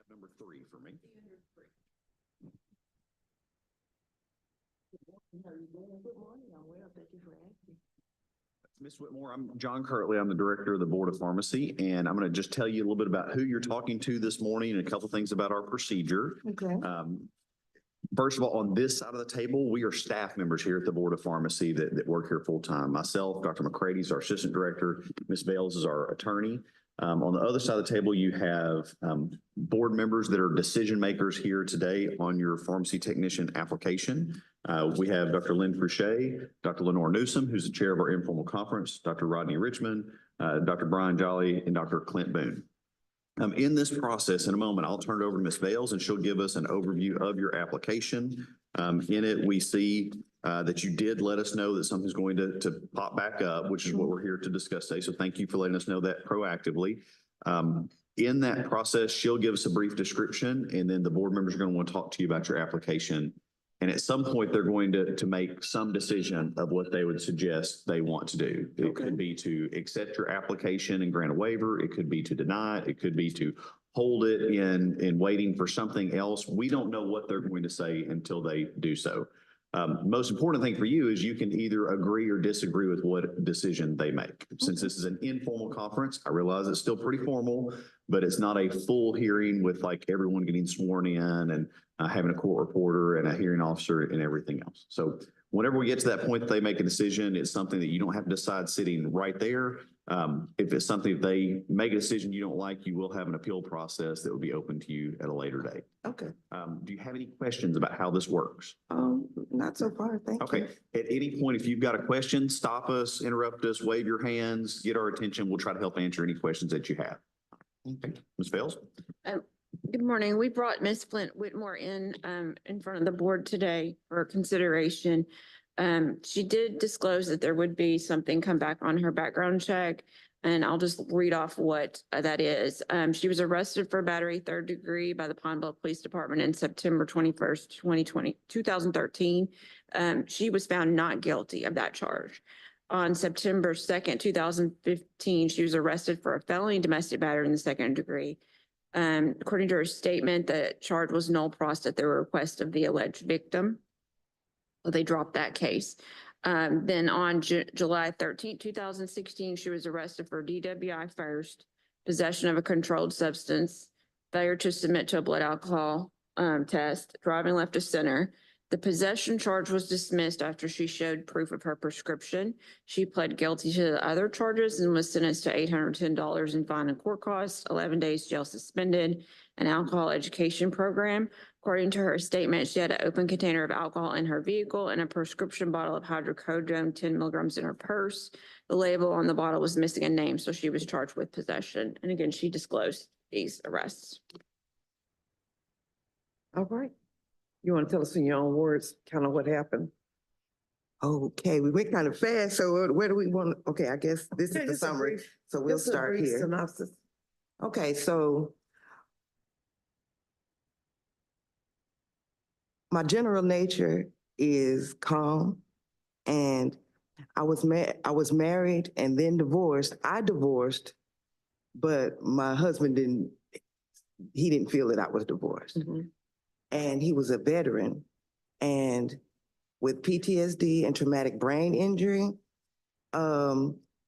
Number 3 for me. How are you doing? Good morning. I'm well. Thank you for asking. Ms. Whitmore, I'm John Kirtley. I'm the director of the Board of Pharmacy, and I'm going to just tell you a little bit about who you're talking to this morning and a couple things about our procedure. Okay. First of all, on this side of the table, we are staff members here at the Board of Pharmacy that work here full time. Myself, Dr. McCready is our assistant director. Ms. Bales is our attorney. On the other side of the table, you have board members that are decision makers here today on your pharmacy technician application. We have Dr. Lynn Fouché, Dr. Lenore Newsom, who's the chair of our informal conference, Dr. Rodney Richmond, Dr. Brian Jolly, and Dr. Clint Boone. In this process, in a moment, I'll turn it over to Ms. Bales and she'll give us an overview of your application. In it, we see that you did let us know that something's going to pop back up, which is what we're here to discuss today. So thank you for letting us know that proactively. In that process, she'll give us a brief description, and then the board members are going to want to talk to you about your application. And at some point, they're going to make some decision of what they would suggest they want to do. It could be to accept your application and grant a waiver. It could be to deny it. It could be to hold it in waiting for something else. We don't know what they're going to say until they do so. Most important thing for you is you can either agree or disagree with what decision they make. Since this is an informal conference, I realize it's still pretty formal, but it's not a full hearing with like everyone getting sworn in and having a court reporter and a hearing officer and everything else. So whenever we get to that point that they make a decision, it's something that you don't have to decide sitting right there. If it's something that they make a decision you don't like, you will have an appeal process that will be open to you at a later date. Okay. Do you have any questions about how this works? Not so far. Thank you. Okay. At any point, if you've got a question, stop us, interrupt us, wave your hands, get our attention. We'll try to help answer any questions that you have. Okay. Ms. Bales? Good morning. We brought Ms. Flint Whitmore in front of the board today for consideration. She did disclose that there would be something come back on her background check, and I'll just read off what that is. She was arrested for battery 3rd degree by the Pine Bluff Police Department in September 21st, 2013. She was found not guilty of that charge. On September 2nd, 2015, she was arrested for a felony domestic battery in the 2nd degree. According to her statement, the charge was null prost at the request of the alleged victim. So they dropped that case. Then on July 13, 2016, she was arrested for DWI first, possession of a controlled substance, failure to submit to a blood alcohol test, driving left of center. The possession charge was dismissed after she showed proof of her prescription. She pled guilty to the other charges and was sentenced to $810 in fine and court costs, 11 days jail suspended, an alcohol education program. According to her statement, she had an open container of alcohol in her vehicle and a prescription bottle of hydrocodone, 10 milligrams in her purse. The label on the bottle was missing a name, so she was charged with possession. And again, she disclosed these arrests. All right. You want to tell us in your own words, kind of what happened? Okay, we went kind of fast. So where do we want? Okay, I guess this is the summary. So we'll start here. Synopsis. Okay, so my general nature is calm, and I was married and then divorced. I divorced, but my husband didn't feel that I was divorced. And he was a veteran, and with PTSD and traumatic brain injury,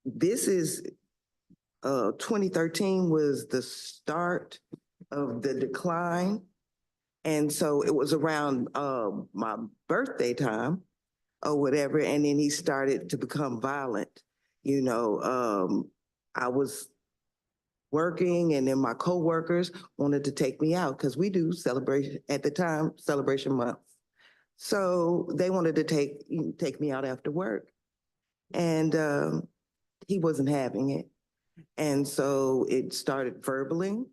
this is 2013 was the start of the decline. And so it was around my birthday time or whatever, and then he started to become violent. You know, I was working, and then my coworkers wanted to take me out because we do celebration at the time, celebration month. So they wanted to take me out after work, and he wasn't having it. And so it started verbally,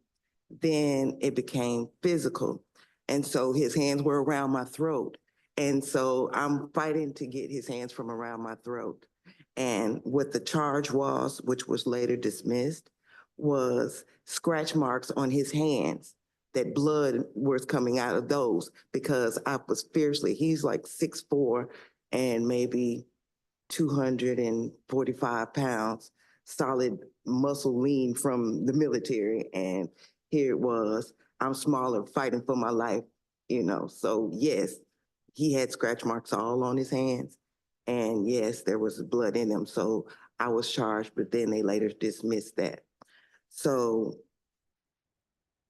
then it became physical. And so his hands were around my throat. And so I'm fighting to get his hands from around my throat. And what the charge was, which was later dismissed, was scratch marks on his hands, that blood was coming out of those because I was fiercely, he's like 6'4" and maybe 245 pounds, solid muscle lean from the military. And here it was, I'm smaller, fighting for my life, so yes, he had scratch marks all on his hands. And yes, there was blood in them. So I was charged, but then they later dismissed that. So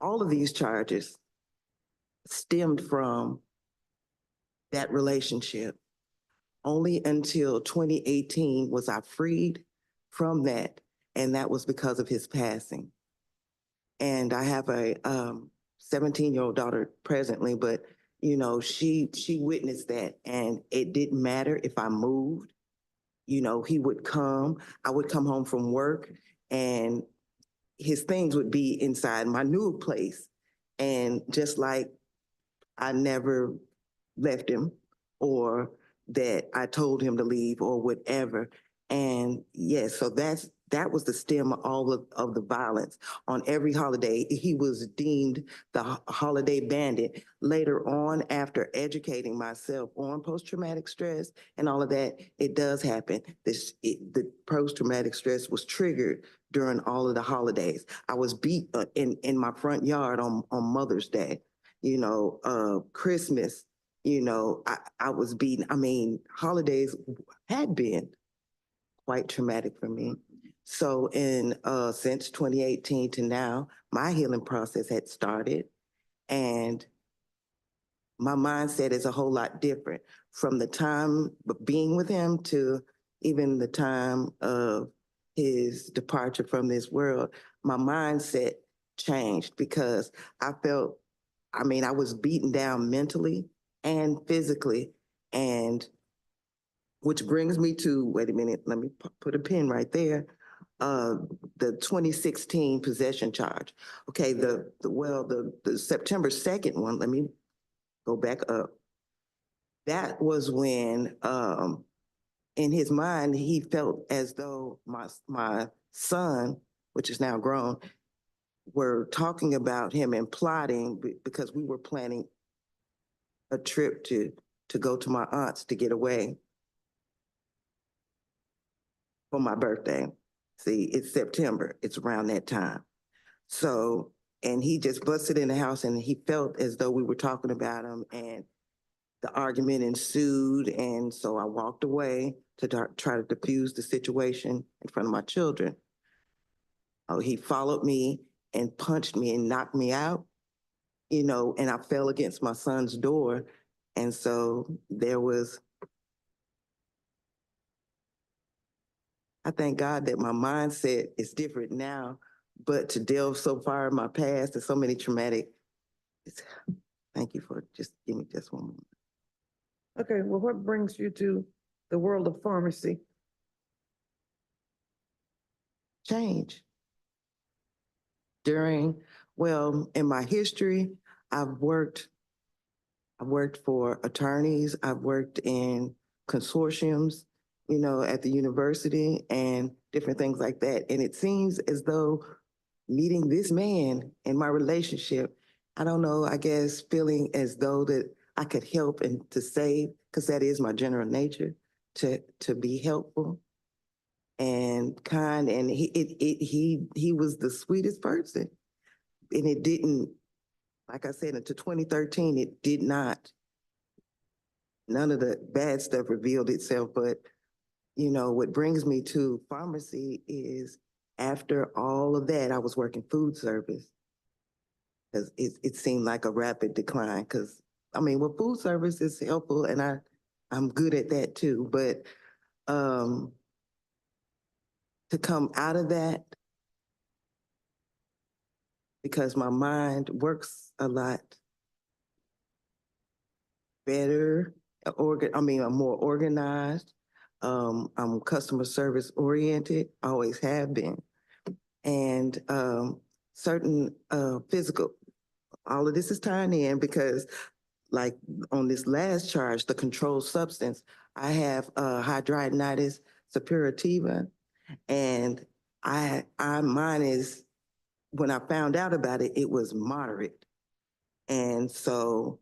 all of these charges stemmed from that relationship. Only until 2018 was I freed from that. And that was because of his passing. And I have a 17-year-old daughter presently, but she witnessed that, and it didn't matter if I moved. He would come. I would come home from work, and his things would be inside my new place. And just like I never left him, or that I told him to leave, or whatever. And yes, so that was the stem of all of the violence. On every holiday, he was deemed the holiday bandit. Later on, after educating myself on post-traumatic stress and all of that, it does happen. The post-traumatic stress was triggered during all of the holidays. I was beat in my front yard on Mother's Day, Christmas. I was beaten. I mean, holidays had been quite traumatic for me. So since 2018 to now, my healing process had started, and my mindset is a whole lot different from the time of being with him to even the time of his departure from this world. My mindset changed because I felt, I was beaten down mentally and physically. And which brings me to, wait a minute, let me put a pin right there. The 2016 possession charge. Okay, the September 2nd one, let me go back up. That was when, in his mind, he felt as though my son, which is now grown, were talking about him and plotting because we were planning a trip to go to my aunt's to get away for my birthday. See, it's September. It's around that time. So, and he just busted in the house, and he felt as though we were talking about him, and the argument ensued. And so I walked away to try to diffuse the situation in front of my children. Oh, he followed me and punched me and knocked me out, and I fell against my son's door. And so I thank God that my mindset is different now, but to delve so far in my past and so many traumatic, thank you for just giving me just one moment. Okay, well, what brings you to the world of pharmacy? Change. In my history, I've worked for attorneys, I've worked in consortiums, at the university and different things like that. And it seems as though meeting this man in my relationship, I don't know, I guess feeling as though that I could help and to save, because that is my general nature, to be helpful and kind. And he was the sweetest person. And it didn't, like I said, until 2013, it did not, none of the bad stuff revealed itself. But, what brings me to pharmacy is after all of that, I was working food service because it seemed like a rapid decline. Because, food service is helpful, and I'm good at that too. But to come out of that, because my mind works a lot better, I'm more organized. I'm customer service oriented, always have been. And certain physical, all of this is tying in because like on this last charge, the controlled substance, I have hidradenitis suppurativa, and mine is, when I found out about it, it was moderate. And so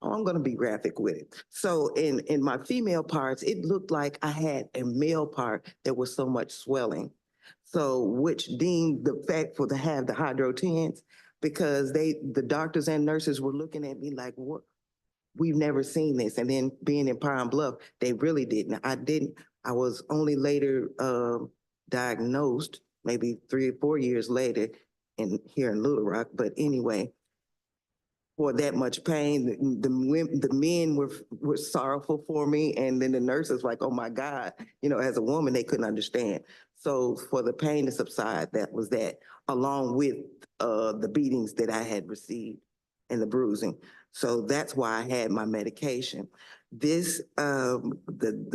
I'm going to be graphic with it. So in my female parts, it looked like I had a male part that was so much swelling. So which deemed the fact for to have the hydro tents, because the doctors and nurses were looking at me like, what? We've never seen this. And then being in Pine Bluff, they really didn't. I was only later diagnosed, maybe 3 or 4 years later here in Little Rock. But anyway, for that much pain, the men were sorrowful for me. And then the nurses like, oh my God, as a woman, they couldn't understand. So for the pain to subside, that was that, along with the beatings that I had received and the bruising. So that's why I had my medication. The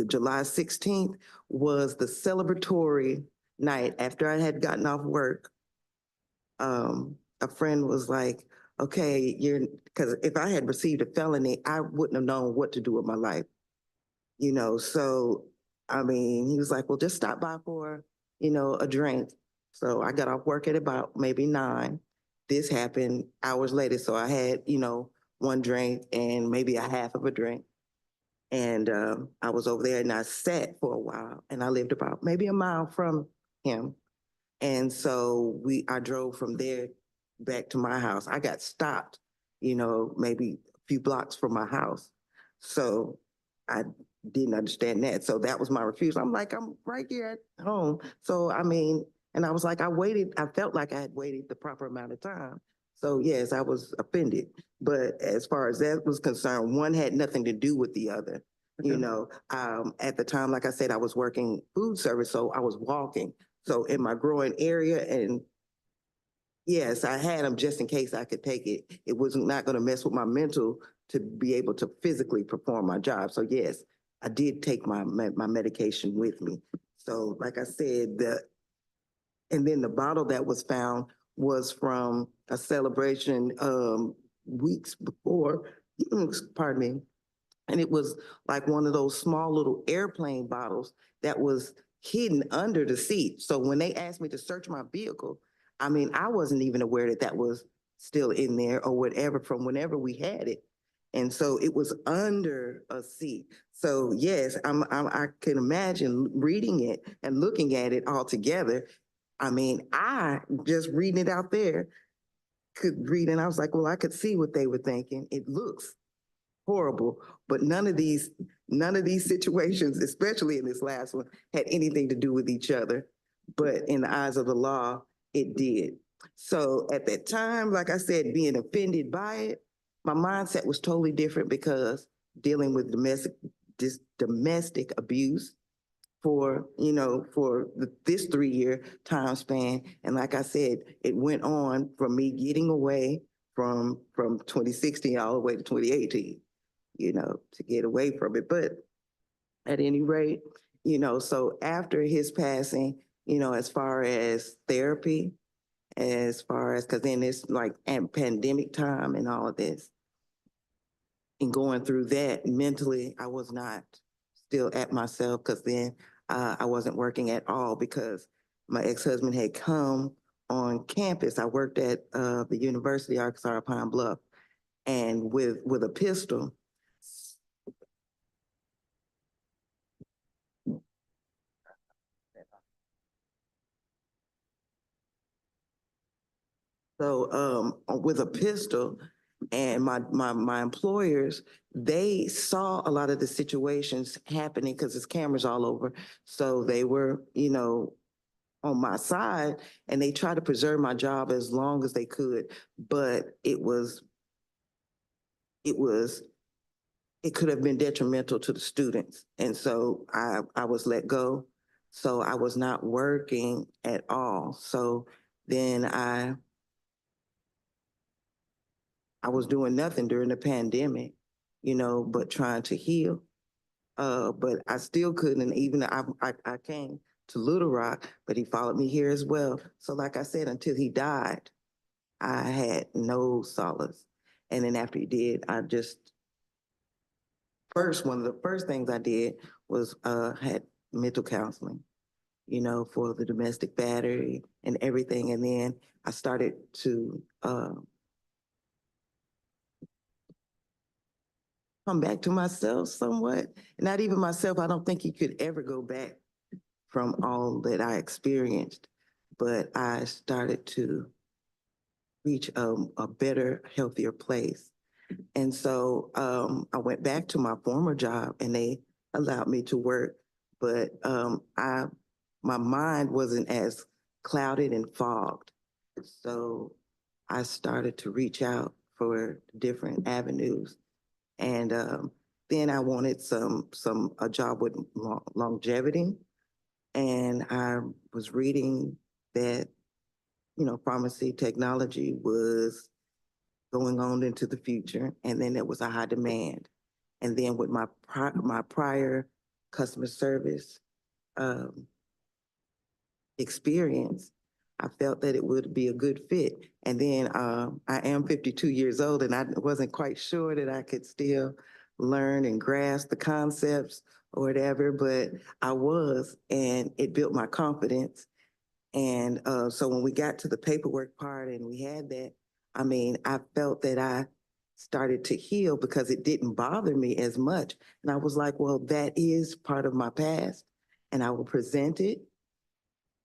July 16th was the celebratory night after I had gotten off work. A friend was like, okay, because if I had received a felony, I wouldn't have known what to do with my life. So, I mean, he was like, well, just stop by for, a drink. So I got off work at about maybe 9. This happened hours later. So I had, one drink and maybe a half of a drink. And I was over there and I sat for a while and I lived about maybe a mile from him. And so I drove from there back to my house. I got stopped, maybe a few blocks from my house. So I didn't understand that. So that was my refusal. I'm like, I'm right here at home. So, I mean, and I was like, I felt like I had waited the proper amount of time. So yes, I was offended. But as far as that was concerned, one had nothing to do with the other. At the time, like I said, I was working food service, so I was walking. So in my growing area, and yes, I had them just in case I could take it. It was not going to mess with my mental to be able to physically perform my job. So yes, I did take my medication with me. So like I said, and then the bottle that was found was from a celebration weeks before, pardon me. And it was like one of those small little airplane bottles that was hidden under the seat. So when they asked me to search my vehicle, I mean, I wasn't even aware that that was still in there or whatever from whenever we had it. And so it was under a seat. So yes, I can imagine reading it and looking at it all together. I mean, I just reading it out there could read, and I was like, well, I could see what they were thinking. It looks horrible, but none of these situations, especially in this last one, had anything to do with each other. But in the eyes of the law, it did. So at that time, like I said, being offended by it, my mindset was totally different because dealing with domestic abuse for this 3-year time span. And like I said, it went on from me getting away from 2016 all the way to 2018, to get away from it. But at any rate, so after his passing, as far as therapy, because then it's like pandemic time and all of this. And going through that mentally, I was not still at myself because then I wasn't working at all because my ex-husband had come on campus. I worked at the University of Arkansas Pine Bluff, and with a pistol. So with a pistol, and my employers, they saw a lot of the situations happening because there's cameras all over. So they were, on my side, and they tried to preserve my job as long as they could. But it could have been detrimental to the students. And so I was let go. So I was not working at all. So then I was doing nothing during the pandemic, but trying to heal. But I still couldn't. Even I came to Little Rock, but he followed me here as well. So like I said, until he died, I had no solace. And then after he did, one of the first things I did was had mental counseling, for the domestic battery and everything. And then I started to come back to myself somewhat. Not even myself. I don't think he could ever go back from all that I experienced. but I started to reach a better, healthier place. And so I went back to my former job and they allowed me to work, but my mind wasn't as clouded and fogged. So I started to reach out for different avenues. And then I wanted a job with longevity. And I was reading that, pharmacy technology was going on into the future, and then there was a high demand. And then with my prior customer service experience, I felt that it would be a good fit. And then I am 52 years old, and I wasn't quite sure that I could still learn and grasp the concepts or whatever, but I was, and it built my confidence. And so when we got to the paperwork part and we had that, I felt that I started to heal because it didn't bother me as much. And I was like, well, that is part of my past, and I will present it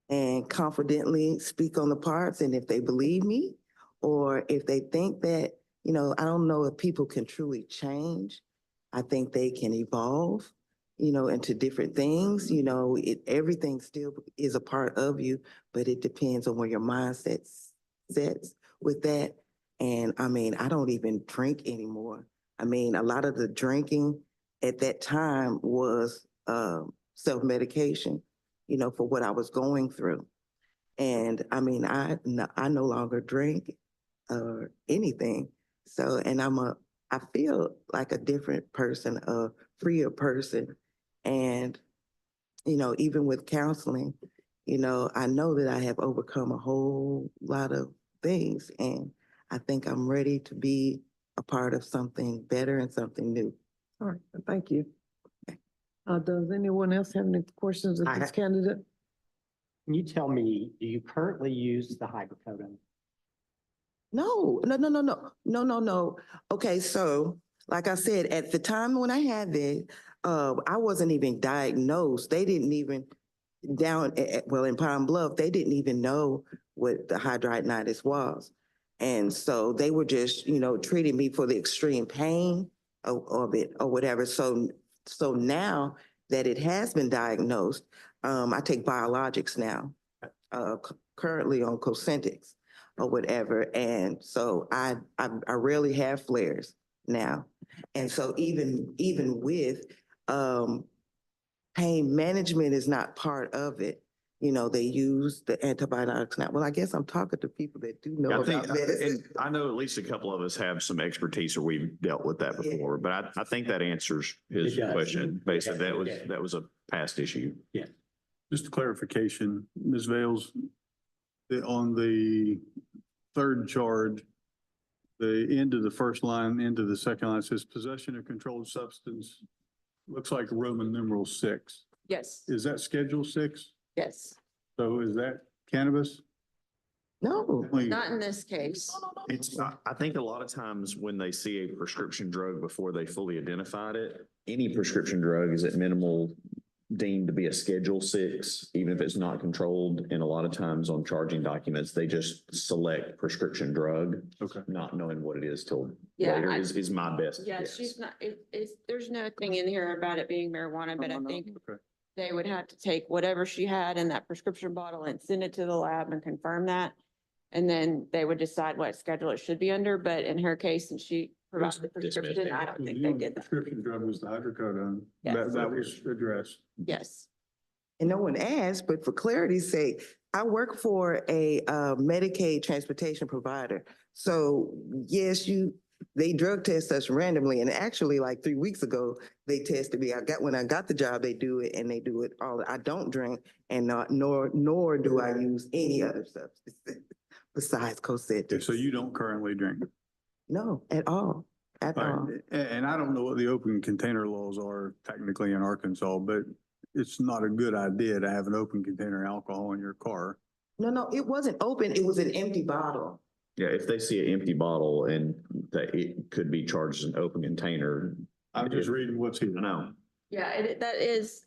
and confidently speak on the parts. And if they believe me, or if they think that, I don't know if people can truly change. I think they can evolve, into different things. Everything still is a part of you, but it depends on where your mindset sets with that. And I don't even drink anymore. A lot of the drinking at that time was self-medication, for what I was going through. And I no longer drink or anything. So, and I feel like a different person, a freer person. And, even with counseling, I know that I have overcome a whole lot of things, and I think I'm ready to be a part of something better and something new. All right, thank you. Does anyone else have any questions of this candidate? Can you tell me, do you currently use the hydrocodone? No. Okay, so like I said, at the time when I had it, I wasn't even diagnosed. They didn't even in Pine Bluff, they didn't even know what the hydronitis was. And so they were just, treating me for the extreme pain of it or whatever. So now that it has been diagnosed, I take biologics now, currently on Cosentyx or whatever. And so I rarely have flares now. And so even with pain management is not part of it. They use the antibiotics now. Well, I guess I'm talking to people that do know I about think, medicine. and I know at least a couple of us have some expertise or we've dealt with that before, but I think that answers his It does. question. Basically, Yeah. that was a past issue. Just a clarification, Ms. Vales, on the third charge, the end of the first line, end of the second line says possession of controlled substance. Looks like Roman numeral 6. Yes, Is that Schedule 6? yes. So is that cannabis? No. Not in this case. I think a lot of times when they see a prescription drug before they fully identified it, any prescription drug is at minimal deemed to be a Schedule 6, even if it's not controlled. And a lot of times on charging documents, they just select prescription drug, Okay. not knowing what it is till Yeah, later is my best Yeah, guess. she's not, there's nothing in here about it being marijuana, but I think Okay. they would have to take whatever she had in that prescription bottle and send it to the lab and confirm that. And then they would decide what schedule it should be under, but in her case, since she provided the prescription, I don't think they The did that. prescription drug was the hydrocodone. Yes. That was addressed. Yes. And no one asked, but for clarity's sake, I work for a Medicaid transportation provider. So yes, they drug test us randomly. And actually like 3 weeks ago, they tested me. When I got the job, they do it and they do it all. I don't drink and nor do I use any other substance besides Cosentyx. So you don't currently drink? No, at all. At all. And I don't know what the open container laws are technically in Arkansas, but it's not a good idea to have an open container alcohol in your car. No, it wasn't open. It was an empty bottle. Yeah, if they see an empty bottle and that it could be charged as an open container. I'm just reading what's here. I know. Yeah, that is,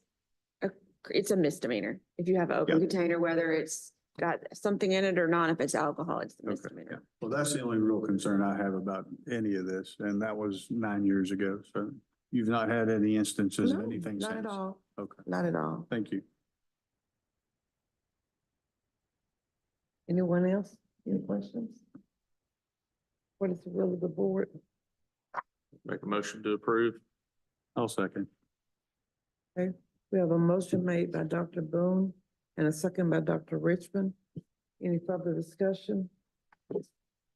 it's a misdemeanor. If you have an open Yeah. container, whether it's got something in it or not. If it's alcohol, it's a Okay, yeah. misdemeanor. Well, that's the only real concern I have about any of this, and that was 9 years ago. So you've not had any instances of No, anything not since? at all, Okay, not at all. thank you. Anyone else? Any questions? What is the will of the board? Make a motion to approve. I'll second. We have a motion made by Dr. Boone and a second by Dr. Richmond. Any further discussion?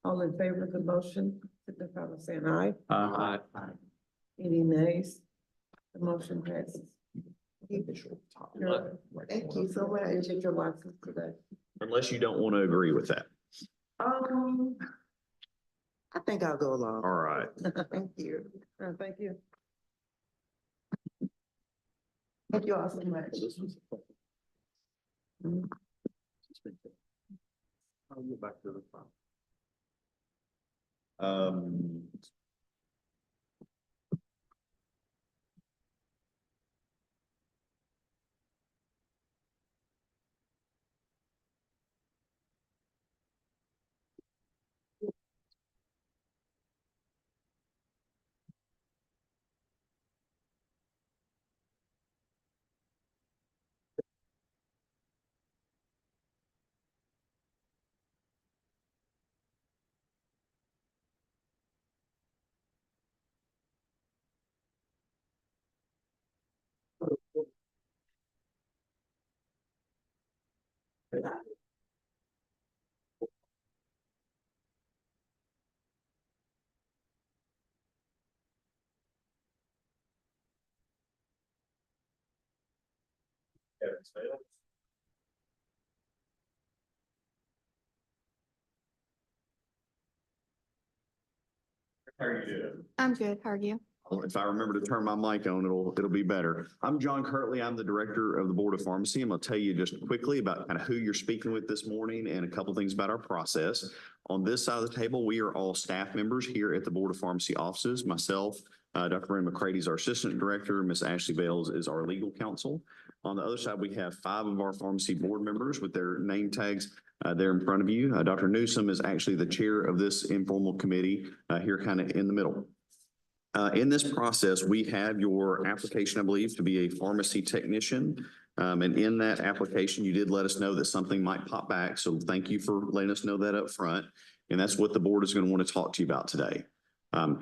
All in favor of the motion, signify by saying aye. Aye. Any nays? The motion passes. Thank you so much. You get your license today. Unless you don't want to agree with that. I think I'll go along. All right. Thank you. Thank you. Thank you all so much. I'll go back to the file. Um, How are you doing? I'm good. How are you? If I remember to turn my mic on, it'll be better. I'm John Kirtley. I'm the Director of the Board of Pharmacy. I'm going to tell you just quickly about kind of who you're speaking with this morning and a couple things about our process. On this side of the table, we are all staff members here at the Board of Pharmacy offices. Myself, Dr. Brenda McCready is our Assistant Director. Ms. Ashley Bales is our Legal Counsel. On the other side, we have 5 of our pharmacy board members with their name tags there in front of you. Dr. Newsom is actually the chair of this informal committee here kind of in the middle. In this process, we have your application, I believe, to be a pharmacy technician. And in that application, you did let us know that something might pop back. So thank you for letting us know that up front. And that's what the board is going to want to talk to you about today.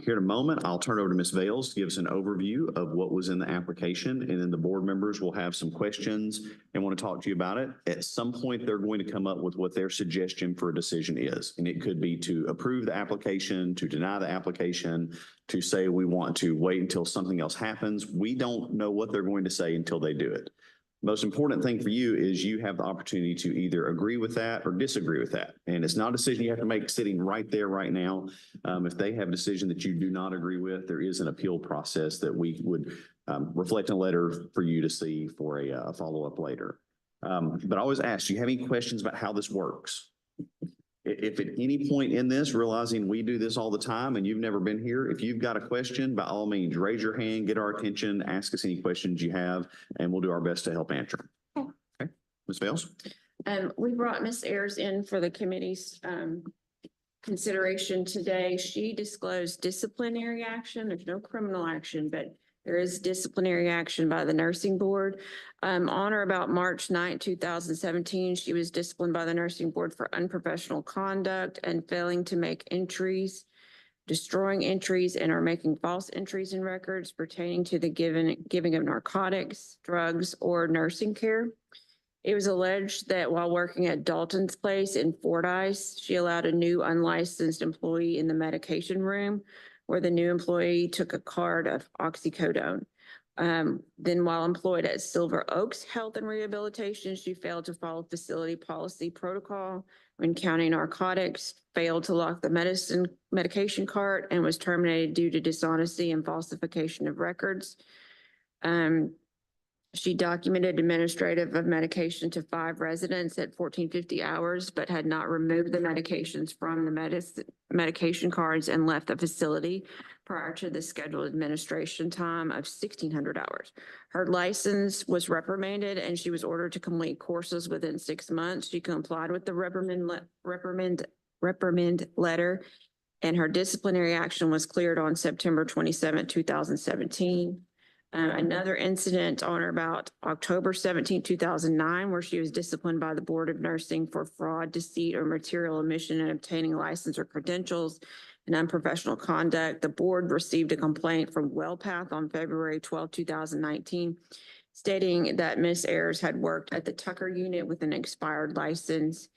Here in a moment, I'll turn over to Ms. Bales to give us an overview of what was in the application, and then the board members will have some questions and want to talk to you about it. At some point, they're going to come up with what their suggestion for a decision is, and it could be to approve the application, to deny the application, to say we want to wait until something else happens. We don't know what they're going to say until they do it. Most important thing for you is you have the opportunity to either agree with that or disagree with that. And it's not a decision you have to make sitting right there, right now. If they have a decision that you do not agree with, there is an appeal process that we would reflect a letter for you to see for a follow-up later. But I always ask, do you have any questions about how this works? If at any point in this, realizing we do this all the time and you've never been here, if you've got a question, by all means, raise your hand, get our attention, ask us any questions you have, and we'll do our best to help answer. Okay, Ms. Bales? We brought Ms. Ayers in for the committee's consideration today. She disclosed disciplinary action. There's no criminal action, but there is disciplinary action by the nursing board. On or about March 9, 2017, she was disciplined by the nursing board for unprofessional conduct and failing to make entries, destroying entries, and or making false entries in records pertaining to the giving of narcotics, drugs, or nursing care. It was alleged that while working at Dalton's Place in Fordyce, she allowed a new unlicensed employee in the medication room where the new employee took a card of oxycodone. Then while employed at Silver Oaks Health and Rehabilitation, she failed to follow facility policy protocol when counting narcotics, failed to lock the medication cart, and was terminated due to dishonesty and falsification of records. She documented administrative of medication to 5 residents at 1450 hours, but had not removed the medications from the medication cards and left the facility prior to the scheduled administration time of 1600 hours. Her license was reprimanded and she was ordered to complete courses within 6 months. She complied with the reprimand letter, and her disciplinary action was cleared on September 27, 2017. Another incident on or about October 17, 2009, where she was disciplined by the Board of Nursing for fraud, deceit, or material omission in obtaining a license or credentials and unprofessional conduct. The board received a complaint from WellPath on February 12, 2019, stating that Ms. Ayers had worked at the Tucker unit with an expired license.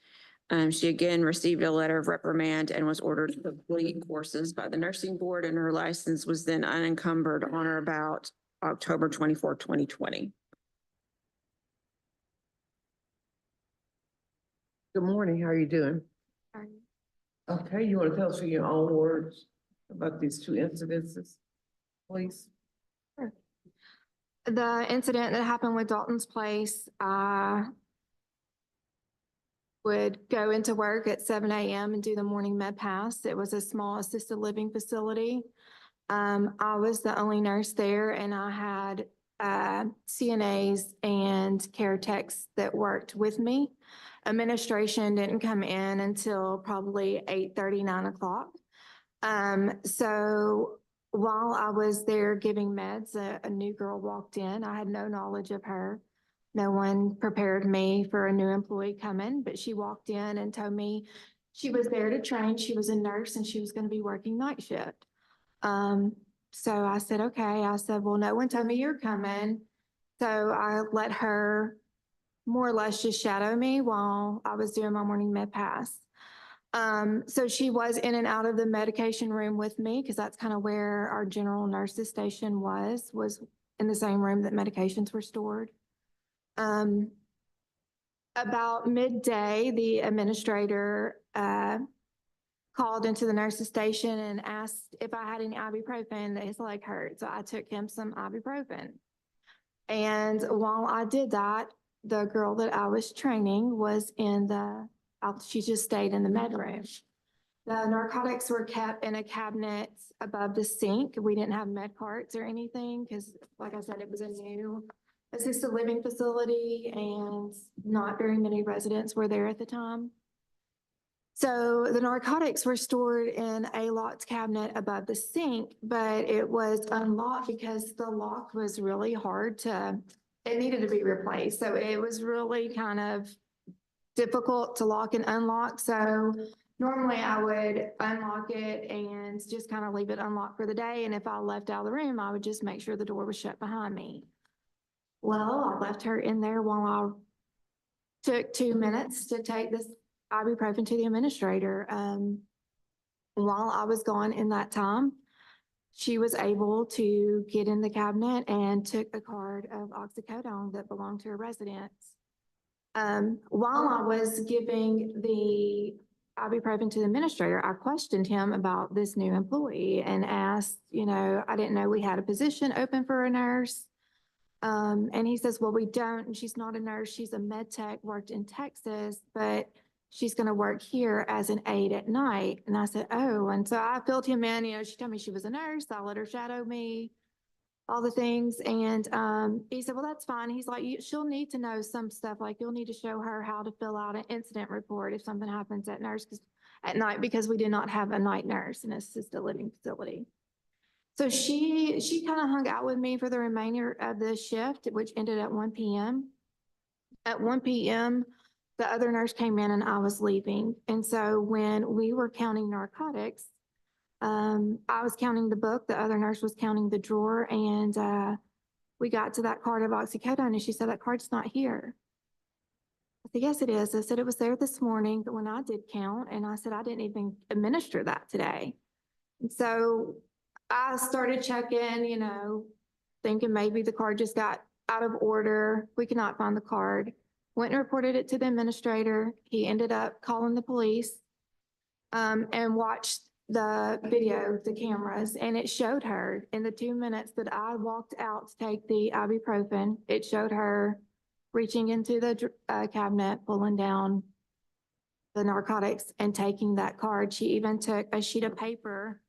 She again received a letter of reprimand and was ordered to complete courses by the nursing board, and her license was then unencumbered on or about October 24, 2020. Good morning, how are you doing? Okay, you want to tell us in your own words about these two incidences, please? The incident that happened with Dalton's Place, I would go into work at 7 a.m. and do the morning med pass. It was a small assisted living facility. I was the only nurse there, and I had CNAs and care techs that worked with me. Administration didn't come in until probably 8:30, 9 o'clock. So while I was there giving meds, a new girl walked in. I had no knowledge of her. No one prepared me for a new employee coming, but she walked in and told me she was there to train. She was a nurse and she was going to be working night shift. So I said, okay. I said, well, no one told me you're coming. So I let her more or less just shadow me while I was doing my morning med pass. So she was in and out of the medication room with me, because that's kind of where our general nurses station was in the same room that medications were stored. About midday, the administrator called into the nurse's station and asked if I had any ibuprofen, that his leg hurt. So I took him some ibuprofen. And while I did that, the girl that I was training was she just stayed in the med room. The narcotics were kept in a cabinet above the sink. We didn't have med carts or anything because, like I said, it was a new assisted living facility and not very many residents were there at the time. So the narcotics were stored in a locked cabinet above the sink, but it was unlocked because the lock was really hard it needed to be replaced. So it was really kind of difficult to lock and unlock. So normally I would unlock it and just kind of leave it unlocked for the day. And if I left out of the room, I would just make sure the door was shut behind me. Well, I left her in there while I took 2 minutes to take this ibuprofen to the administrator. While I was gone in that time, she was able to get in the cabinet and took a card of oxycodone that belonged to a resident. While I was giving the ibuprofen to the administrator, I questioned him about this new employee and asked, I didn't know we had a position open for a nurse. And he says, well, we don't, and she's not a nurse. She's a med tech, worked in Texas, but she's going to work here as an aide at night. And I said, oh, and so I filled him in, she told me she was a nurse. I let her shadow me, all the things. And he said, well, that's fine. He's like, she'll need to know some stuff. Like you'll need to show her how to fill out an incident report if something happens at night, because we did not have a night nurse in an assisted living facility. So she kind of hung out with me for the remainder of the shift, which ended at 1 p.m. At 1 p.m., the other nurse came in and I was leaving. And so when we were counting narcotics, I was counting the book, the other nurse was counting the drawer, and we got to that card of oxycodone and she said, that card's not here. I said, yes, it is. I said, it was there this morning, but when I did count, and I said, I didn't even administer that today. And so I started checking, thinking maybe the card just got out of order. We could not find the card. Went and reported it to the administrator. He ended up calling the police and watched the video, the cameras, and it showed her in the 2 minutes that I walked out to take the ibuprofen, it showed her reaching into the cabinet, pulling down the narcotics and taking that card. She even took a sheet of paper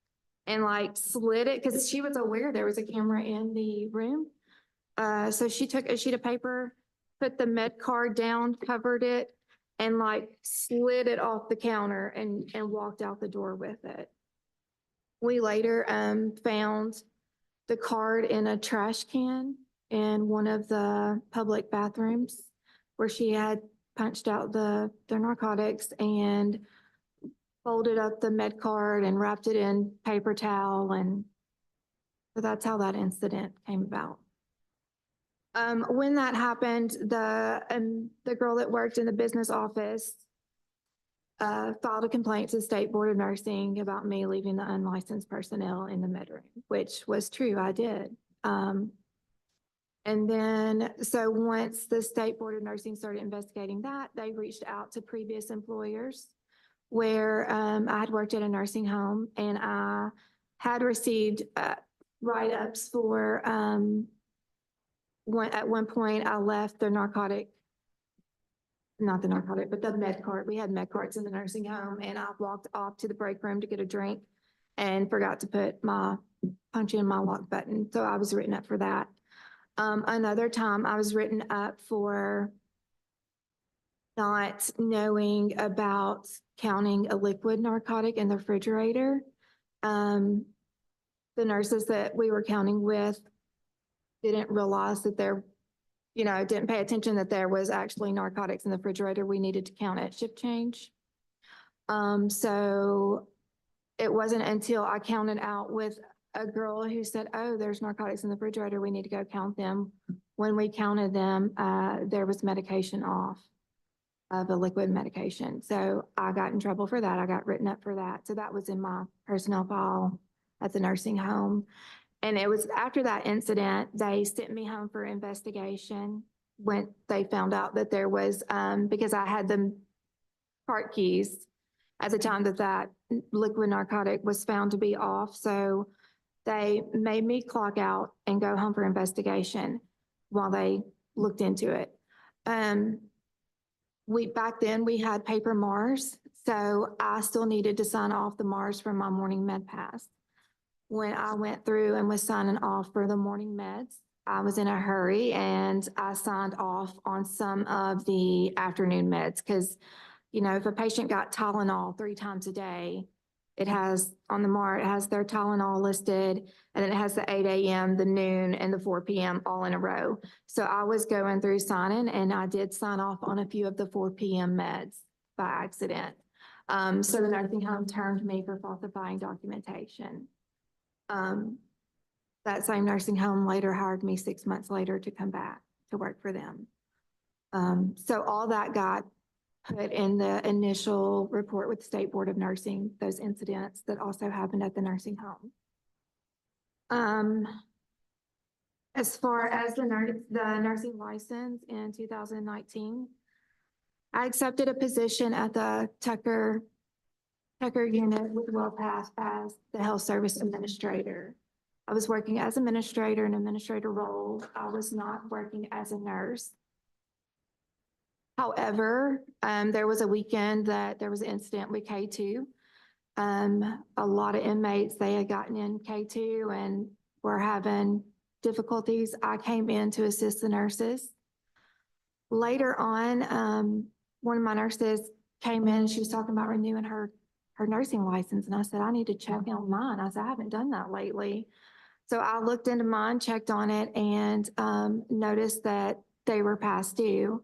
and like slid it because she was aware there was a camera in the room. So she took a sheet of paper, put the med card down, covered it, and like slid it off the counter and walked out the door with it. We later found the card in a trash can in one of the public bathrooms where she had punched out the narcotics and folded up the med card and wrapped it in paper towel, and so that's how that incident came about. When that happened, the girl that worked in the business office filed a complaint to the State Board of Nursing about me leaving the unlicensed personnel in the med room, which was true, I did. And then, so once the State Board of Nursing started investigating that, they reached out to previous employers where I had worked at a nursing home and I had received write-ups for, at one point I left the not the narcotic, but the med cart. We had med carts in the nursing home and I walked off to the break room to get a drink and forgot to punch in my lock button. So I was written up for that. Another time I was written up for not knowing about counting a liquid narcotic in the refrigerator. The nurses that we were counting with didn't realize that didn't pay attention that there was actually narcotics in the refrigerator. We needed to count at shift change. So it wasn't until I counted out with a girl who said, oh, there's narcotics in the refrigerator, we need to go count them. When we counted them, there was medication off of a liquid medication. So I got in trouble for that. I got written up for that. So that was in my personnel file at the nursing home. And it was after that incident, they sent me home for investigation when they found out that there was, because I had the cart keys at the time that liquid narcotic was found to be off. So they made me clock out and go home for investigation while they looked into it. Back then we had paper Mars, so I still needed to sign off the Mars from my morning med pass. When I went through and was signing off for the morning meds, I was in a hurry and I signed off on some of the afternoon meds because, if a patient got Tylenol 3 times a day, it has on the MAR, it has their Tylenol listed, and then it has the 8 a.m., the noon, and the 4 p.m. all in a row. So I was going through signing, and I did sign off on a few of the 4 p.m. meds by accident. So the nursing home turned me for falsifying documentation. That same nursing home later hired me 6 months later to come back to work for them. So all that got put in the initial report with the State Board of Nursing, those incidents that also happened at the nursing home. As far as the nursing license in 2019, I accepted a position at the Tucker unit with WellPath as the health service administrator. I was working as administrator in an administrator role. I was not working as a nurse. However, there was a weekend that there was an incident with K2. A lot of inmates, they had gotten in K2 and were having difficulties. I came in to assist the nurses. Later on, one of my nurses came in and she was talking about renewing her nursing license. And I said, I need to check on mine. I said, I haven't done that lately. So I looked into mine, checked on it, and noticed that they were past due.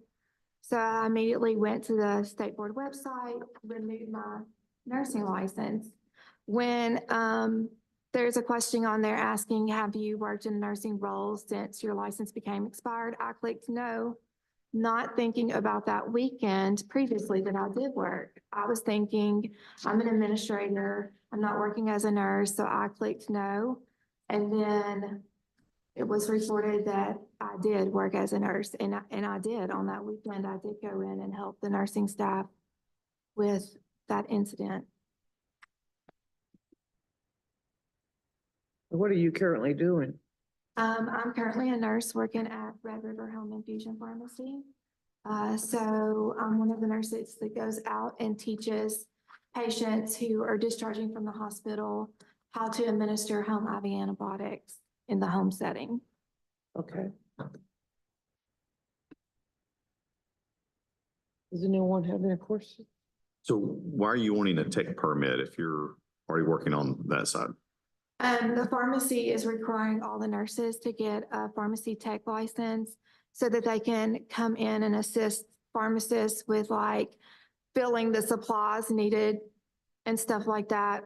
So I immediately went to the State Board website, renewed my nursing license. When there's a question on there asking, have you worked in a nursing role since your license became expired? I clicked no, not thinking about that weekend previously that I did work. I was thinking, I'm an administrator, I'm not working as a nurse, so I clicked no. And then it was reported that I did work as a nurse, and I did on that weekend. I did go in and help the nursing staff with that incident. What are you currently doing? I'm currently a nurse working at Red River Home Infusion Pharmacy. So I'm one of the nurses that goes out and teaches patients who are discharging from the hospital how to administer home IV antibiotics in the home setting. Okay. Does anyone have any questions? So why are you wanting a tech permit if you're already working on that side? The pharmacy is requiring all the nurses to get a pharmacy tech license so that they can come in and assist pharmacists with like filling the supplies needed and stuff like that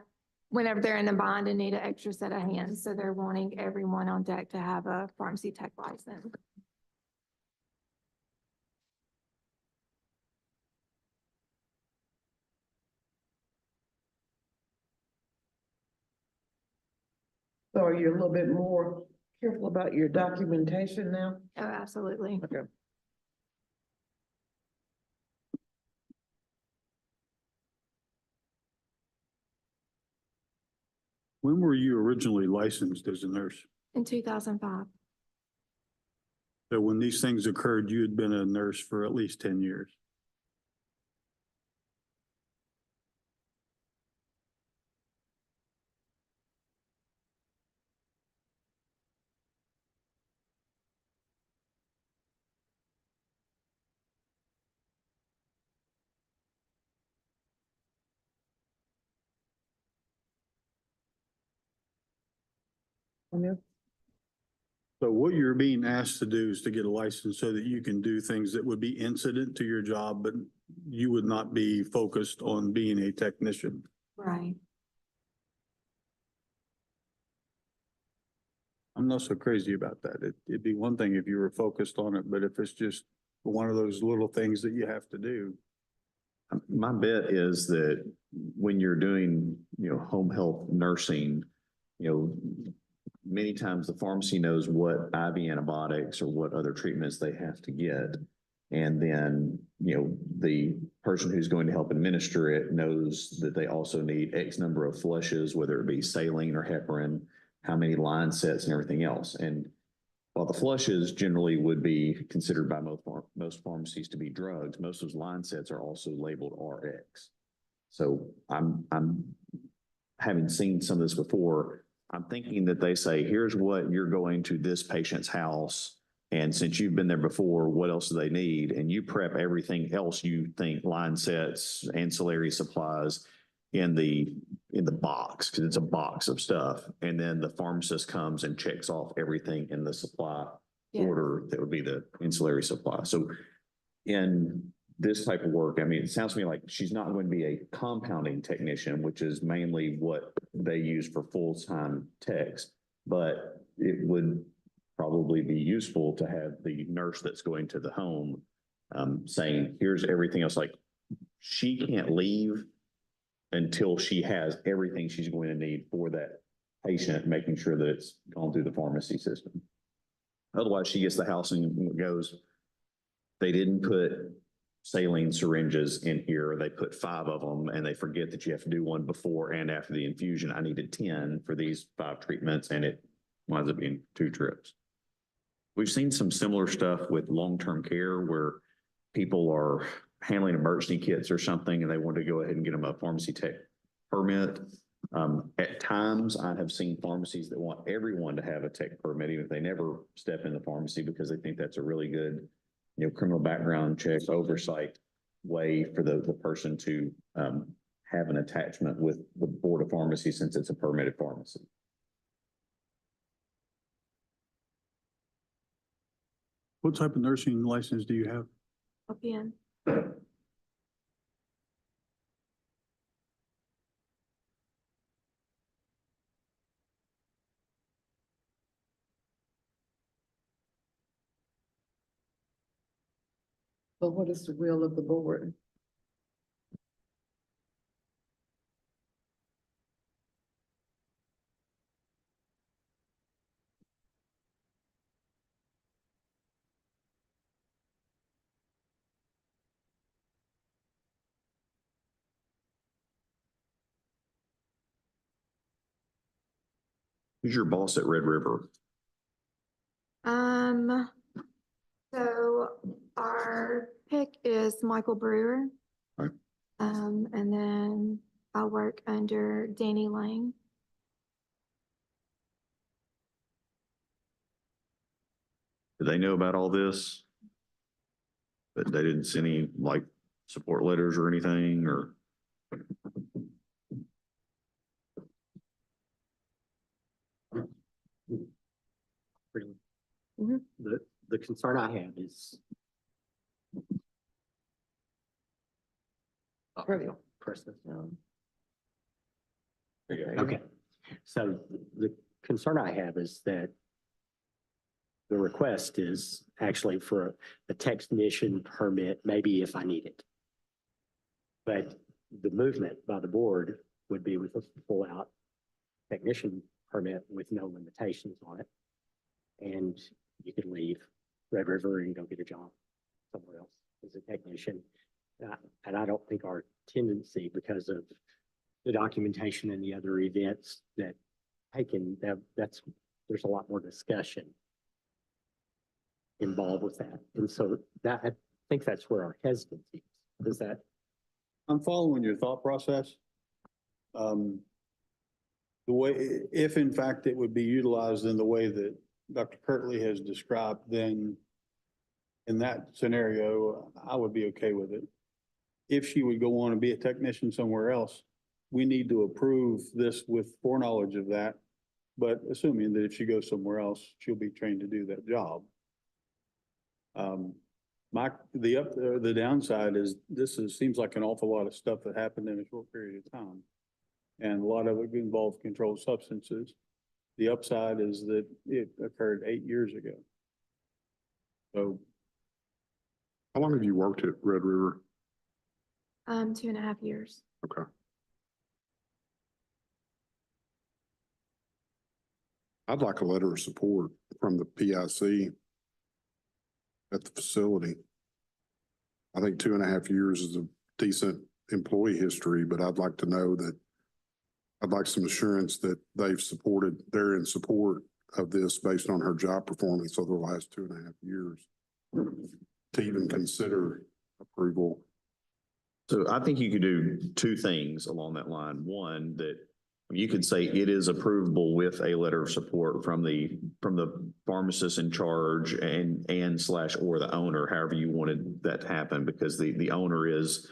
whenever they're in a bind and need an extra set of hands. So they're wanting everyone on deck to have a pharmacy tech license. So are you a little bit more careful about your documentation now? Oh, absolutely. Okay. When were you originally licensed as a nurse? In 2005. So when these things occurred, you had been a nurse for at least 10 years. Yeah. So what you're being asked to do is to get a license so that you can do things that would be incident to your job, but you would not be focused on being a technician. Right. I'm not so crazy about that. It'd be one thing if you were focused on it, but if it's just one of those little things that you have to do. My bet is that when you're doing, home health nursing, many times the pharmacy knows what IV antibiotics or what other treatments they have to get. And then, the person who's going to help administer it knows that they also need X number of flushes, whether it be saline or heparin, how many line sets and everything else. And while the flushes generally would be considered by most pharmacies to be drugs, most of those line sets are also labeled RX. So I'm having seen some of this before, I'm thinking that they say, here's what you're going to this patient's house. And since you've been there before, what else do they need? And you prep everything else you think, line sets, ancillary supplies in the box, because it's a box of stuff. And then the pharmacist comes and checks off everything in the supply Yeah. order that would be the ancillary supply. So in this type of work, I mean, it sounds to me like she's not going to be a compounding technician, which is mainly what they use for full-time techs, but it would probably be useful to have the nurse that's going to the home saying, here's everything else. Like, she can't leave until she has everything she's going to need for that patient, making sure that it's gone through the pharmacy system. Otherwise, she gets the house and goes, they didn't put saline syringes in here. They put 5 of them and they forget that you have to do one before and after the infusion. I needed 10 for these 5 treatments, and it winds up being 2 trips. We've seen some similar stuff with long-term care where people are handling emergency kits or something and they want to go ahead and get them a pharmacy tech permit. At times, I have seen pharmacies that want everyone to have a tech permit, even if they never step in the pharmacy, because they think that's a really good, criminal background check oversight way for the person to have an attachment with the Board of Pharmacy, since it's a permitted pharmacy. What type of nursing license do you have? LPN. But what is the will of the board? Who's your boss at Red River? So our pick is Michael Brewer. Right. And then I work under Danny Lang. Do they know about all this? But they didn't send any like support letters or anything or? Really. Mhm. The concern I have is. Person. Okay, so the concern I have is that the request is actually for a technician permit, maybe if I need it. But the movement by the board would be with a full-out technician permit with no limitations on it. And you could leave Red River and go get a job somewhere else as a technician. And I don't think our tendency, because of the documentation and the other events that taken, there's a lot more discussion involved with that. And so that, I think that's where our hesitancy is that. I'm following your thought process. The way, if in fact it would be utilized in the way that Dr. Kirtley has described, then in that scenario, I would be okay with it. If she would go on and be a technician somewhere else, we need to approve this with foreknowledge of that. But assuming that if she goes somewhere else, she'll be trained to do that job. The downside is seems like an awful lot of stuff that happened in a short period of time. And a lot of it involved controlled substances. The upside is that it occurred 8 years ago. So. How long have you worked at Red River? 2.5 years. Okay. I'd like a letter of support from the PIC at the facility. I think 2.5 years is a decent employee history, but I'd like to know that I'd like some assurance that they're in support of this based on her job performance over the last 2.5 years to even consider approval. So I think you could do two things along that line. One, that you could say it is approvable with a letter of support from the pharmacist in charge and slash or the owner, however you wanted that to happen, because the owner is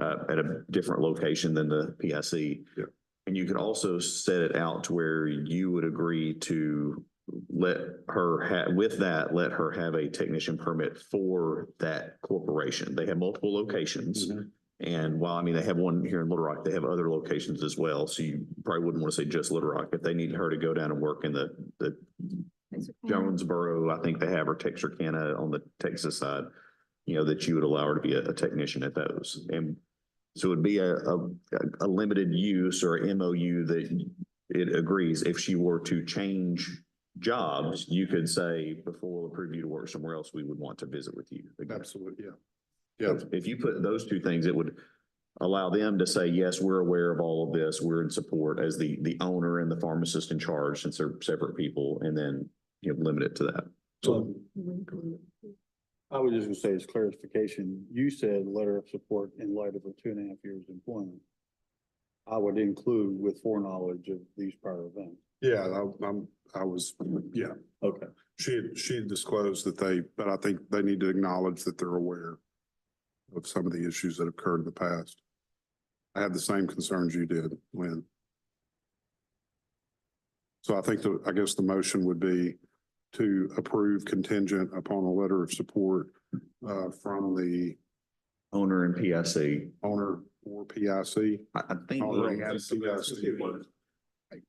at a different location than the PIC. Yeah. And you could also set it out to where you would agree to let her let her have a technician permit for that corporation. They have multiple locations. Mm-hmm. And while, I mean, they have one here in Little Rock, they have other locations as well. So you probably wouldn't want to say just Little Rock. If they need her to go down and work in the Jonesboro, I think they have, or Texarkana on the Texas side, that you would allow her to be a technician at those. And so it would be a limited use or MOU that it agrees. If she were to change jobs, you could say, before we'll approve you to work somewhere else, we would want to visit with you again. Absolutely, yeah. Yeah. If you put those two things, it would allow them to say, yes, we're aware of all of this. We're in support as the owner and the pharmacist in charge, since they're separate people, and then, limit it to that. So I was just gonna say as clarification, you said letter of support in light of her 2.5 years employment. I would include with foreknowledge of these prior events. Yeah, I was, yeah. Okay. She had disclosed that but I think they need to acknowledge that they're aware of some of the issues that occurred in the past. I had the same concerns you did, Lynn. So I think I guess the motion would be to approve contingent upon a letter of support from the Owner and PIC. owner or PIC. I think. Owner and PIC.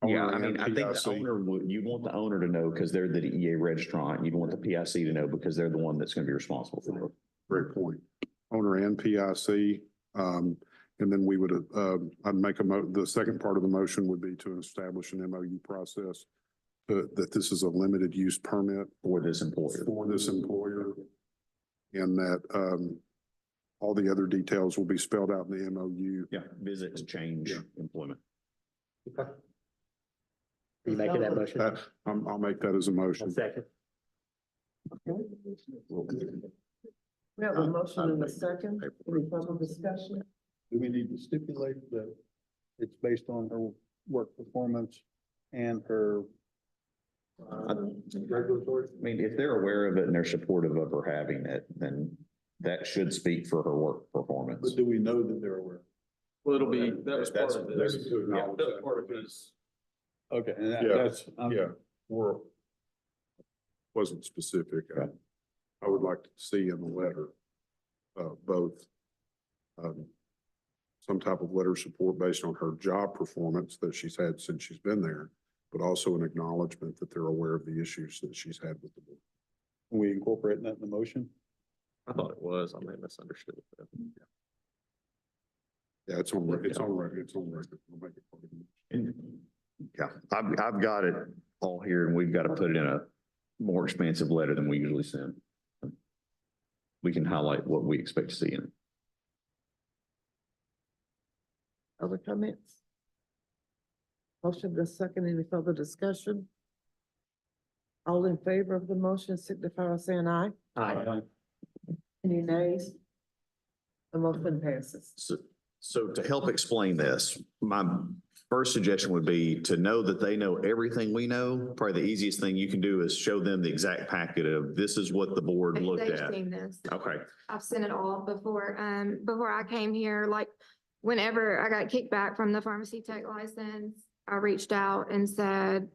Yeah, I Owner mean, and I think the PIC. owner you want the owner to know because they're the DEA registrant. You'd want the PIC to know because they're the one that's going to be responsible for it. Great point. Owner and PIC. And then we would, I'd make the second part of the motion would be to establish an MOU process that this is a limited use permit For this employer. And that all the other details will be spelled out in the MOU. Yeah, visit to change Yeah. employment. Okay. Are you making that motion? I'll make that as a One motion. second. We have a motion and a second. Any further discussion? Do we need to stipulate that it's based on her work performance and her regulatory? I mean, if they're aware of it and they're supportive of her having it, then that should speak for her work performance. But do we know that they're aware? Well, it'll be, that was part That's- of that's this. to Yeah, acknowledge that was that. part of his. Okay, and Yeah, that's, Wasn't specific. Right. I would like to see in the letter, both, some type of letter of support based on her job performance that she's had since she's been there, but also an acknowledgement that they're aware of the issues that she's had with the board. Can we incorporate that in the motion? I thought it was, I may have misunderstood it. Yeah, it's on record. We'll make it part of it. And, yeah, I've got it all here and we've got to put it in a more expansive letter than we usually send. We can highlight what we expect to see in it. Other comments? Motion the second. Any further discussion? All in favor of the motion signify by saying aye. Aye. Any nays? The motion passes. So to help explain this, my first suggestion would be to know that they know everything we know. Probably the easiest thing you can do is show them the exact packet of this is what the board looked They've at. seen this. Okay, I've sent it all before I came here, like whenever I got kicked back from the pharmacy tech license, I reached out and said,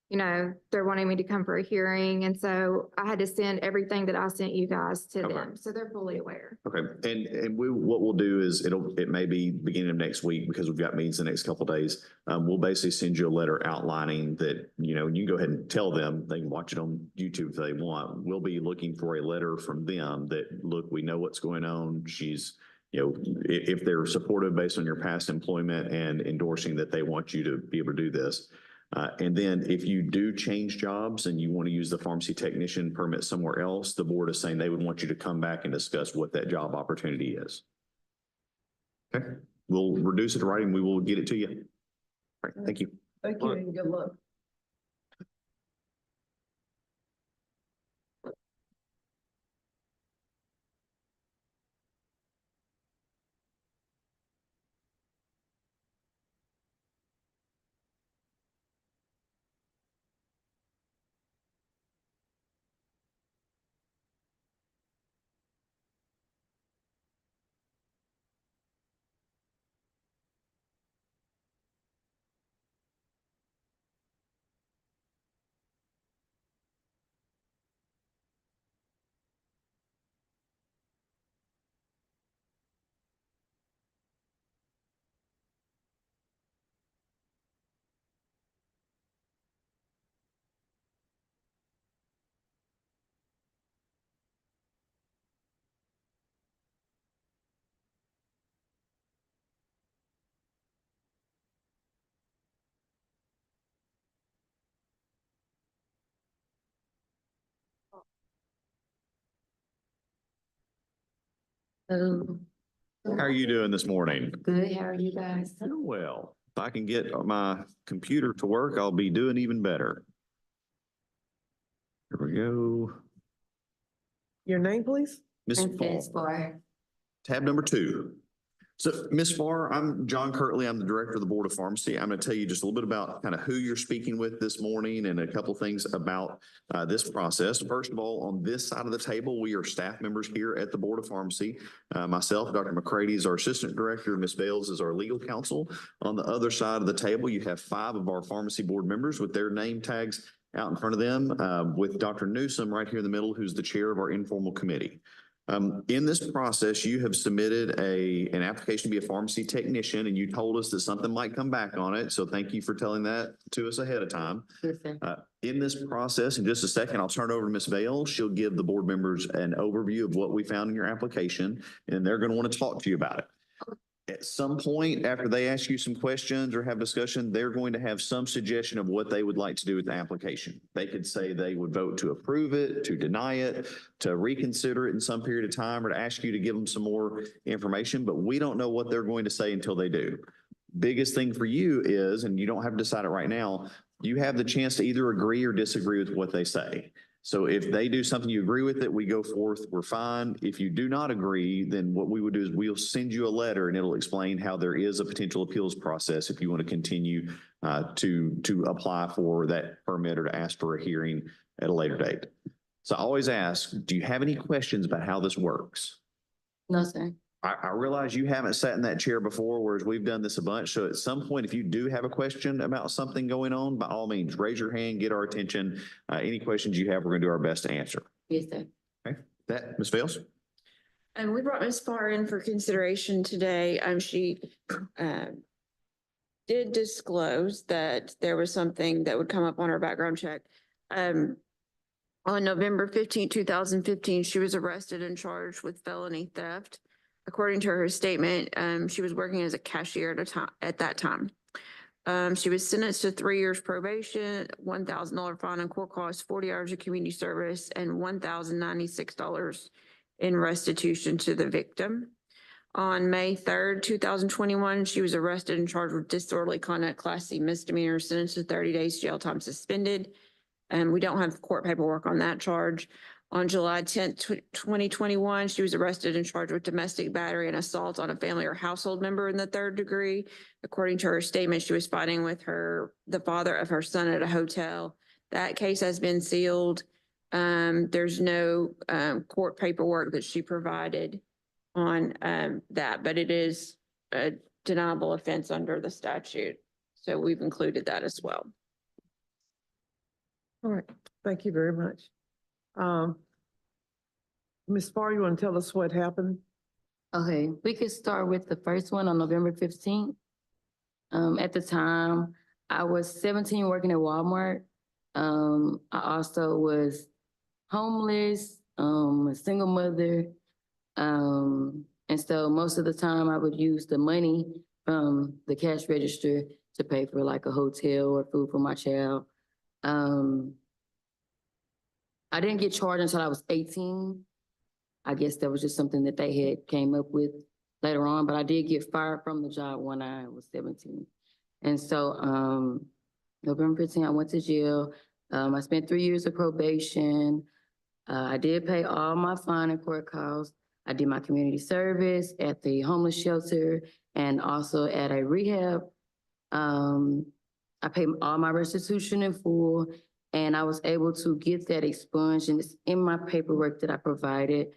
you know, they're wanting me to come for a hearing. And so I had to send everything that I sent you guys to Okay. them. So they're fully aware. okay. And what we'll do is it may be beginning of next week because we've got meetings the next couple of days. We'll basically send you a letter outlining that, you know, you can go ahead and tell them, they can watch it on YouTube if they want. We'll be looking for a letter from them that, look, we know what's going on. She's, you know, if they're supportive based on your past employment and endorsing that they want you to be able to do this. And then if you do change jobs and you want to use the pharmacy technician permit somewhere else, the board is saying they would want you to come back and discuss what that job opportunity is. Okay, we'll reduce it to writing. We will get it to you. All right, thank you. Thank you and good luck. Oh, How are you doing this morning? good. How are you guys? Doing well. If I can get my computer to work, I'll be doing even better. Here we go. Your name, please? Ms. Farr. Tab number 2. So Ms. Farr, I'm John Kirtley. I'm the Director of the Board of Pharmacy. I'm going to tell you just a little bit about kind of who you're speaking with this morning and a couple things about this process. First of all, on this side of the table, we are staff members here at the Board of Pharmacy. Myself, Dr. McCready is our Assistant Director. Ms. Bales is our Legal Counsel. On the other side of the table, you have 5 of our pharmacy board members with their name tags out in front of them, with Dr. Newsom right here in the middle, who's the chair of our informal committee. In this process, you have submitted an application to be a pharmacy technician, and you told us that something might come back on it. So thank you for telling that to us ahead of time. In this process, in just a second, I'll turn it over to Ms. Vale. She'll give the board members an overview of what we found in your application, and they're going to want to talk to you about it. At some point, after they ask you some questions or have discussion, they're going to have some suggestion of what they would like to do with the application. They could say they would vote to approve it, to deny it, to reconsider it in some period of time, or to ask you to give them some more information, but we don't know what they're going to say until they do. Biggest thing for you is, and you don't have to decide it right now, you have the chance to either agree or disagree with what they say. So if they do something you agree with it, we go forth, we're fine. If you do not agree, then what we would do is we'll send you a letter and it'll explain how there is a potential appeals process if you want to continue to apply for that permit or to ask for a hearing at a later date. So I always ask, do you have any questions about how this works? No, sir. I realize you haven't sat in that chair before, whereas we've done this a bunch. So at some point, if you do have a question about something going on, by all means, raise your hand, get our attention. Any questions you have, we're going to do our best to answer. Yes, sir. Okay, that, Ms. Vales? And we brought Ms. Farr in for consideration today. She did disclose that there was something that would come up on her background check. On November 15, 2015, she was arrested and charged with felony theft. According to her statement, she was working as a cashier at that time. She was sentenced to 3 years probation, $1,000 fine and court costs, 40 hours of community service, and $1,096 in restitution to the victim. On May 3rd, 2021, she was arrested and charged with disorderly conduct, Class C misdemeanor, sentenced to 30 days jail time suspended. And we don't have court paperwork on that charge. On July 10th, 2021, she was arrested and charged with domestic battery and assault on a family or household member in the 3rd degree. According to her statement, she was fighting with the father of her son at a hotel. That case has been sealed. There's no court paperwork that she provided on that, but it is a deniable offense under the statute. So we've included that as well. All right, thank you very much. Ms. Farr, you want to tell us what happened? Okay, we could start with the first one on November 15th. At the time, I was 17 working at Walmart. I also was homeless, a single mother. And so most of the time I would use the money from the cash register to pay for like a hotel or food for my child. I didn't get charged until I was 18. I guess that was just something that they had came up with later on, but I did get fired from the job when I was 17. And so November 15, I went to jail. I spent 3 years of probation. I did pay all my fine and court costs. I did my community service at the homeless shelter and also at a rehab. I paid all my restitution in full, and I was able to get that expunged, and it's in my paperwork that I provided.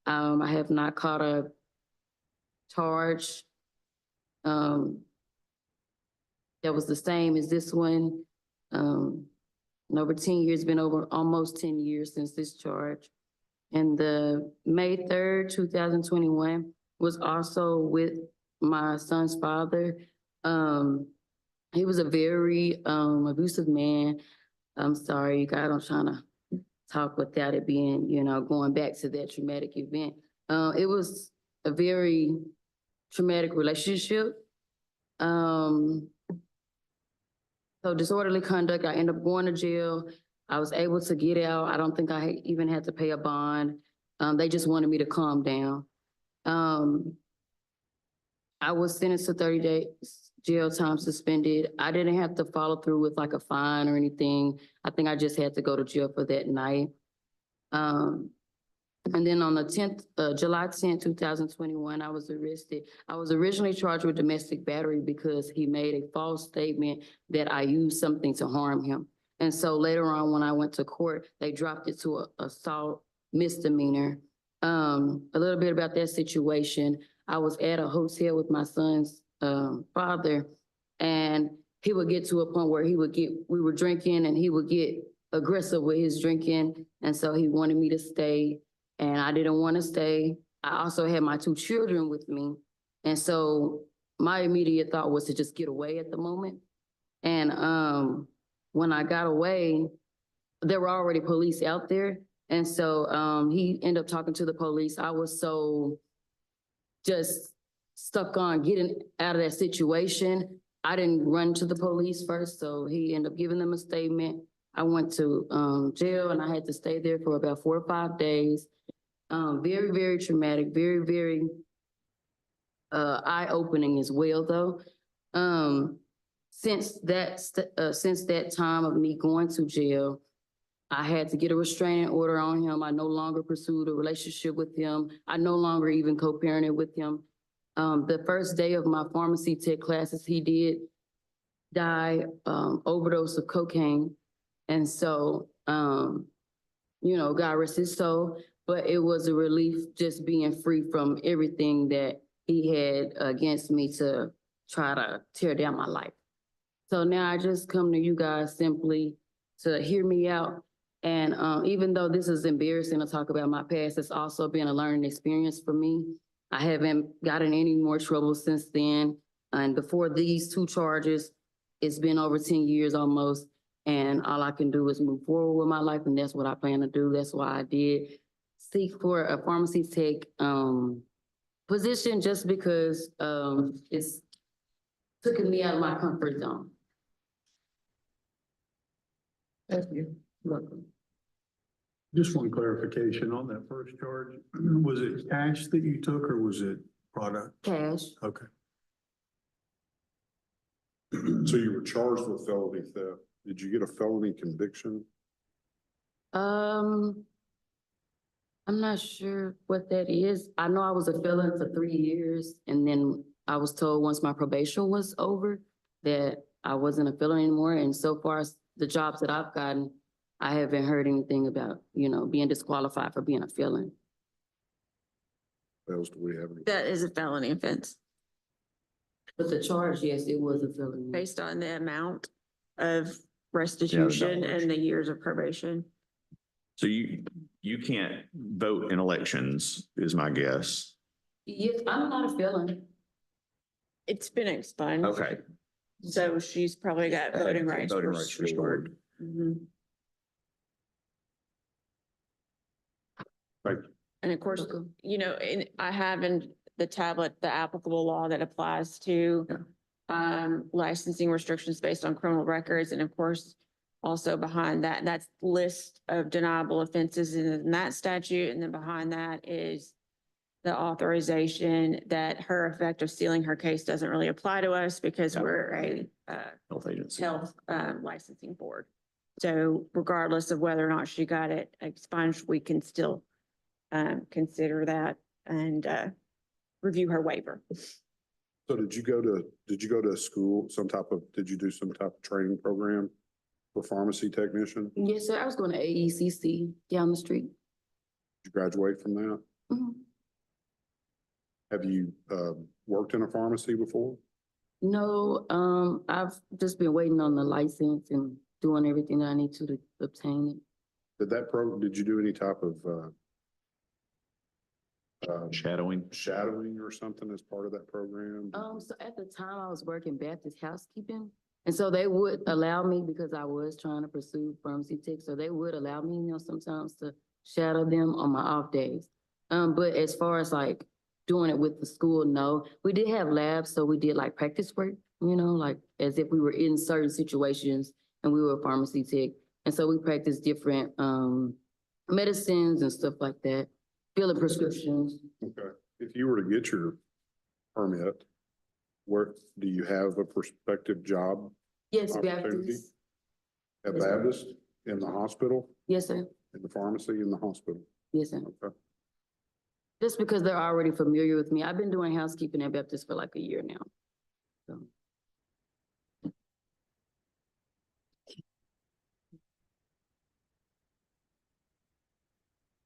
I have not caught a charge that was the same as this one. In over 10 years, been over almost 10 years since this charge. And the May 3rd, 2021 was also with my son's father. He was a very abusive man. I'm sorry, you guys, I'm trying to talk without it being, going back to that traumatic event. It was a very traumatic relationship. So disorderly conduct, I ended up going to jail. I was able to get out. I don't think I even had to pay a bond. They just wanted me to calm down. I was sentenced to 30 days jail time suspended. I didn't have to follow through with like a fine or anything. I think I just had to go to jail for that night. And then on the July 10th, 2021, I was arrested. I was originally charged with domestic battery because he made a false statement that I used something to harm him. And so later on, when I went to court, they dropped it to an assault misdemeanor. A little bit about that situation. I was at a hotel with my son's father, and he would get to a point where we were drinking and he would get aggressive with his drinking. And so he wanted me to stay, and I didn't want to stay. I also had my 2 children with me. And so my immediate thought was to just get away at the moment. And when I got away, there were already police out there. And so he ended up talking to the police. I was so just stuck on getting out of that situation. I didn't run to the police first, so he ended up giving them a statement. I went to jail, and I had to stay there for about 4 or 5 days. Very, very traumatic, very, very eye-opening as well, though. since that time of me going to jail, I had to get a restraining order on him. I no longer pursued a relationship with him. I no longer even co-parented with him. The first day of my pharmacy tech classes, he did die, overdose of cocaine. And so, God rest his soul, but it was a relief just being free from everything that he had against me to try to tear down my life. So now I just come to you guys simply to hear me out. And even though this is embarrassing to talk about my past, it's also been a learning experience for me. I haven't gotten any more trouble since then. And before these two charges, it's been over 10 years almost. And all I can do is move forward with my life. And that's what I plan to do. That's why I did seek for a pharmacy tech position, just because it's taking me out of my comfort zone. Thank you. Welcome. Just one clarification on that first charge. Was it cash that you took or was it product? Cash. Okay. So you were charged with felony theft. Did you get a felony conviction? I'm not sure what that is. I know I was a felon for 3 years, and then I was told once my probation was over that I wasn't a felon anymore. And so far as the jobs that I've gotten, I haven't heard anything about, being disqualified for being a felon. What else do we have? Any? That is a felony offense But the charge, yes, it was a felony. based on the amount of restitution dollars. and the years of probation. So you can't vote in elections, is my guess. Yes, I'm not a felon. It's been expunged. Okay. So she's probably got voting rights Voting rights restored. Mhm. Right. And of course, Welcome. I have in the tablet, the applicable law that applies to licensing restrictions based on criminal records. And of course, also behind that, that's list of deniable offenses in that statute. And then behind that is the authorization that her effect of sealing her case doesn't really apply to us because we're a Health agency. health licensing board. So regardless of whether or not she got it expunged, we can still consider that and review her waiver. So did you go to a school, did you do some type of training program for pharmacy technician? Did Yes, sir. I was going to AECC down the street. you graduate from that? Mhm. Have you worked in a pharmacy before? No, I've just been waiting on the license and doing everything that I need to obtain it. Did you do any type of Shadowing. shadowing or something as part of that program? So at the time I was working Baptist housekeeping. And so they would allow me, because I was trying to pursue pharmacy tech, so they would allow me, sometimes to shadow them on my off days. But as far as like doing it with the school, no. We did have labs, so we did like practice work, like as if we were in certain situations and we were pharmacy tech. And so we practiced different medicines and stuff like that, filling prescriptions. Okay. If you were to get your permit, where, do you have a prospective job Yes, opportunity? Baptist. At Yes, sir. Baptist, in the hospital, Yes, sir. in the pharmacy, in the hospital? Yes, sir. Okay. Just because they're already familiar with me. I've been doing housekeeping at Baptist for like a year now. So.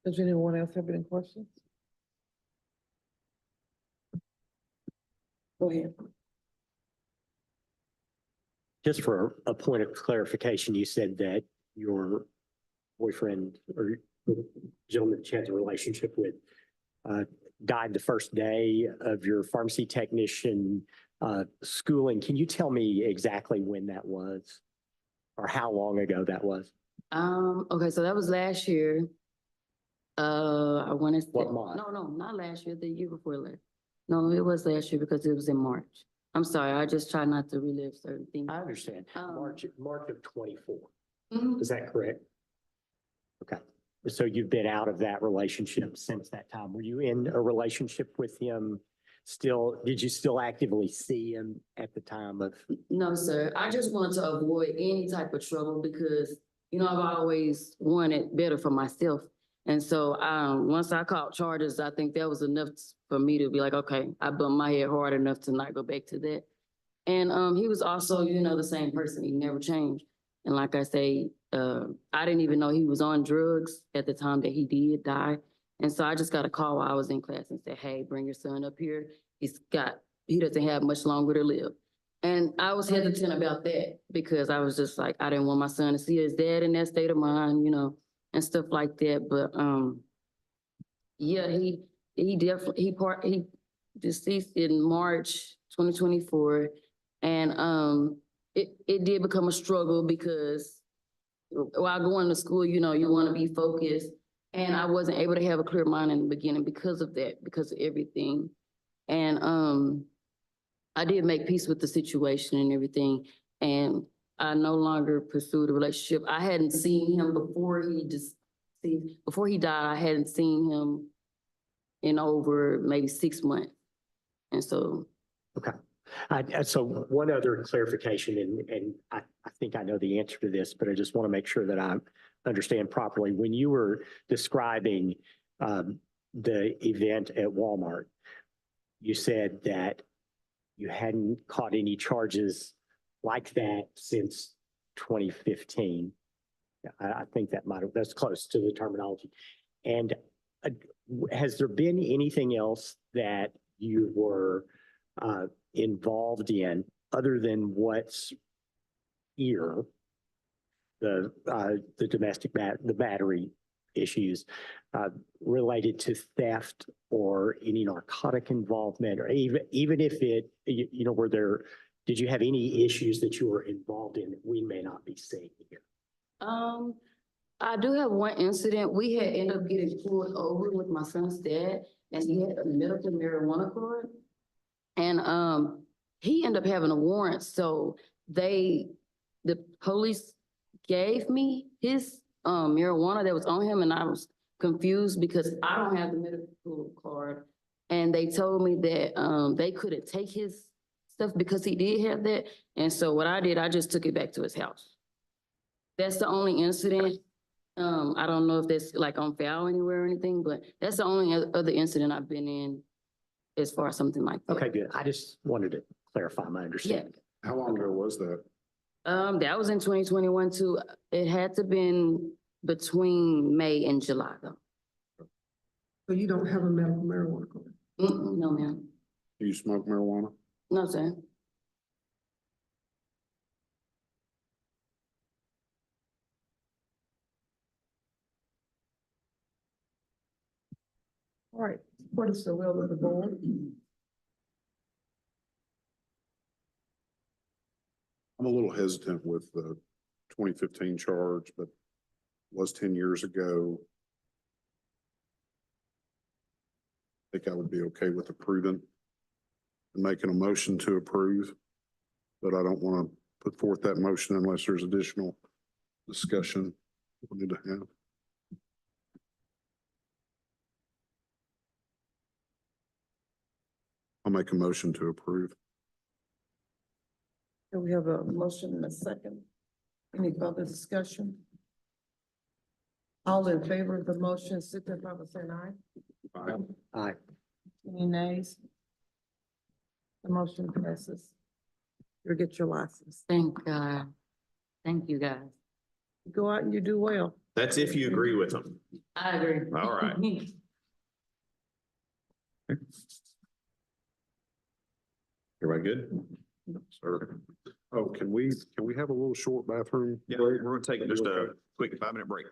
Does anyone else have any questions? Go ahead. Just for a point of clarification, you said that your boyfriend or gentleman that you had the relationship with died the first day of your pharmacy technician schooling. Can you tell me exactly when that was or how long ago that was? Okay, so that was last year. I want to say. What month? No, not last year, the year before last. No, it was last year because it was in March. I'm sorry, I just try not to relive certain things. I understand. March of 24. Mhm. Is that correct? Okay. So you've been out of that relationship since that time. Were you in a relationship with him did you still actively see him at the time of? No, sir. I just wanted to avoid any type of trouble because, you know, I've always wanted better for myself. And so, once I caught charges, I think that was enough for me to be like, okay, I bumped my head hard enough to not go back to that. And, he was also, you know, the same person. He never changed. And like I say, I didn't even know he was on drugs at the time that he did die. And so I just got a call while I was in class and said, hey, bring your son up here. He doesn't have much longer to live. And I was hesitant about that because I was just like, I didn't want my son to see his dad in that state of mind, you know, and stuff like that. But, yeah, he deceased in March 2024. And, it did become a struggle because while going to school, you know, you want to be focused. And I wasn't able to have a clear mind in the beginning because of that, because of everything. And, I did make peace with the situation and everything, and I no longer pursued a relationship. I hadn't seen him before he died, I hadn't seen him in over maybe 6 months. And so. Okay. So one other clarification, and I think I know the answer to this, but I just want to make sure that I understand properly. When you were describing the event at Walmart, you said that you hadn't caught any charges like that since 2015. I think that's close to the terminology. And has there been anything else that you were involved in other than what's here, the the battery issues related to theft or any narcotic involvement, or even if it, you know, did you have any issues that you were involved in that we may not be seeing here? I do have one incident. We had ended up getting pulled over with my son's dad, and he had a medical marijuana card. And he ended up having a warrant, so the police gave me his marijuana that was on him, and I was confused because I don't have the medical card. And they told me that they couldn't take his stuff because he did have that. And so what I did, I just took it back to his house. That's the only incident. I don't know if that's like on file anywhere or anything, but that's the only other incident I've been in as far as something like that. Okay, good. I just wanted to clarify my understanding. How long ago was that? That was in 2021 too. It had to been between May and July though. So you don't have a medical marijuana card? No, ma'am. Do you smoke marijuana? No, sir. All right, what is the will of the board? I'm a little hesitant with the 2015 charge, but was 10 years ago. I think I would be okay with approving and making a motion to approve. But I don't want to put forth that motion unless there's additional discussion we need to have. I'll make a motion to approve. Do we have a motion and a second? Any further discussion? All in favor of the motion, signify by saying aye. Aye. Any nays? The motion passes. You'll get your license. Thank God. Thank you, guys. Go out and you do well. That's if you agree with them. I agree. All right. Everybody good? Sir. Oh, can we have a little short bathroom? Yeah, break? we're gonna take just a quick 5-minute break.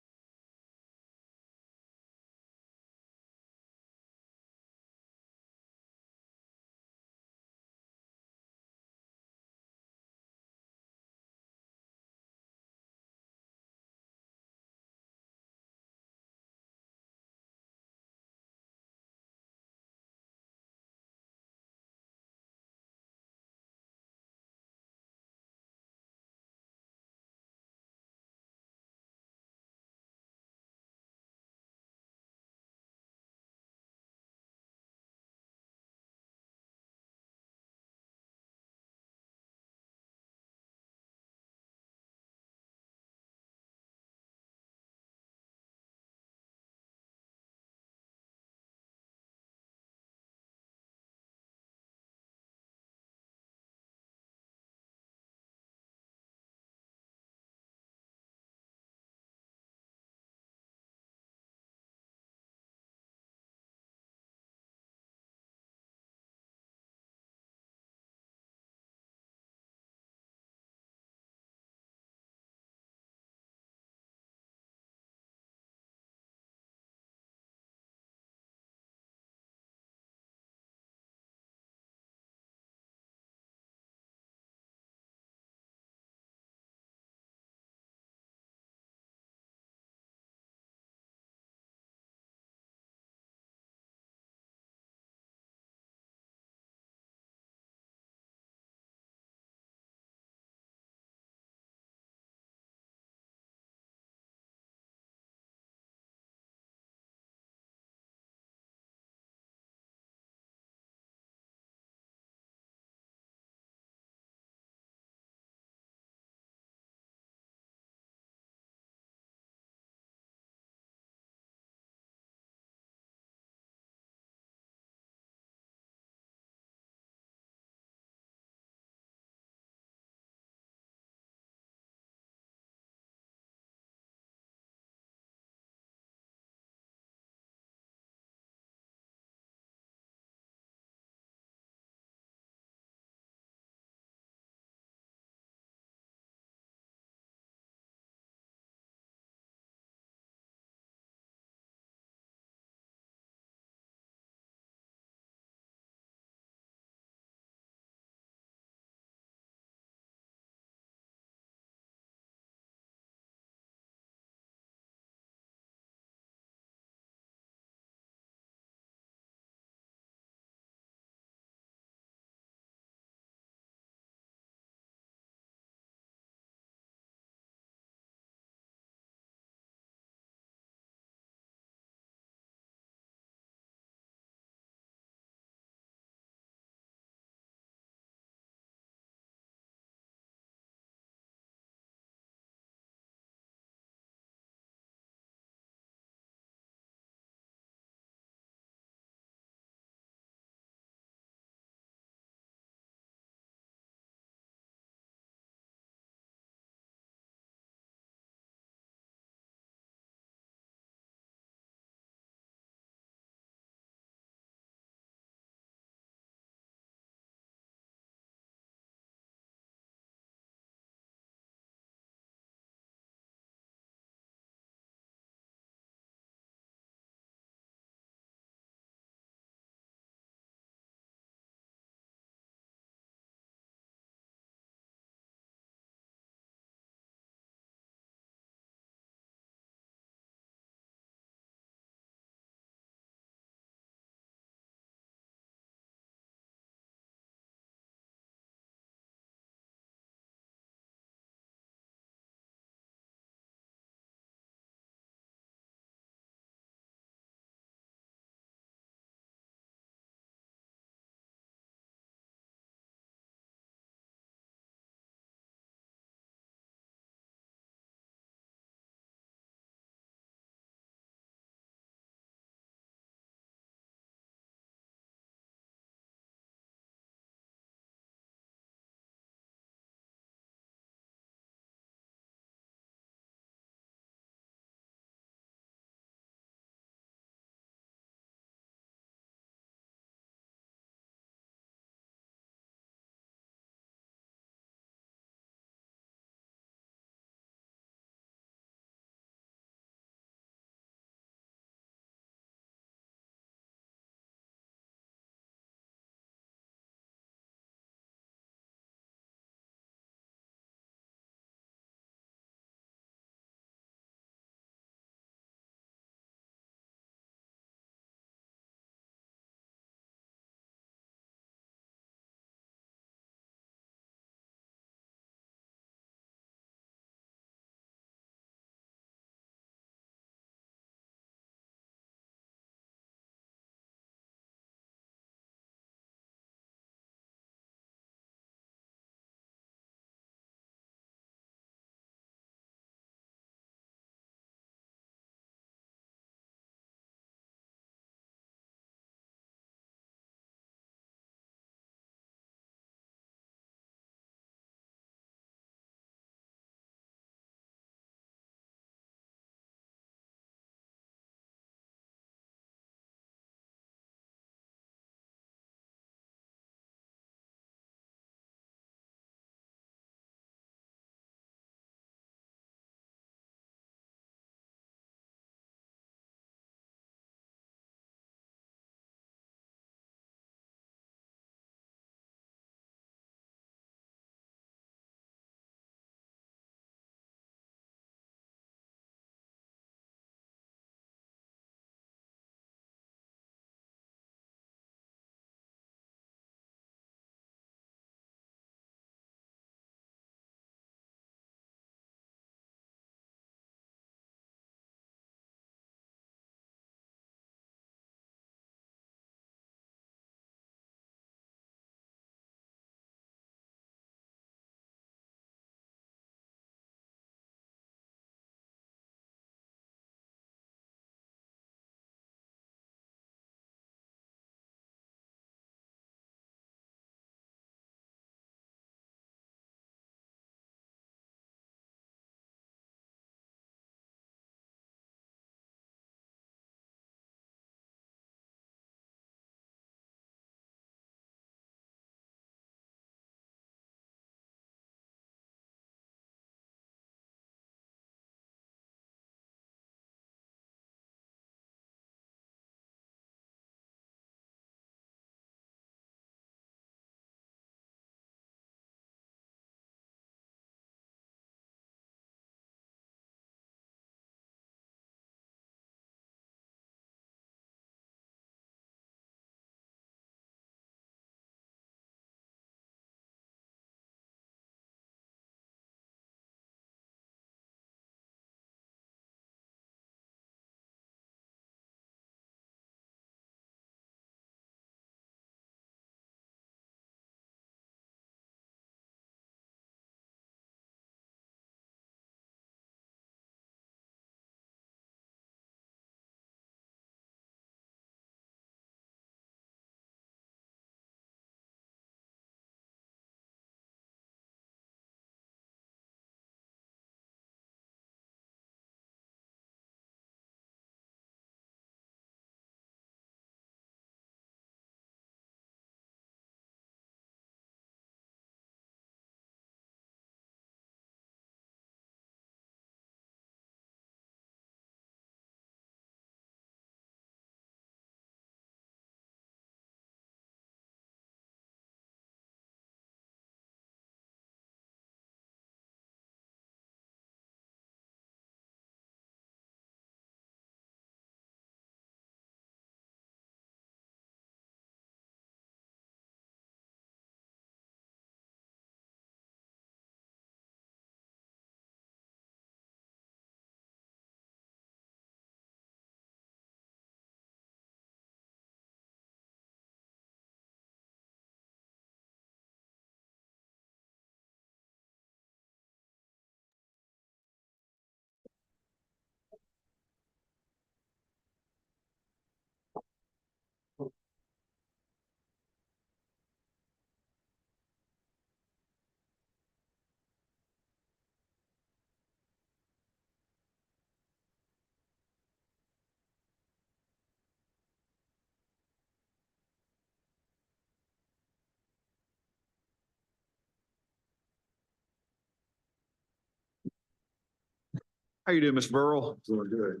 How you doing, Mr. Burrell? Doing good.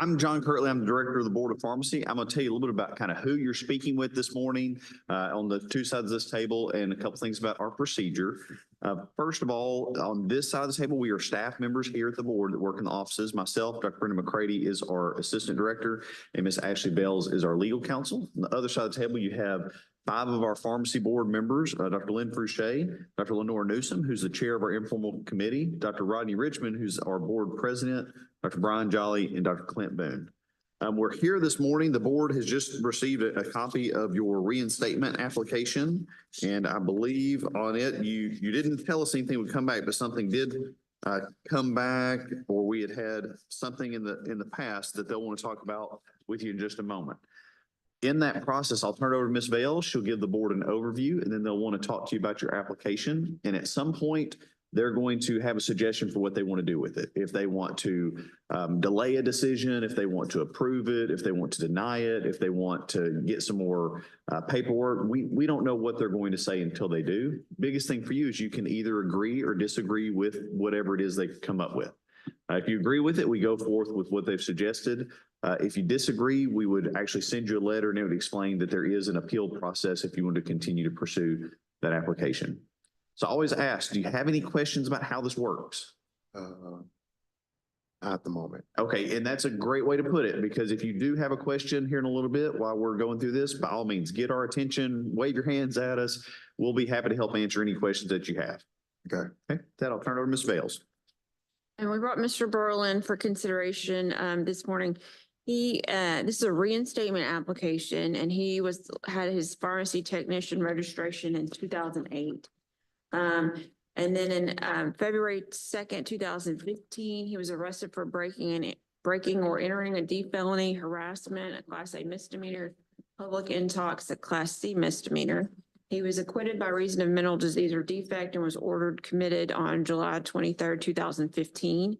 I'm John Curtley. I'm the Director of the Board of Pharmacy. I'm going to tell you a little bit about kind of who you're speaking with this morning on the two sides of this table and a couple things about our procedure. First of all, on this side of the table, we are staff members here at the board that work in the offices. Myself, Dr. Brenda McCready is our Assistant Director, and Ms. Ashley Bells is our Legal Counsel. On the other side of the table, you have 5 of our pharmacy board members, Dr. Lynn Fruchet, Dr. Lenore Newsom, who's the chair of our informal committee, Dr. Rodney Richmond, who's our board president, Dr. Brian Jolly, and Dr. Clint Boone. We're here this morning. The board has just received a copy of your reinstatement application. And I believe on it, you didn't tell us anything would come back, but something did come back, or we had something in the past that they'll want to talk about with you in just a moment. In that process, I'll turn it over to Ms. Vale. She'll give the board an overview, and then they'll want to talk to you about your application. And at some point, they're going to have a suggestion for what they want to do with it. If they want to delay a decision, if they want to approve it, if they want to deny it, if they want to get some more paperwork, we don't know what they're going to say until they do. Biggest thing for you is you can either agree or disagree with whatever it is they come up with. If you agree with it, we go forth with what they've suggested. If you disagree, we would actually send you a letter and it would explain that there is an appeal process if you want to continue to pursue that application. So I always ask, do you have any questions about how this works? At the moment. Okay, and that's a great way to put it, because if you do have a question here in a little bit while we're going through this, by all means, get our attention, wave your hands at us. We'll be happy to help answer any questions that you have. Okay. Okay, that I'll turn it over to Ms. Vales. And we brought Mr. Burrell in for consideration this morning. This is a reinstatement application, and he had his pharmacy technician registration in 2008. And then in February 2nd, 2015, he was arrested for breaking or entering a D felony, harassment, a Class A misdemeanor, public intox, a Class C misdemeanor. He was acquitted by reason of mental disease or defect and was ordered committed on July 23rd, 2015.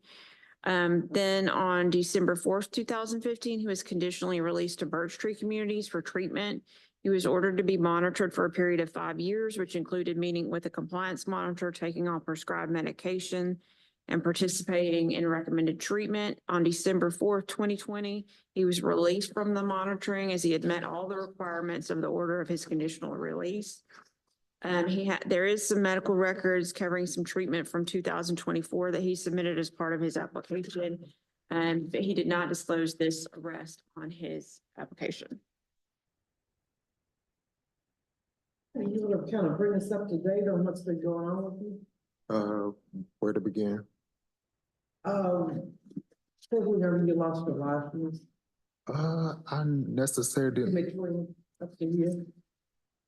Then on December 4th, 2015, he was conditionally released to Birch Tree Communities for treatment. He was ordered to be monitored for a period of 5 years, which included meeting with a compliance monitor, taking all prescribed medication, and participating in recommended treatment. On December 4th, 2020, he was released from the monitoring as he had met all the requirements of the order of his conditional release. There is some medical records covering some treatment from 2024 that he submitted as part of his application. But he did not disclose this arrest on his application. And you want to kind of bring us up to date on what's been going on with you? Where to begin? So whenever you lost your license, I necessarily in didn't, between up to you.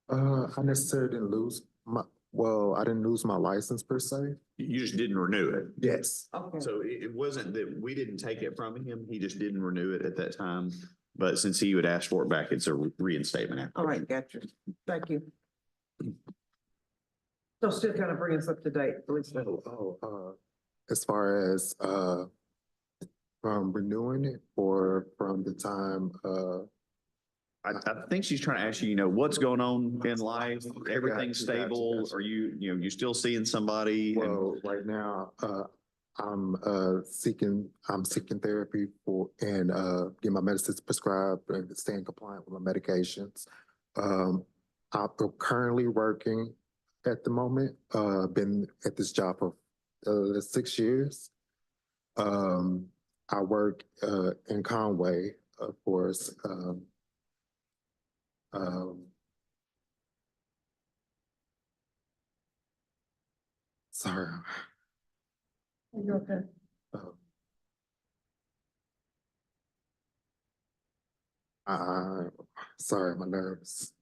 I necessarily didn't lose I didn't lose my license per se. You just didn't renew it. Yes. Okay. So it wasn't that we didn't take it from him. He just didn't renew it at that time. But since he would ask for it back, it's a reinstatement. All right, gotcha. Thank you. So still kind of bring us up to date, please. As far as from renewing it or from the time I think she's trying to ask you, what's going on in life? Everything's Gotcha, stable? gotcha. Are you still seeing somebody? well, right now, I'm seeking therapy for and get my medicines prescribed and staying compliant with my medications. I'm currently working at the moment. Been at this job for 6 years. I work in Conway, of course. Sorry. Are you okay? Sorry, my nerves.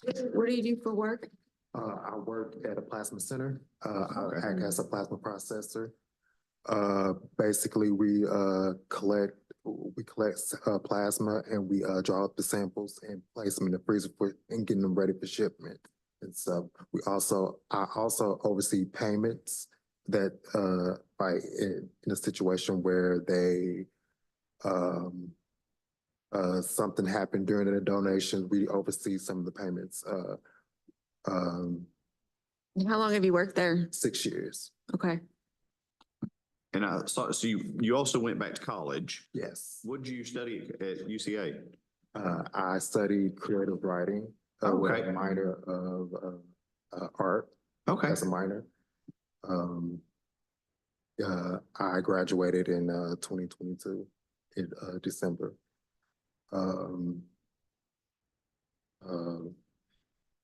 What do you do for work? I work at a plasma center. I act as a plasma processor. Basically, we collect plasma and we draw up the samples and place them in the freezer and getting them ready for shipment. And so I also oversee payments that in a situation where they something happened during the donation, we oversee some of the payments. How long have you worked there? 6 years. Okay. And I saw, so you also went back to college. Yes. What did you study at UCA? I studied creative writing, with Okay. a minor of, art Okay. as a minor. I graduated in, 2022 in, December. Um,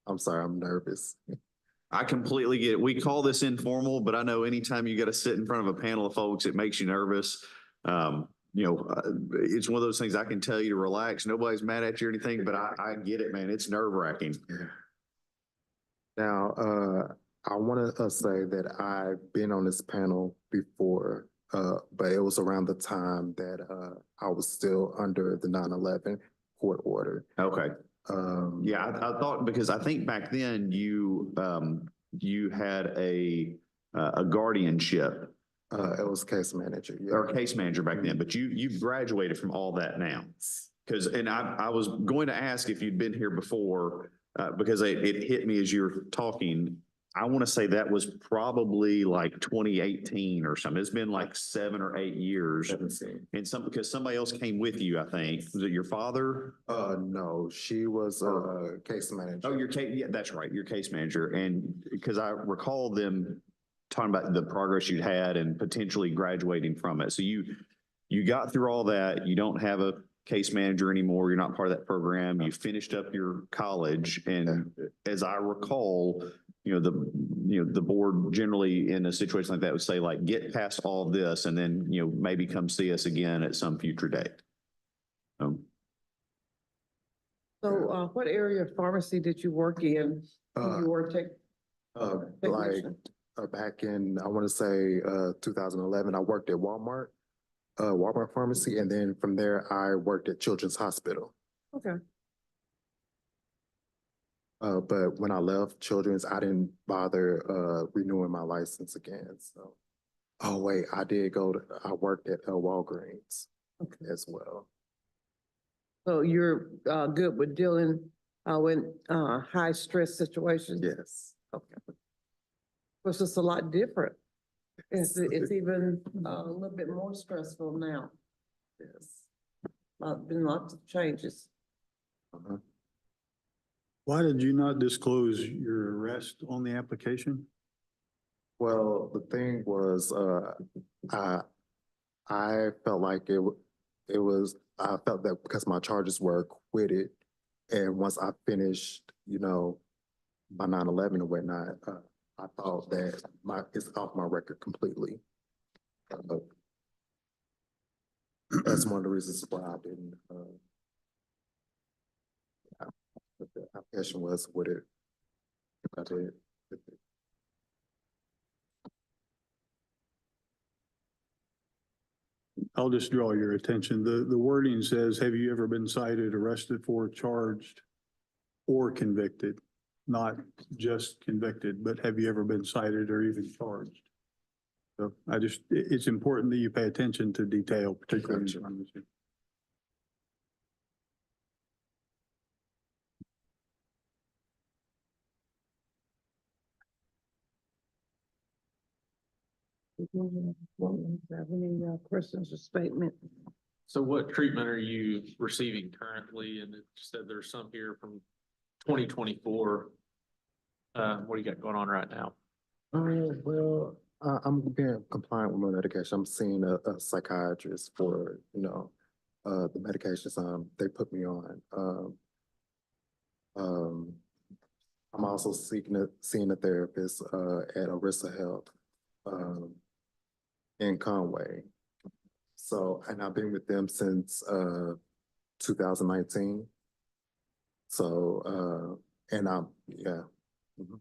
I'm sorry, I'm nervous. I completely get it. We call this informal, but I know anytime you got to sit in front of a panel of folks, it makes you nervous. It's one of those things I can tell you to relax. Nobody's mad at you or anything, but I get it, man. It's nerve wracking. Now, I want to say that I've been on this panel before, but it was around the time that I was still under the 9/11 court order. Okay. Yeah. I thought, because I think back then you had a guardianship It was case manager. Yeah. or case manager back then, but you've graduated from all that now. Because, and I was going to ask if you'd been here before, because it hit me as you were talking. I want to say that was probably like 2018 or something. It's been like 7 or 8 years. And because somebody else came with you, I think. Was it your father? No, she was a case manager. Oh, your case, yeah, that's right, your case manager. And because I recall them talking about the progress you'd had and potentially graduating from it. So you got through all that. You don't have a case manager anymore. You're not part of that program. You finished up your college. And as I recall, the board generally in a situation like that would say, like, get past all of this and then, maybe come see us again at some future date. So, what area of pharmacy did you work in? when You were Like, technician? back in, I want to say, 2011, I worked at Walmart Pharmacy, and then from there, I worked at Children's Hospital. Okay. But when I left Children's, I didn't bother renewing my license again. So, oh wait, I worked at Walgreens as well. So you're good with dealing with high stress situations? Yes. Okay. It's just a lot different. It's even a little bit more stressful now. Yes. Been lots of changes. Uh-huh. Why did you not disclose your arrest on the application? Well, the thing was, I felt like I felt that because my charges were acquitted, and once I finished, my 9/11 and whatnot, I thought that it's off my record completely. That's one of the reasons why I didn't, the application was what I did. I'll just draw your attention. The wording says, have you ever been cited, arrested for, charged, or convicted? Not just convicted, but have you ever been cited or even charged? So it's important that you pay attention to detail, particularly in pharmacy. Have any questions or statement? So what treatment are you receiving currently? And it said there's some here from 2024. What do you got going on right now? Well, I'm being compliant with my medication. I'm seeing a psychiatrist for, the medications they put me on. I'm also seeing a therapist at Arisa Health in Conway. So, and I've been with them since 2019. So, and yeah. Mhm.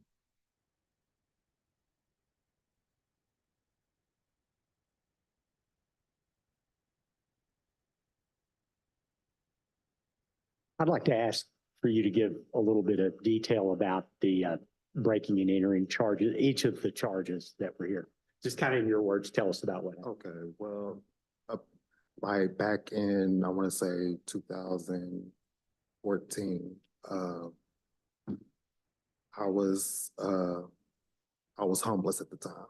I'd like to ask for you to give a little bit of detail about the breaking and entering charges, each of the charges that were here. Just kind of in your words, tell us about what happened. Okay, well, like back in, I want to say 2014, I was homeless at the time.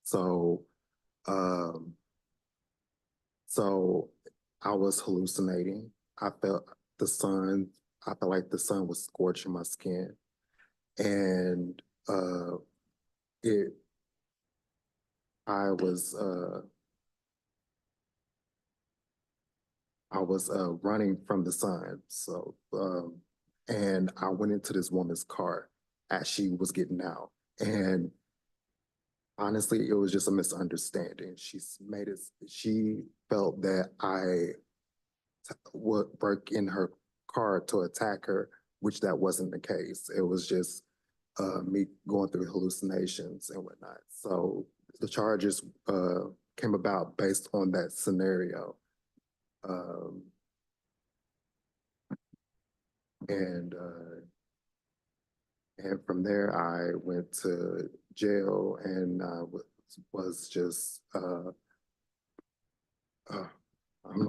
So, So I was hallucinating. I felt the sun, I felt like the sun was scorching my skin. And it I was running from the sun. So and I went into this woman's car as she was getting out. And honestly, it was just a misunderstanding. She felt that I would break in her car to attack her, which that wasn't the case. It was just me going through hallucinations and whatnot. So the charges came about based on that scenario. Um, and from there, I went to jail and was just I'm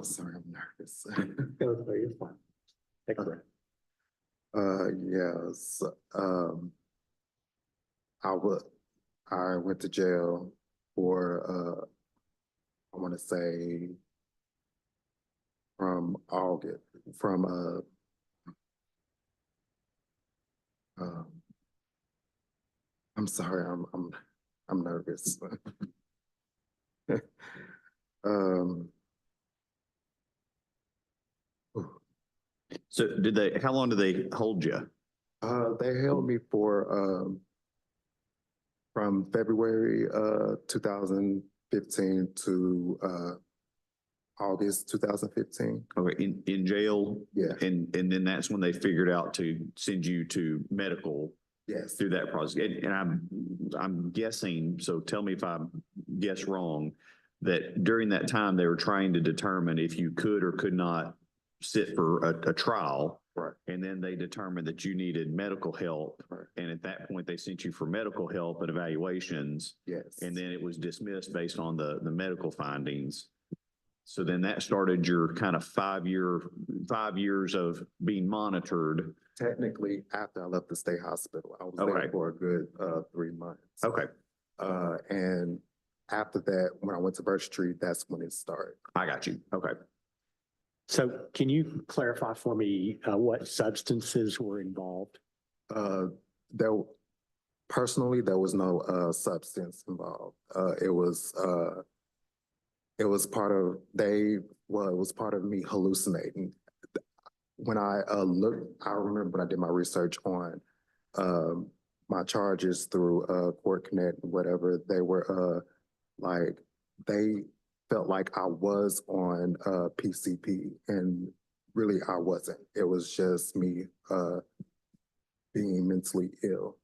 sorry, I'm nervous. You're fine. Take a breath. Yes. I went to jail for I want to say from August, from I'm sorry, I'm nervous. Um, So how long did they hold you? they held me for from February 2015 to August 2015. Okay, in jail? Yeah. And then that's when they figured out to send you to medical Yes. through that process. And I'm guessing, so tell me if I guess wrong, that during that time, they were trying to determine if you could or could not sit for a trial. Right. And then they determined that you needed medical help. Right. And at that point, they sent you for medical help and evaluations. Yes. And then it was dismissed based on the medical findings. So then that started your kind of 5 years of being monitored. Technically, after I left the state hospital, I was Okay. there for a good 3 months. Okay, And after that, when I went to Birch Street, that's when it started. I got you. Okay. So can you clarify for me what substances were involved? There, personally, there was no substance involved. It was part of it was part of me hallucinating. When I looked, I remember when I did my research on my charges through Court Connect, whatever, they were like, they felt like I was on PCP, and really I wasn't. It was just me being mentally ill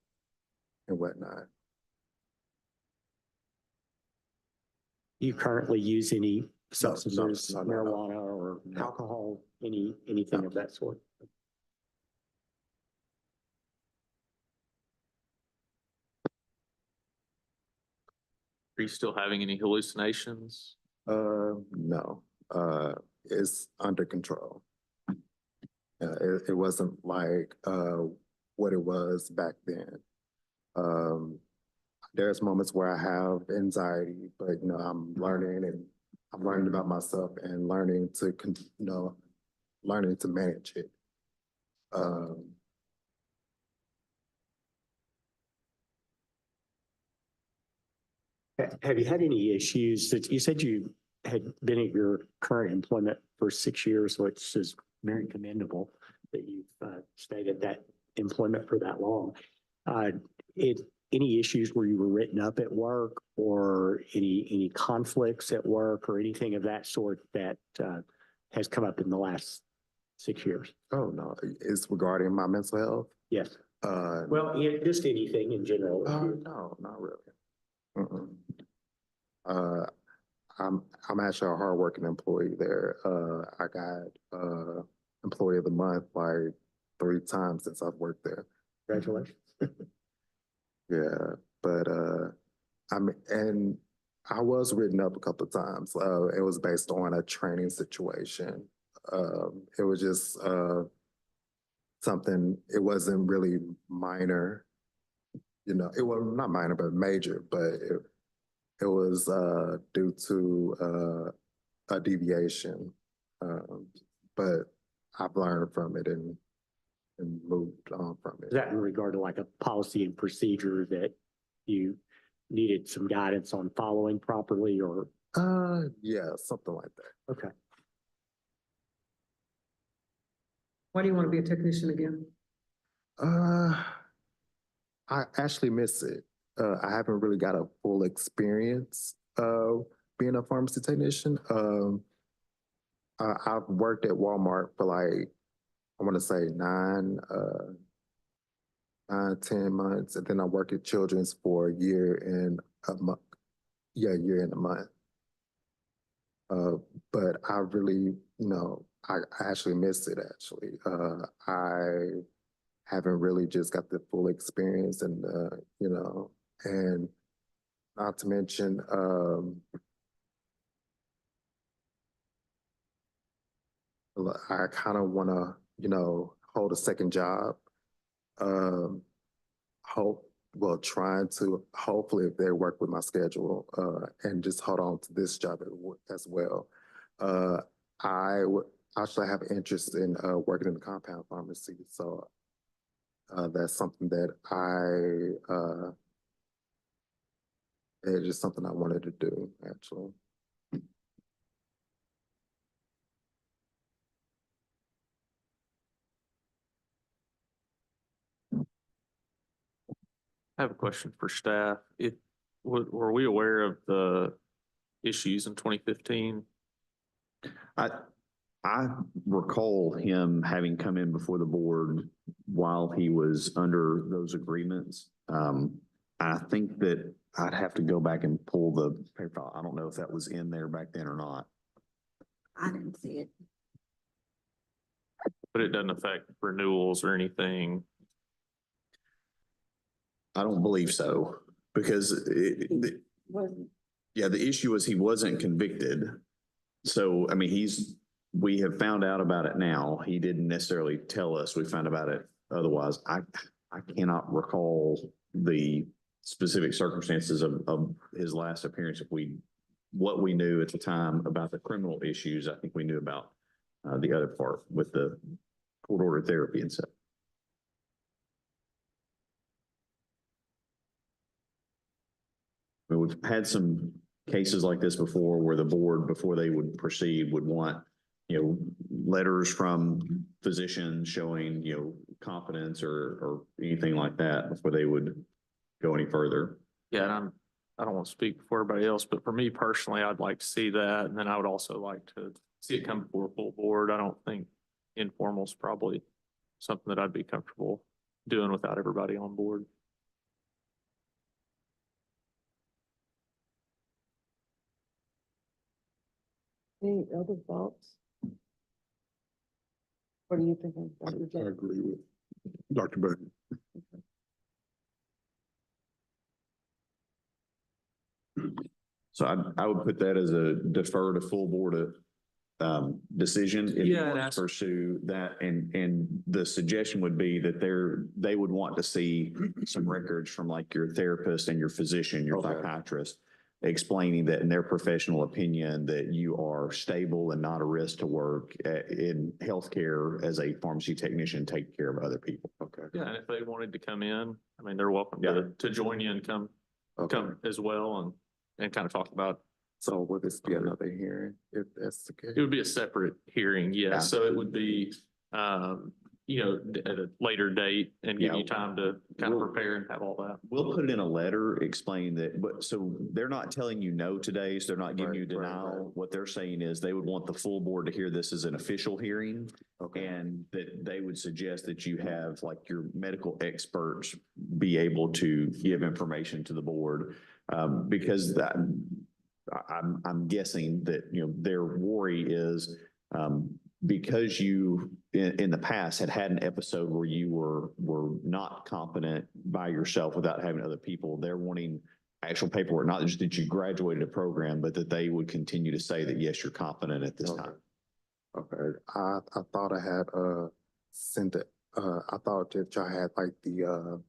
and whatnot. You currently use any substances, no. marijuana or No. alcohol, anything No. of that sort? Are you still having any hallucinations? No, it's under control. It wasn't like what it was back then. There's moments where I have anxiety, but I'm learning about myself and learning to manage it. Have you had any issues that you said you had been at your current employment for 6 years, which is very commendable that you've stayed at that employment for that long. Any issues where you were written up at work or any conflicts at work or anything of that sort that has come up in the last 6 years? Oh, no, it's regarding my mental health. Yes. Well, just anything in general. No, not really. Mm-mm. I'm actually a hardworking employee there. I got employee of the month like 3 times since I've worked there. Congratulations. Yeah, but and I was written up a couple of times. It was based on a training situation. It was just something. It wasn't really minor. It was not minor, but major. But it was due to a deviation. But I've learned from it and moved on from Is it. that in regard to like a policy and procedure that you needed some guidance on following properly or? Yeah, something like that. Okay. Why do you want to be a technician again? I actually miss it. I haven't really got a full experience of being a pharmacy technician. I've worked at Walmart for like, I want to say 10 months, and then I worked at Children's for a year and a month. Yeah, a year and a month. But I really, I actually miss it actually. I haven't really just got the full experience and, and not to mention, I kind of want to, hold a second job. Trying to hopefully if they work with my schedule, and just hold on to this job as well. I would actually have interest in, working in the compound pharmacy. So, that's something that it's just something I wanted to do, actually. I have a question for staff. Were we aware of the issues in 2015? I recall him having come in before the board while he was under those agreements. I think that I'd have to go back and pull the paper file. I don't know if that was in there back then or not. I didn't see it. But it doesn't affect renewals or anything. I don't believe so, because yeah, the issue was he wasn't convicted. So, I mean, we have found out about it now. He didn't necessarily tell us. We found about it otherwise. I cannot recall the specific circumstances of his last appearance. What we knew at the time about the criminal issues, I think we knew about the other part with the court order therapy and stuff. I mean, we've had some cases like this before where the board, before they would proceed, would want, letters from physicians showing, competence or anything like that before they would go any further. Yeah, and I don't want to speak for everybody else, but for me personally, I'd like to see that. And then I would also like to see it come before a full board. I don't think informal is probably something that I'd be comfortable doing without everybody on board. Any other thoughts? What do you think? I agree with Dr. Boone. So I would put that as a defer to full board decision. If you Yeah, want that's- to pursue that, and the suggestion would be that they would want to see some records from like your therapist and your physician, your Okay. psychiatrist, explaining that in their professional opinion that you are stable and not a risk to work in healthcare as a pharmacy technician, taking care of other people. Okay. Yeah, and if they wanted to come in, I mean, they're welcome Yeah. to join you and come as well and kind of talk about. So will this be another hearing if that's the case? It would be a separate hearing, Yeah. yes. So it would be, at a later date and give Yeah. you time to kind of prepare and have all that. We'll put it in a letter, explain that, but so they're not telling you no today, so they're not giving you Right, right, denial. right. What they're saying is they would want the full board to hear this as an official hearing. Okay. And that they would suggest that you have like your medical experts be able to give information to the board. Because I'm guessing that, their worry is, because you in the past had an episode where you were not competent by yourself without having other people, they're wanting actual paperwork, not just that you graduated a program, but that they would continue to say that, yes, you're competent at this Okay. time. Okay, I thought I had sent it. I thought that y'all had like the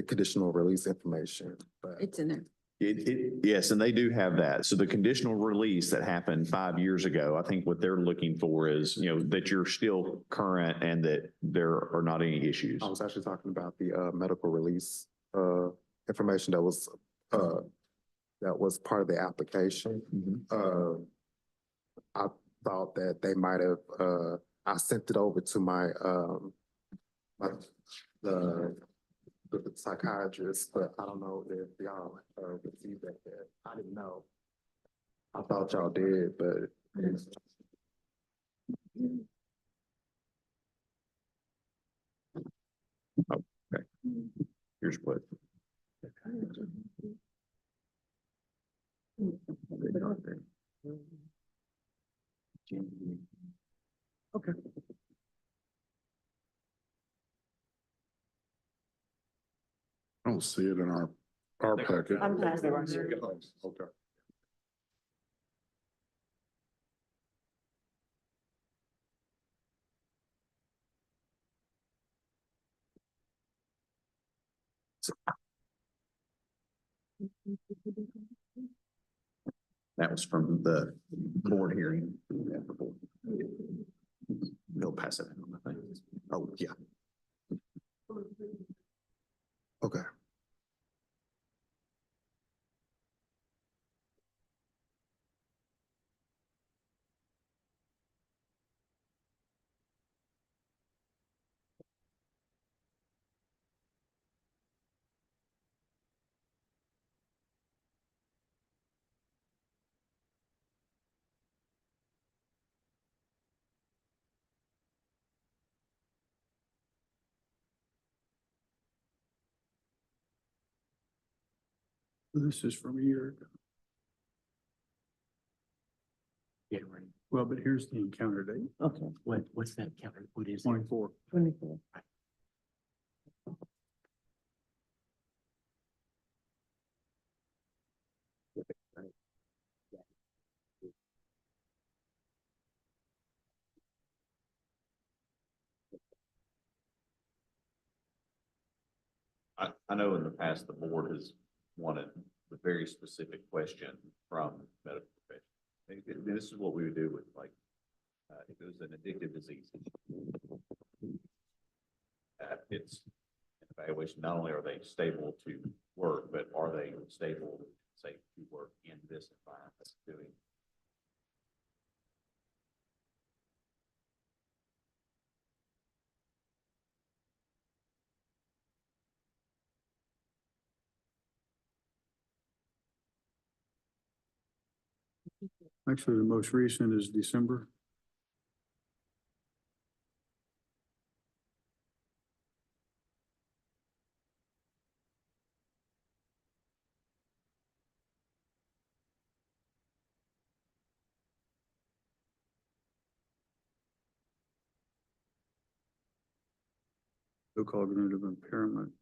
conditional release information, but It's in there. Yes, and they do have that. So the conditional release that happened 5 years ago, I think what they're looking for is, that you're still current and that there are not any issues. I was actually talking about the medical release information that was part of the application. I thought that they might have I sent it over to the psychiatrist, but I don't know if y'all received that yet. I didn't know. I thought y'all did, but Okay. Here's what. Okay. I don't see it in our packet. I'm passing. Okay. That was from the board hearing. They'll pass it. I think. Oh, yeah. okay. This is from a year ago. Yeah, right. Well, but here's the encounter date, Okay, What's that counter? What is it? 24. 24. I know in the past, the board has wanted a very specific question from medical professionals. This is what we would do with if it was an addictive disease. It's an evaluation, not only are they stable to work, but are they stable, say, to work in this environment doing. Actually, the most recent is December. No cognitive impairment.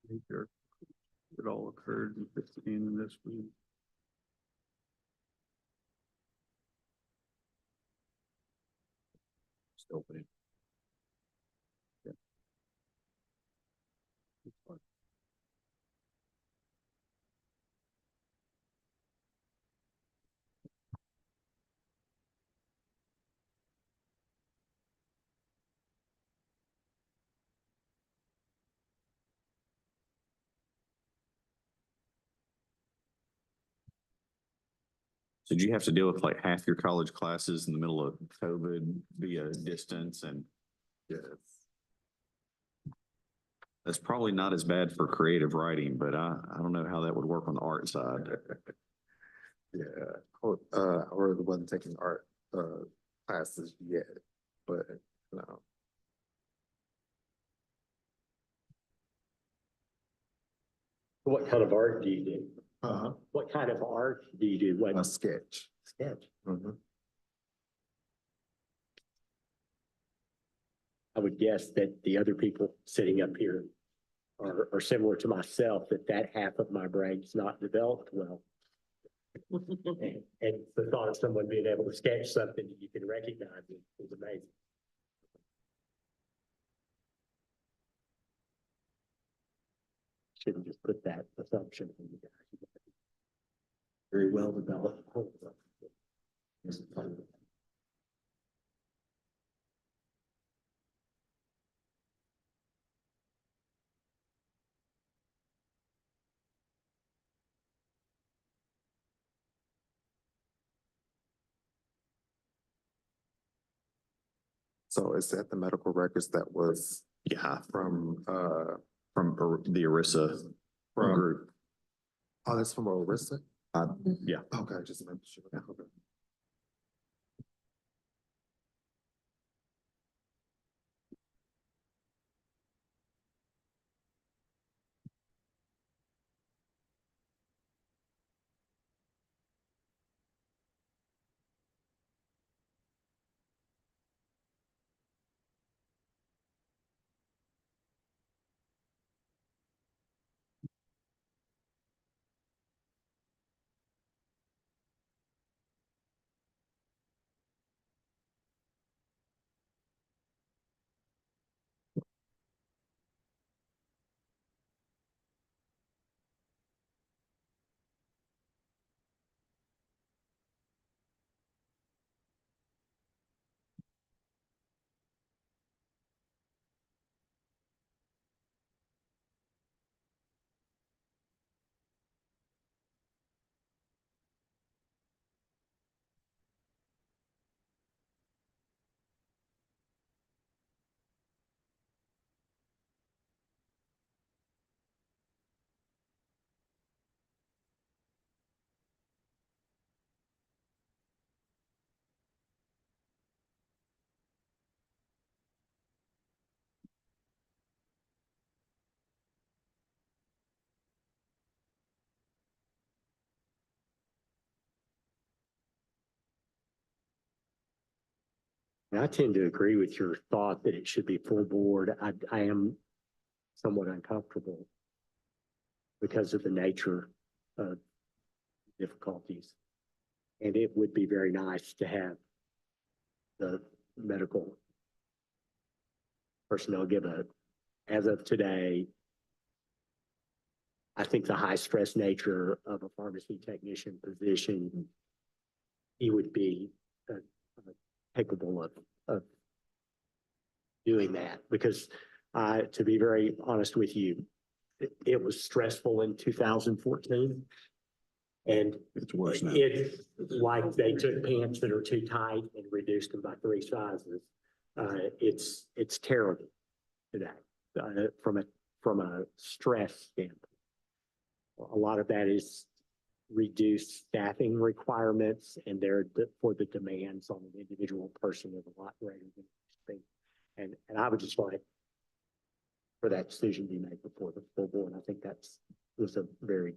I think it all occurred in 15 and this was. Still opening. So did you have to deal with like half your college classes in the middle of COVID via distance, and Yes. that's probably not as bad for creative writing, but I don't know how that would work on the art side. Yeah, I really wasn't taking art, classes yet, but, no. What kind of art do you do? Uh-huh. What kind of art do you do? What A sketch. sketch? Mhm. I would guess that the other people sitting up here are similar to myself, that half of my brain's not developed well. And the thought of someone being able to sketch something that you can recognize is amazing. Shouldn't just put that assumption in you guys. Very well developed. So is that the medical records that was Yeah, from, from the ERISA From- group. oh, that's from Orissa? Yeah. Okay, just making sure. Okay. And I tend to agree with your thought that it should be full board. I am somewhat uncomfortable because of the nature of difficulties. And it would be very nice to have the medical personnel give as of today, I think the high stress nature of a pharmacy technician position, he would be capable of doing that, because to be very honest with you, it was stressful in 2014. And It's worse now. it's like they took pants that are too tight and reduced them by 3 sizes. It's terrible today from a stress standpoint. A lot of that is reduced staffing requirements, and for the demands on an individual person is a lot greater than you think. And I would just like for that decision to be made before the full board. I think was a very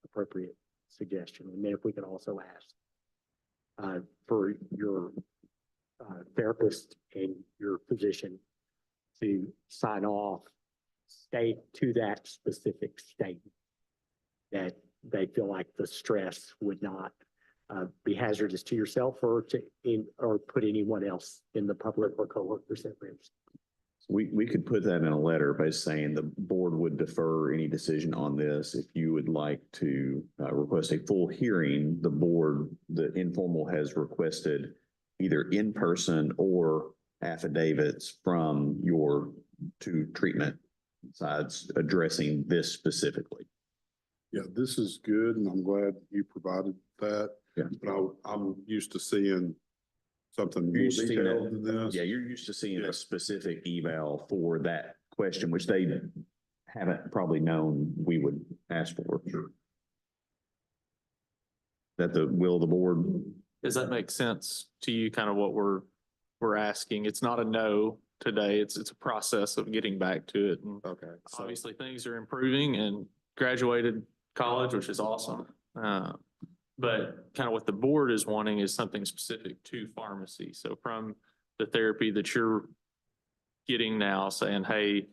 appropriate suggestion. And then if we could also ask for your therapist in your position to sign off, state to that specific statement that they feel like the stress would not be hazardous to yourself or put anyone else in the public or coworkers at risk. We could put that in a letter by saying the board board would defer any decision on this. If you would like to request a full hearing, the informal has requested either in person or affidavits from your two treatment sides addressing this specifically. Yeah, this is good and I'm glad you provided that. Yeah. But I'm used to seeing something You're more used to seeing detailed than this. Yeah, you're used to seeing Yeah. a specific eval for that question, which they haven't probably known we would ask for. Sure. That the will of the board? Does that make sense to you, kind of what we're asking? It's not a no today. It's a process of getting back to it. And Okay. So, obviously things are improving and graduated college, which is awesome. But kind of what the board is wanting is something specific to pharmacy. So from the therapy that you're getting now, saying, hey,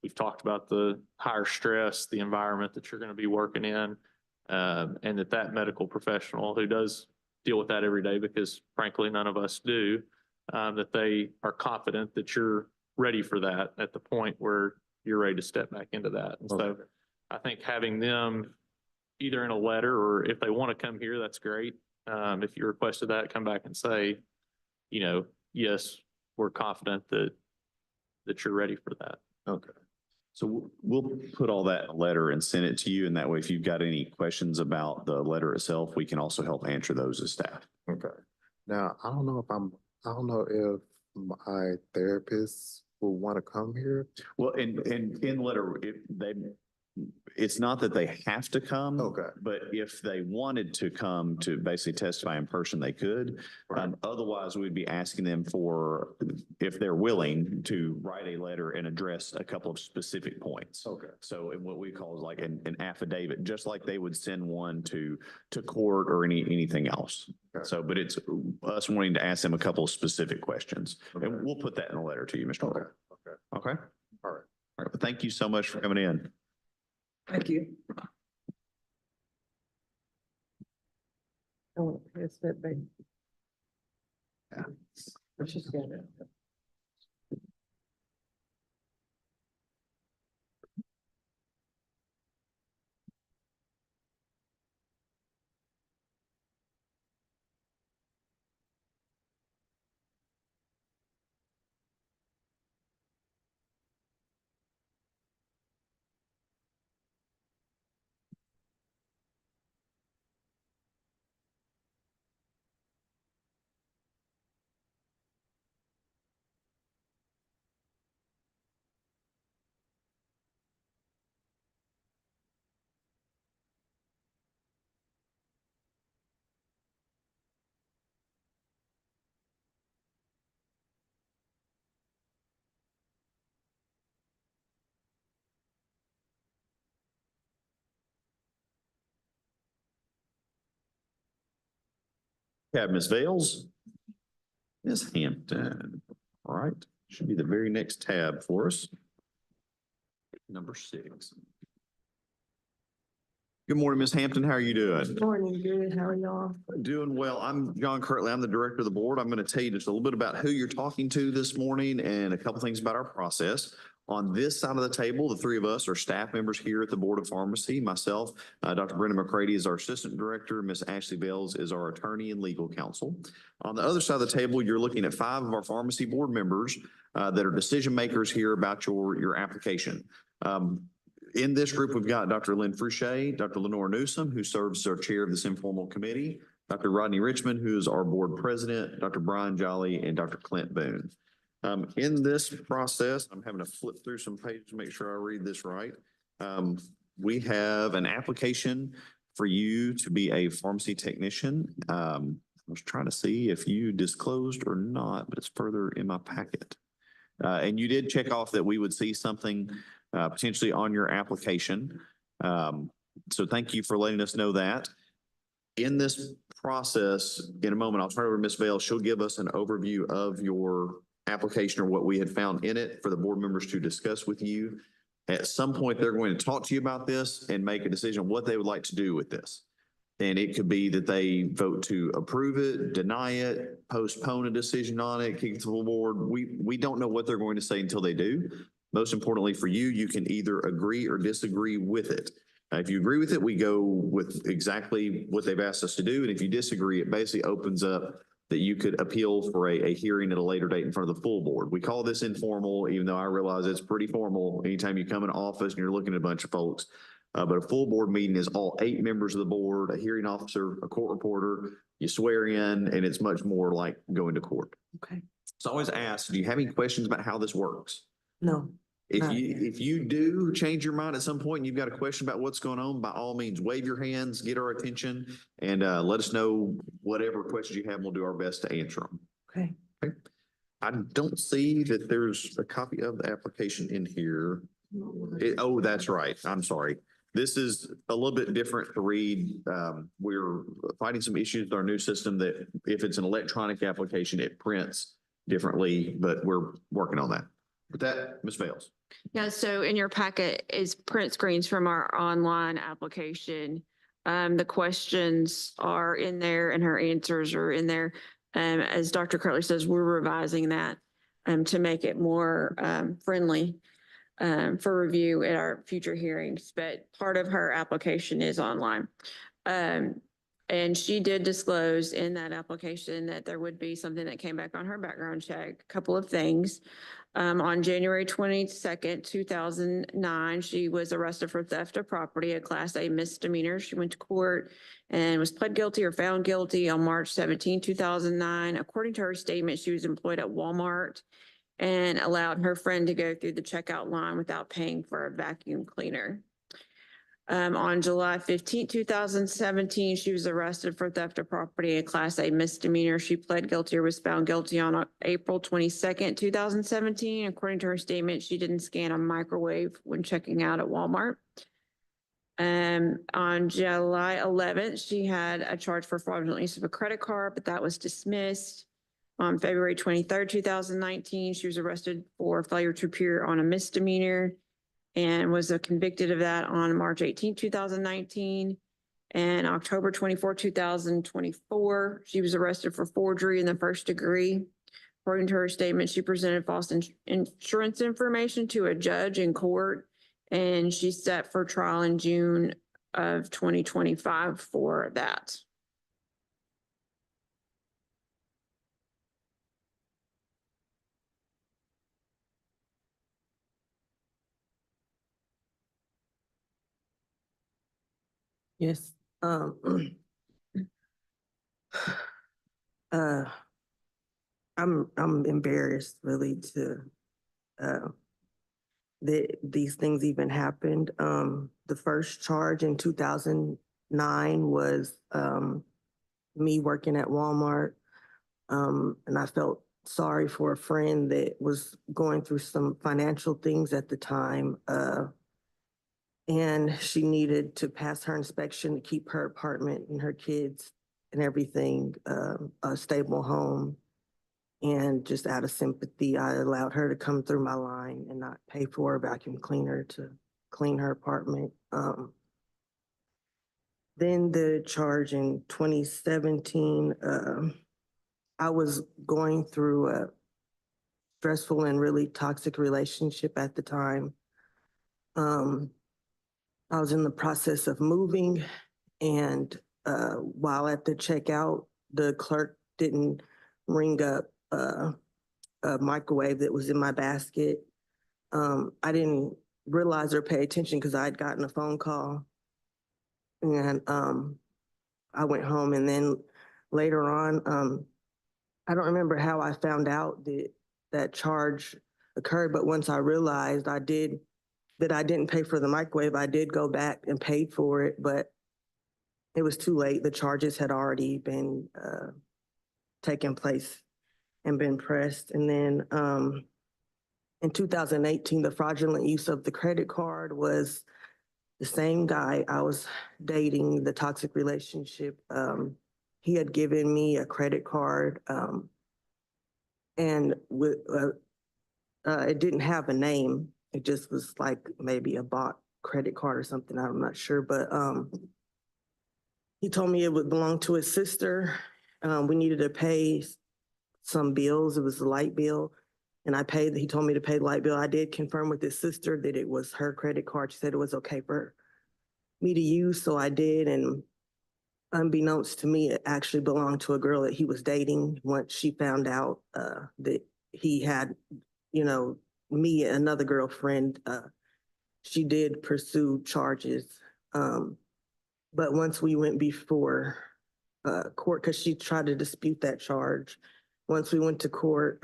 we've talked about the higher stress, the environment that you're going to be working in, and that medical professional who does deal with that every day, because frankly, none of us do, that they are confident that you're ready for that at the point where you're ready to step back into that. And so I think having them either in a letter, or if they want to come here, that's great. If you requested that, come back and say, yes, we're confident that you're ready for that. Okay. So we'll put all that in a letter and send it to you. And that way, if you've got any questions about the letter itself, we can also help answer those as staff. okay. Now, I don't know if my therapist will want to come here. Well, in the letter, it's not that they have to come. Okay. But if they wanted to come to basically testify in person, they could. Right. Otherwise, we'd be asking them for, if they're willing, to write a letter and address a couple of specific points. Okay. So in what we call is like an affidavit, just like they would send one to court or anything else. Okay. So, but it's us wanting to ask them a couple of specific questions. Okay. And we'll put that in a letter to you, Mr. Okay. Hall. Okay. Okay? All right. All right. But thank you so much for coming in. Thank you. I want to pass that back. Yeah. She's got it. Have Ms. Vales. Ms. Hampton. All right, should be the very next tab for us. Number 6. Good morning, Ms. Hampton. How are you doing? Morning, good. How are y'all? Doing well. I'm John Kirtley. I'm the director of the board. I'm going to tell you just a little bit about who you're talking to this morning and a couple things about our process. On this side of the table, the three of us are staff members here at the Board of Pharmacy. Myself, Dr. Brenda McCready is our assistant director. Ms. Ashley Bales is our attorney and legal counsel. On the other side of the table, you're looking at 5 of our pharmacy board members that are decision makers here about your application. In this group, we've got Dr. Lynn Fouché, Dr. Lenore Newsom, who serves as our chair of this informal committee, Dr. Rodney Richmond, who is our board president, Dr. Brian Jolly, and Dr. Clint Boone. In this process, I'm having to flip through some pages to make sure I read this right. We have an application for you to be a pharmacy technician. I was trying to see if you disclosed or not, but it's further in my packet. And you did check off that we would see something potentially on your application. So thank you for letting us know that. In this process, in a moment, I'll turn it over to Ms. Vale. She'll give us an overview of your application or what we had found in it for the board members to discuss with you. At some point, they're going to talk to you about this and make a decision on what they would like to do with this. And it could be that they vote to approve it, deny it, postpone a decision on it, kick it to the board. We don't know what they're going to say until they do. Most importantly for you, you can either agree or disagree with it. If you agree with it, we go with exactly what they've asked us to do. And if you disagree, it basically opens up that you could appeal for a hearing at a later date in front of the full board. We call this informal, even though I realize it's pretty formal anytime you come in office and you're looking at a bunch of folks. But a full board meeting is all 8 members of the board, a hearing officer, a court reporter, you swear in, and it's much more like going to court. Okay. So I always ask, do you have any questions about how this works? No. If you do change your mind at some point and you've got a question about what's going on, by all means, wave your hands, get our attention, and let us know whatever questions you have, and we'll do our best to answer them. Okay. I don't see that there's a copy of the application in here. Oh, that's right. I'm sorry. This is a little bit different to read. We're finding some issues with our new system that if it's an electronic application, it prints differently, but we're working on that. With that, Ms. Bales. Yeah, so in your packet is print screens from our online application. The questions are in there and her answers are in there. As Dr. Curley says, we're revising that to make it more friendly for review at our future hearings, but part of her application is online. And she did disclose in that application that there would be something that came back on her background check, a couple of things. On January 22nd, 2009, she was arrested for theft of property, a Class A misdemeanor. She went to court and was pled guilty or found guilty on March 17, 2009. According to her statement, she was employed at Walmart and allowed her friend to go through the checkout line without paying for a vacuum cleaner. On July 15, 2017, she was arrested for theft of property, a Class A misdemeanor. She pled guilty or was found guilty on April 22nd, 2017. According to her statement, she didn't scan a microwave when checking out at Walmart. On July 11th, she had a charge for fraudulent use of a credit card, but that was dismissed. On February 23rd, 2019, she was arrested for failure to appear on a misdemeanor and was convicted of that on March 18, 2019. And October 24, 2024, she was arrested for forgery in the first degree. According to her statement, she presented false insurance information to a judge in court, and she's set for trial in June of 2025 for that. Yes. I'm embarrassed really to that these things even happened. The first charge in 2009 was me working at Walmart. And I felt sorry for a friend that was going through some financial things at the time. And she needed to pass her inspection to keep her apartment and her kids and everything, a stable home. And just out of sympathy, I allowed her to come through my line and not pay for a vacuum cleaner to clean her apartment. Then the charge in 2017, I was going through a stressful and really toxic relationship at the time. I was in the process of moving, and while at the checkout, the clerk didn't ring up a microwave that was in my basket. I didn't realize or pay attention because I had gotten a phone call, and I went home, and then later on, I don't remember how I found out that that charge occurred, but once I realized I didn't pay for the microwave, I did go back and paid for it, but it was too late. The charges had already been taken place and been pressed. And then in 2018, the fraudulent use of the credit card was the same guy I was dating, the toxic relationship. He had given me a credit card and it didn't have a name. It just was like maybe a bought credit card or something. I'm not sure, but he told me it would belong to his sister. We needed to pay some bills. It was a light bill. And he told me to pay the light bill. I did confirm with his sister that it was her credit card. She said it was okay for me to use, so I did. And unbeknownst to me, it actually belonged to a girl that he was dating. Once she found out that he had, me and another girlfriend, she did pursue charges. But once we went before court, because she tried to dispute that charge, once we went to court,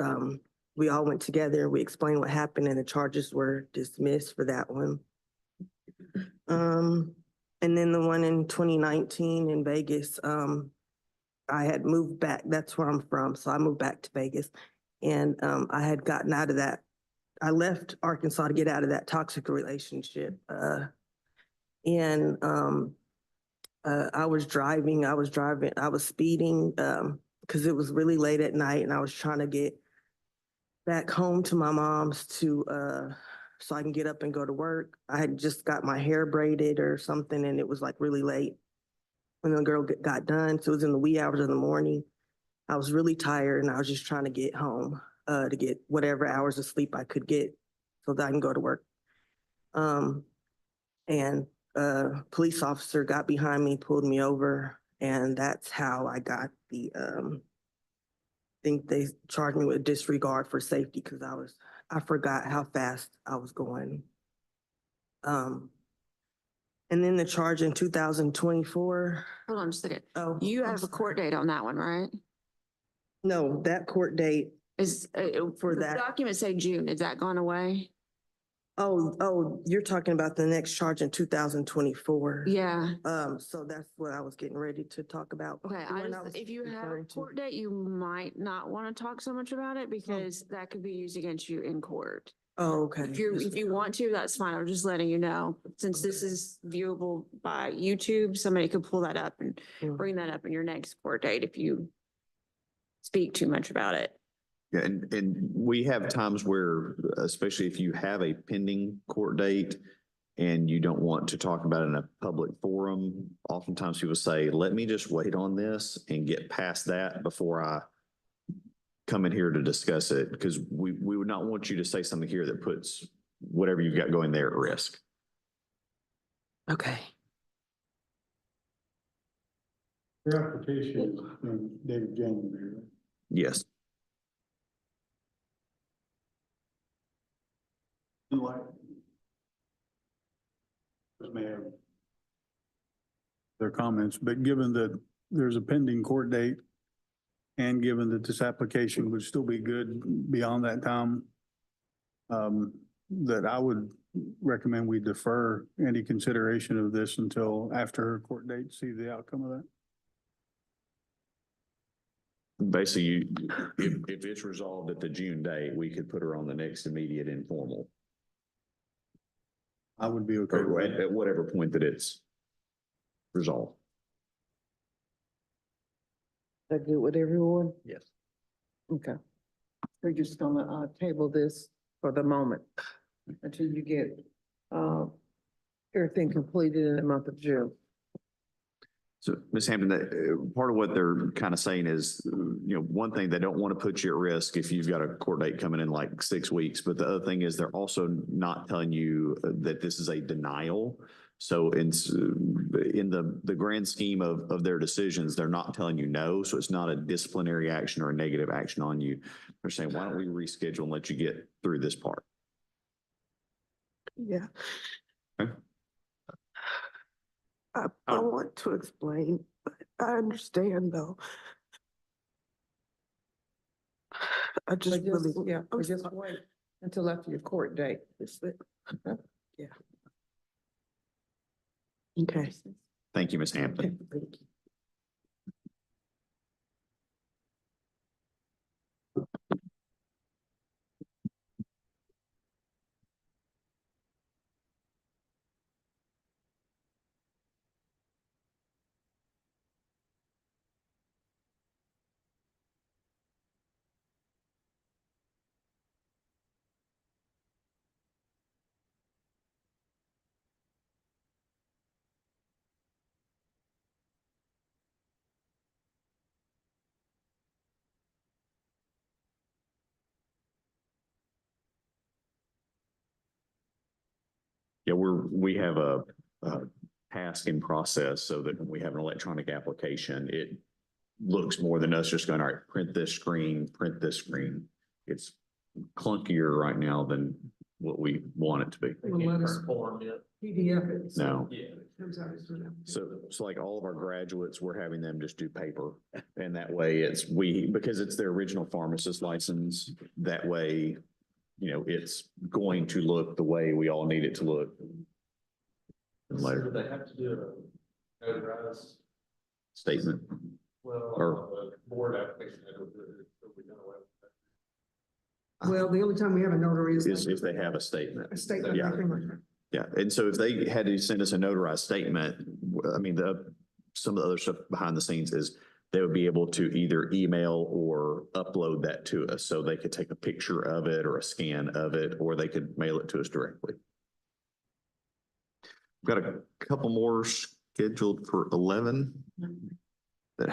we all went together, we explained what happened, and the charges were dismissed for that one. And then the one in 2019 in Vegas, I had moved back. That's where I'm from. So I moved back to Vegas. And I had gotten out of that. I left Arkansas to get out of that toxic relationship. And I was speeding because it was really late at night and I was trying to get back home to my mom's so I can get up and go to work. I had just got my hair braided or something and it was like really late when the girl got done. So it was in the wee hours of the morning. I was really tired and I was just trying to get home to get whatever hours of sleep I could get so that I can go to work. And a police officer got behind me, pulled me over, and that's how I got I think they charged me with disregard for safety because I forgot how fast I was going. And then the charge in 2024. Hold on just a second. Oh, You I'm have a sorry. court date on that one, right? No, that court date. Is, For the that. documents say June. Is that gone away? Oh, you're talking about the next charge in 2024. Yeah. So that's what I was getting ready to talk about. Okay, The one I was if you have a referring to. court date, you might not want to talk so much about it because that could be used against you in court. Oh, okay. If you want to, that's fine. I'm just letting you know. Since this is viewable by YouTube, somebody could pull that up and bring that up in your next court date if you speak too much about it. Yeah, and we have times where, especially if you have a pending court date and you don't want to talk about it in a public forum, oftentimes people say, let me just wait on this and get past that before I come in here to discuss it, because we would not want you to say something here that puts whatever you've got going there at risk. Okay. Your application is in dated January, right? Yes. And like, may have their comments, but given that there's a pending court date and given that this application would still be good beyond that time, that I would recommend we defer any consideration of this until after her court date, see the outcome of that. Basically, if it's resolved at the June date, we could put her on the next immediate informal. I would be okay Or with that. at whatever point that it's resolved. That good with everyone? Yes. Okay. We're just gonna, table this for the moment until you get, everything completed in the month of June. So, Ms. Hampton, part of what they're kind of saying is, one thing, they don't want to put you at risk if you've got a court date coming in like 6 weeks. But the other thing is they're also not telling you that this is a denial. So in the grand scheme of their decisions, they're not telling you no. So it's not a disciplinary action or a negative action on you. They're saying, why don't we reschedule and let you get through this part? Yeah. Okay. I want to explain, but I understand though. I just But just, really. yeah, but just wait until after your court date. Yeah. Okay. Thank you, Ms. Hampton. Thank you. Yeah, we have a task in process so that when we have an electronic application, it looks more than us just going, all right, print this screen, print this screen. It's clunkier right now than what we want it to be. They can't print form yet. PDF it. No. Yeah. So like all of our graduates, we're having them just do paper. And that way because it's their original pharmacist license, that way, it's going to look the way we all need it to look. And So later they have to do a notarized, statement. well, Or- board application. We done away with that. Well, the only time we have a notary is. Is if they have a statement. A statement. Yeah. nothing like that. Yeah, and so if they had to send us a notarized statement, I mean, some of the other stuff behind the scenes is they would be able to either email or upload that to us. So they could take a picture of it or a scan of it, or they could mail it to us directly. We've got a couple more scheduled for 11 that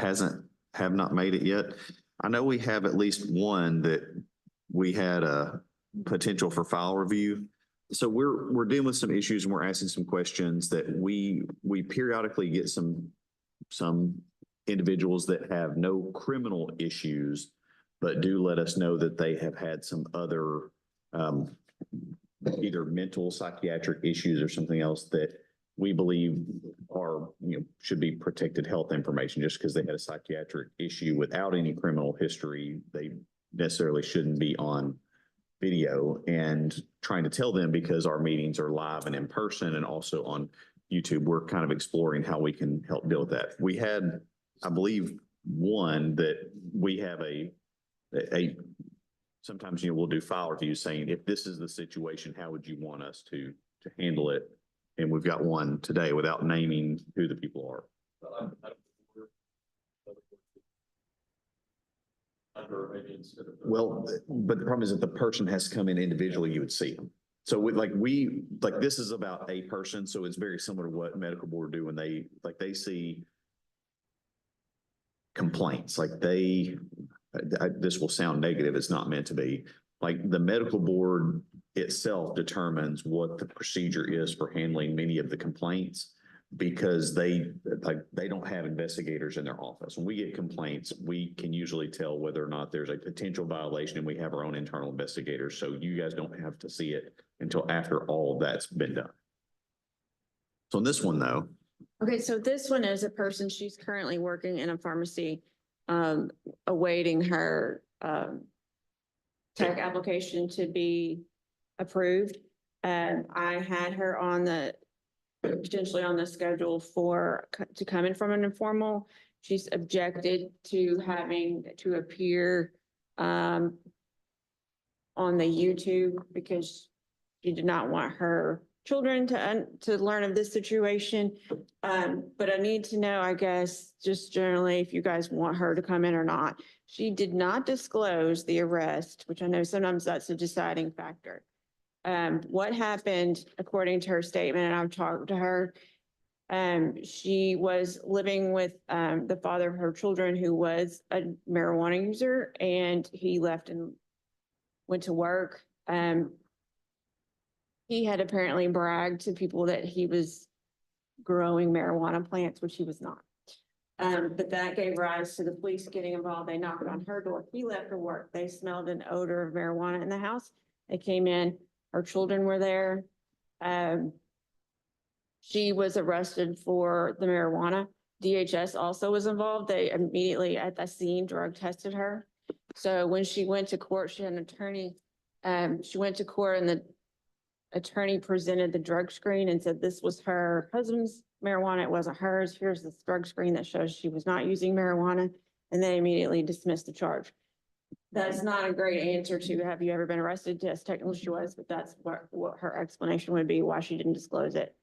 have not made it yet. I know we have at least one that we had a potential for file review. So we're dealing with some issues and we're asking some questions that we periodically get some individuals that have no criminal issues, but do let us know that they have had some other either mental psychiatric issues or something else that we believe are, should be protected health information. Just because they had a psychiatric issue without any criminal history, they necessarily shouldn't be on video, and trying to tell them, because our meetings are live and in person and also on YouTube, we're kind of exploring how we can help deal with that. We had, I believe, one that we have sometimes, we'll do file reviews saying, if this is the situation, how would you want us to handle it? And we've got one today without naming who the people are. Under maybe instead of. Well, but the problem is that the person has to come in individually, you would see them. So this is about a person, so it's very similar to what medical board do when they see complaints, this will sound negative, it's not meant to be. Like the medical board itself determines what the procedure is for handling many of the complaints, because they don't have investigators in their office. When we get complaints, we can usually tell whether or not there's a potential violation, and we have our own internal investigators. So you guys don't have to see it until after all of that's been done. So in this one though. Okay, so this one is a person, she's currently working in a pharmacy, awaiting her tech application to be approved. I had her potentially on the schedule to come in from an informal. She's objected to having to appear on the YouTube because she did not want her children to learn of this situation. But I need to know, I guess, just generally, if you guys want her to come in or not. She did not disclose the arrest, which I know sometimes that's a deciding factor. What happened, according to her statement, and I've talked to her, she was living with the father of her children, who was a marijuana user, and he left and went to work. He had apparently bragged to people that he was growing marijuana plants, which he was not. But that gave rise to the police getting involved. They knocked on her door. He left for work. They smelled an odor of marijuana in the house. They came in. Her children were there. She was arrested for the marijuana. DHS also was involved. They immediately at the scene drug tested her. So when she went to court, she had an attorney. She went to court and the attorney presented the drug screen and said this was her husband's marijuana. It wasn't hers. Here's this drug screen that shows she was not using marijuana. And they immediately dismissed the charge. That's not a great answer to, have you ever been arrested? Yes, technically she was, but that's what her explanation would be, why she didn't disclose it.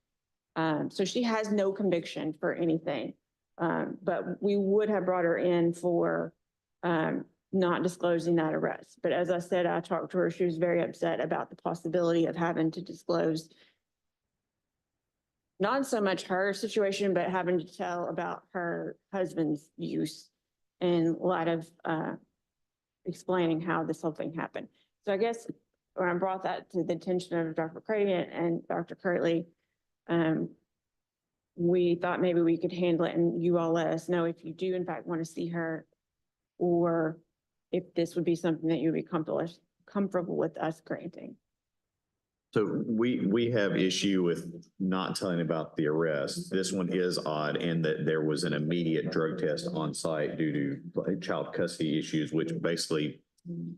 So she has no conviction for anything. But we would have brought her in for not disclosing that arrest. But as I said, I talked to her, she was very upset about the possibility of having to disclose not so much her situation, but having to tell about her husband's use in light of explaining how this whole thing happened. So I guess when I brought that to the attention of Dr. Craven and Dr. Curtley, we thought maybe we could handle it and you all let us know if you do in fact want to see her, or if this would be something that you'd be comfortable with us granting. So we have issue with not telling about the arrest. This one is odd in that there was an immediate drug test on site due to like, child custody issues, which basically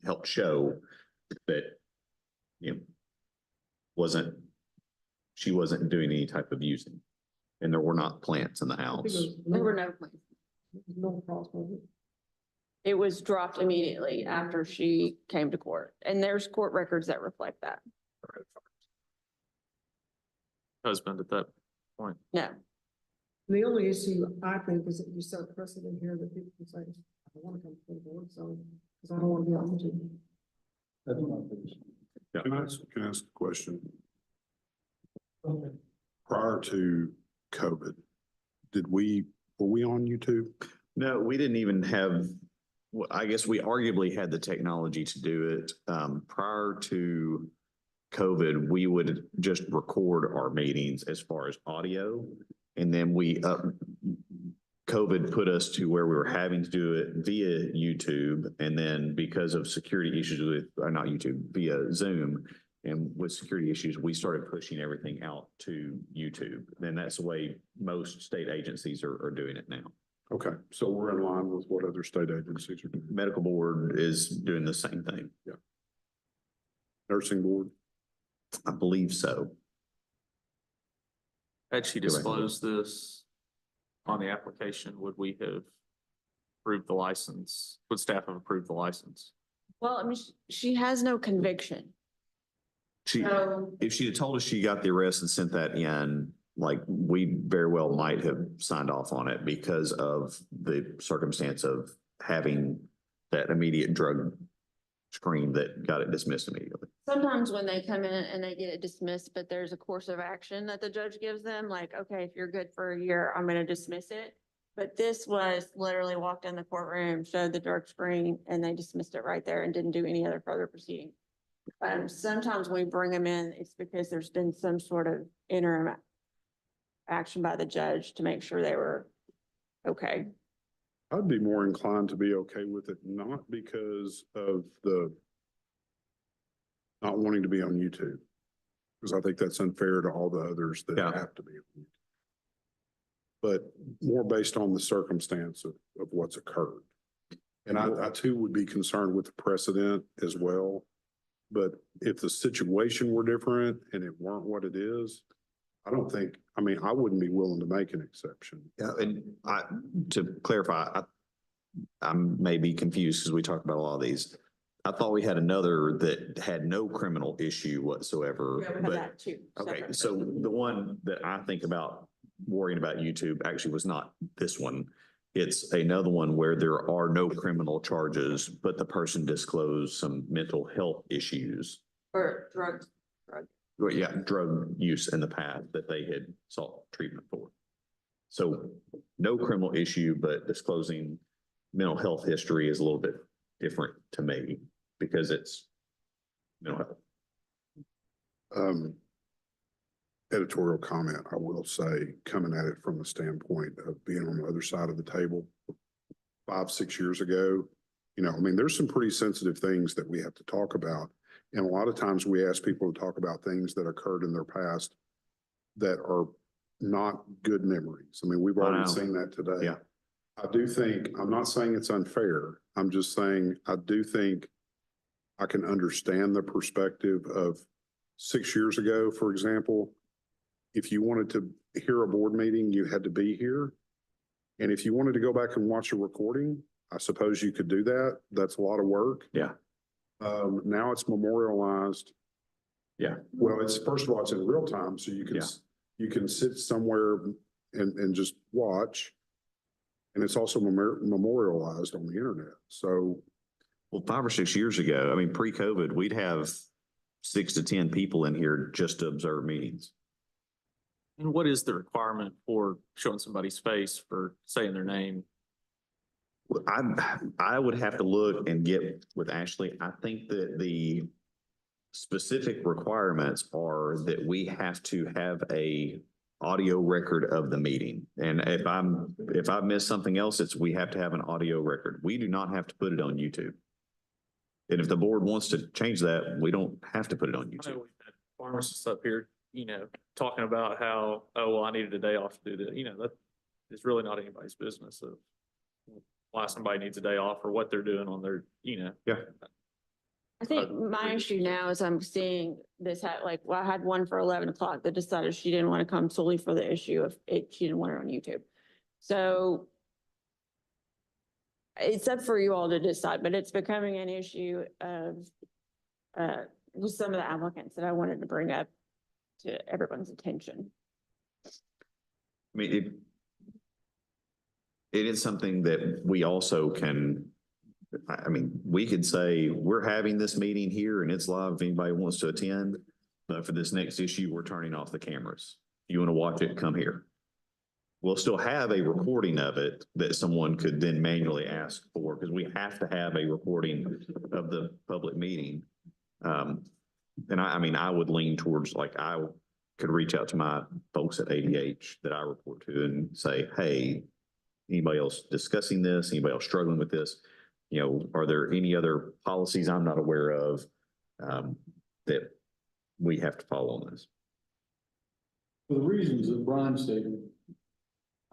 helped show that, you know, she wasn't doing any type of using. And there were not plants in the house. There were no plans. No problem. It was dropped immediately after she came to court, and there's court records that reflect that. Husband at that point. No, The only issue I think is that you set precedent here that people can say, I don't want to come to the board, so, because I don't want to be on YouTube. Yeah. Can I ask a question? Prior to COVID, were we on YouTube? No, we didn't even have, well, I guess we arguably had the technology to do it. Prior to COVID, we would just record our meetings as far as audio. And then COVID put us to where we were having to do it via YouTube. And then because of security issues with, not YouTube, via Zoom, and with security issues, we started pushing everything out to YouTube. And that's the way most state agencies are doing it now. Okay, so we're in line with what other state agencies are doing. Medical board is doing the same thing. Yeah. Nursing board? I believe so. Had she disclosed this on the application, would we have approved the license? Would staff have approved the license? well, I mean, she has no conviction. She, So, if she'd have told us she got the arrest and sent that in, like, we very well might have signed off on it because of the circumstance of having that immediate drug screen that got it dismissed immediately. sometimes when they come in and they get it dismissed, but there's a course of action that the judge gives them, like, okay, if you're good for a year, I'm gonna dismiss it. But this was literally walked in the courtroom, showed the drug screen, and they dismissed it right there and didn't do any other further proceeding. Sometimes when we bring them in, it's because there's been some sort of interim action by the judge to make sure they were okay. I'd be more inclined to be okay with it, not because of the not wanting to be on YouTube. Because I think that's unfair to all the others that Yeah. have to be. On YouTube. But more based on the circumstance of what's occurred. And I too would be concerned with the precedent as well. But if the situation were different and it weren't what it is, I wouldn't be willing to make an exception. Yeah, and to clarify, I may be confused because we talked about a lot of these. I thought we had another that had no criminal issue whatsoever. Yeah, we have but that too. okay, separate. so the one that I think about worrying about YouTube actually was not this one. It's another one where there are no criminal charges, but the person disclosed some mental health issues. Or drugs. Well, yeah, drug use in the past that they had sought treatment for. So no criminal issue, but disclosing mental health history is a little bit different to me because it's mental health. Editorial comment, I will say, coming at it from the standpoint of being on the other side of the table 5, 6 years ago, there's some pretty sensitive things that we have to talk about. And a lot of times we ask people to talk about things that occurred in their past that are not good memories. We've already seen that today. Yeah. I do think, I'm not saying it's unfair. I'm just saying, I do think I can understand the perspective of 6 years ago, for example. If you wanted to hear a board meeting, you had to be here. And if you wanted to go back and watch a recording, I suppose you could do that. That's a lot of work. Yeah. Now it's memorialized. Yeah. Well, first of all, it's in real time, so you can sit somewhere and just watch. And it's also memorialized on the internet. So. Well, 5 or 6 years ago, pre-COVID, we'd have 6 to 10 people in here just to observe meetings. And what is the requirement for showing somebody's face for saying their name? I would have to look and get with Ashley. I think that specific requirements are that we have to have a audio record of the meeting. And if I miss something else, it's we have to have an audio record. We do not have to put it on YouTube. And if the board wants to change that, we don't have to put it on I know YouTube. we've had pharmacists up here, talking about how, oh, well, I needed a day off to do that, that is really not anybody's business of why somebody needs a day off or what they're doing on their, Yeah. I think my issue now is I'm seeing this I had one for 11 o'clock that decided she didn't want to come solely for the issue of it. She didn't want it on YouTube. So it's up for you all to decide, but it's becoming an issue of with some of the applicants that I wanted to bring up to everyone's attention. I mean, it is something that we also can, I mean, we could say, we're having this meeting here and it's live if anybody wants to attend. But for this next issue, we're turning off the cameras. If you want to watch it, come here. We'll still have a recording of it that someone could then manually ask for, because we have to have a recording of the public meeting. And I mean, I would lean towards I could reach out to my folks at ADH that I report to and say, hey, anybody else discussing this? Anybody else struggling with this? Are there any other policies I'm not aware of that we have to follow on this? For the reasons that Brian stated,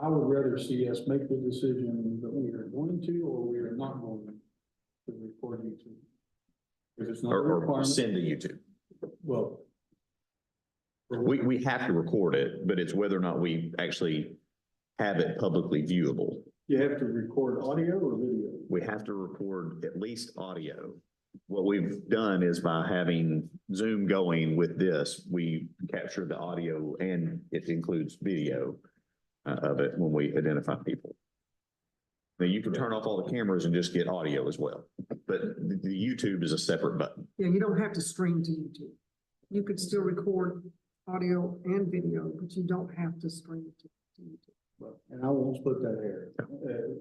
I would rather see us make the decision that we are going to or we are not going to record YouTube. If it's not a Or requirement, send to YouTube? well, We have to record it, but it's whether or not we actually have it publicly viewable. you have to record audio or video. We have to record at least audio. What we've done is by having Zoom going with this, we capture the audio and it includes video of it when we identify people. Now you can turn off all the cameras and just get audio as well, but the YouTube is a separate button. Yeah, you don't have to stream to YouTube. You could still record audio and video, but you don't have to stream to YouTube. And I won't split that hair.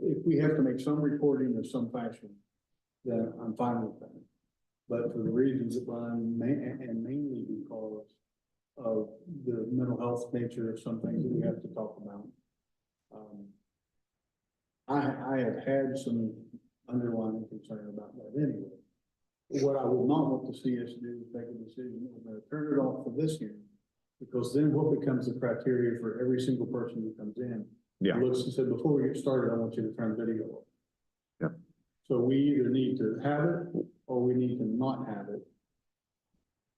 If we have to make some recording of some fashion, then I'm fine with that. But for the reasons that Brian, and mainly because of the mental health nature of some things that we have to talk about. I have had some underlying concern about that anyway. What I would not want to see us do is make a decision, that we're gonna turn it off for this hearing. Because then what becomes the criteria for every single person who comes in? Yeah. Looks and said, before we get started, I want you to turn video off. Yeah. So we either need to have it or we need to not have it.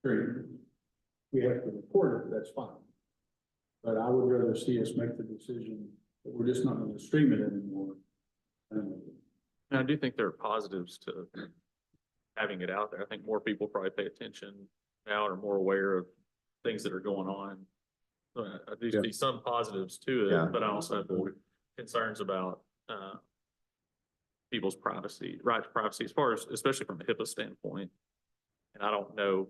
Period. We have to record it, that's fine. But I would rather see us make the decision that we're just not going to stream it anymore. And I do think there are positives to having it out there. I think more people probably pay attention now and are more aware of things that are going on. So I do see some positives to Yeah. it, but I also have more concerns about people's privacy, right to privacy, as far as, especially from a HIPAA standpoint. And I don't know,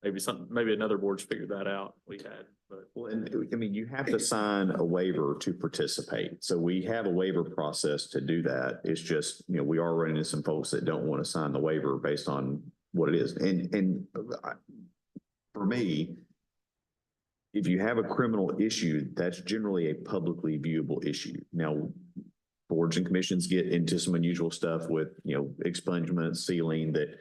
maybe another board's figured that out. We had, but. Well, and I mean, you have to sign a waiver to participate. So we have a waiver process to do that. It's just, we are running into some folks that don't want to sign the waiver based on what it is. And for me, if you have a criminal issue, that's generally a publicly viewable issue. Now, boards and commissions get into some unusual stuff with, expungement, sealing that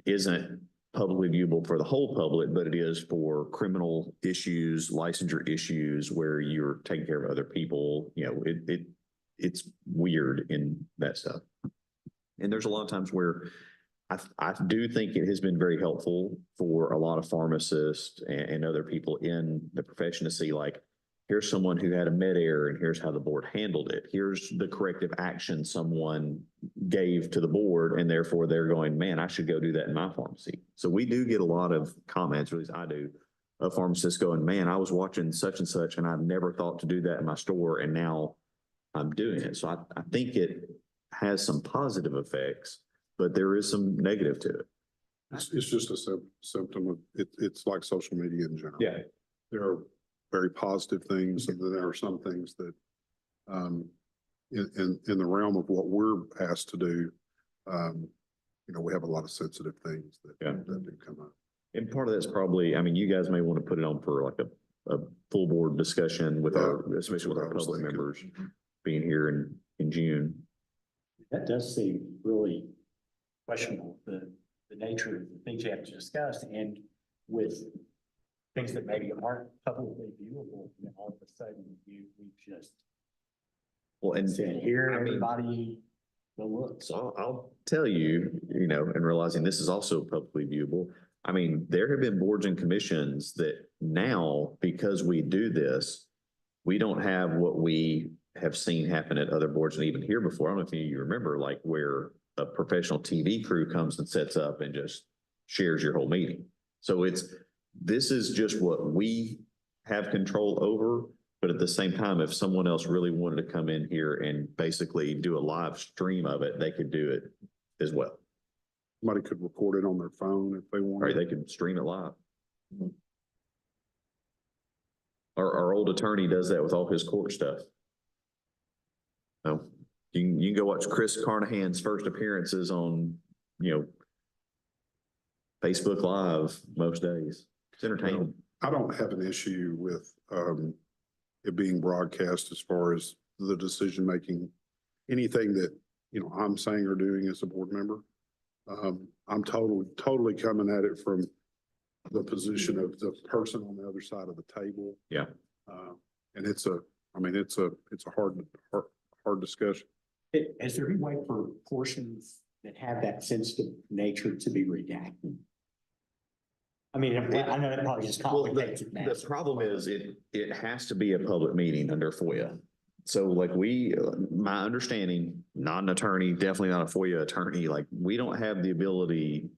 isn't publicly viewable for the whole public, but it is for criminal issues, licensure issues where you're taking care of other people. It's weird in that stuff. And there's a lot of times where I do think it has been very helpful for a lot of pharmacists and other people in the profession to see, like, here's someone who had a med error and here's how the board handled it. Here's the corrective action someone gave to the board, and therefore they're going, man, I should go do that in my pharmacy. So we do get a lot of comments, or at least I do, of pharmacists going, man, I was watching such and such and I've never thought to do that in my store, and now I'm doing it. So I think it has some positive effects, but there is some negative to it. It's just a symptom of, it's like social media in general. Yeah. There are very positive things, and there are some things that, in the realm of what we're asked to do, we have a lot of sensitive things Yeah. that do come up. And part of that's probably, I mean, you guys may want to put it on for like a full board discussion with our, especially with our That's what I was public thinking. members being here in June. That does seem really questionable, the nature of the things you have to discuss and with things that maybe aren't publicly viewable, and then all of a sudden we just Well, and said, here, I mean, everybody, go look. So I'll tell you, and realizing this is also publicly viewable. I mean, there have been boards and commissions that now, because we do this, we don't have what we have seen happen at other boards and even here before. I don't know if any of you remember, like where a professional TV crew comes and sets up and just shares your whole meeting. So this is just what we have control over. But at the same time, if someone else really wanted to come in here and basically do a live stream of it, they could do it as well. Somebody could record it on their phone if they Or wanted. they could stream it live. Our old attorney does that with all his court stuff. So you can go watch Chris Carnahan's first appearances on, Facebook Live most days. It's entertaining. I don't have an issue with it being broadcast as far as the decision-making. Anything that, I'm saying or doing as a board member. I'm totally coming at it from the position of the person on the other side of the table. Yeah. And it's a hard discussion. Is there any way for portions that have that sensitive nature to be redacted? I mean, I know that probably just Well, complicates it. the massively. problem is it has to be a public meeting under FOIA. So like my understanding, not an attorney, definitely not a FOIA attorney, like we don't have the ability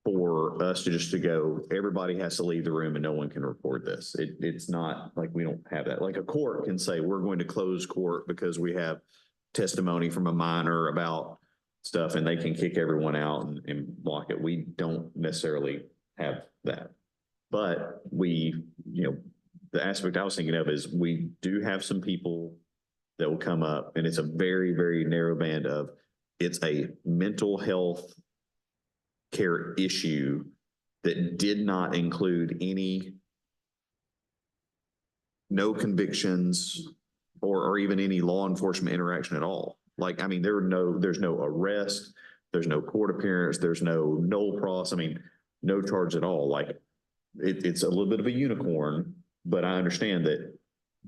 for us to go, everybody has to leave the room and no one can record this. It's not like we don't have that. Like a court can say, we're going to close court because we have testimony from a minor about stuff and they can kick everyone out and block it. We don't necessarily have that. But the aspect I was thinking of is we do have some people that will come up and it's a very, very narrow band of it's a mental health care issue that did not include no convictions or even any law enforcement interaction at all. Like, I mean, there's no arrest, there's no court appearance, there's no pros, I mean, no charge at all. Like it's a little bit of a unicorn, but I understand that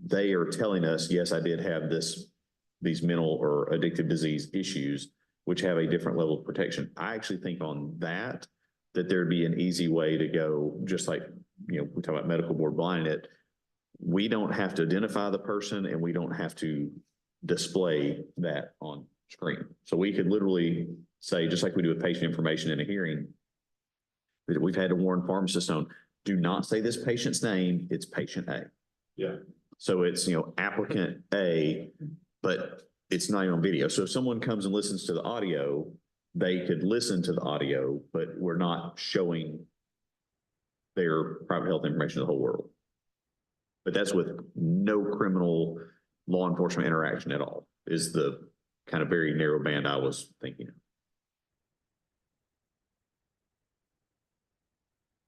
they are telling us, yes, I did have these mental or addictive disease issues, which have a different level of protection. I actually think on that there'd be an easy way to go, just like, we talk about medical board blinding it. We don't have to identify the person and we don't have to display that on screen. So we could literally say, just like we do with patient information in a hearing, that we've had to warn pharmacists on, do not say this patient's name, it's patient A. Yeah. So it's, applicant A, but it's not even on video. So if someone comes and listens to the audio, they could listen to the audio, but we're not showing their private health information to the whole world. But that's with no criminal law enforcement interaction at all, is the kind of very narrow band I was thinking of.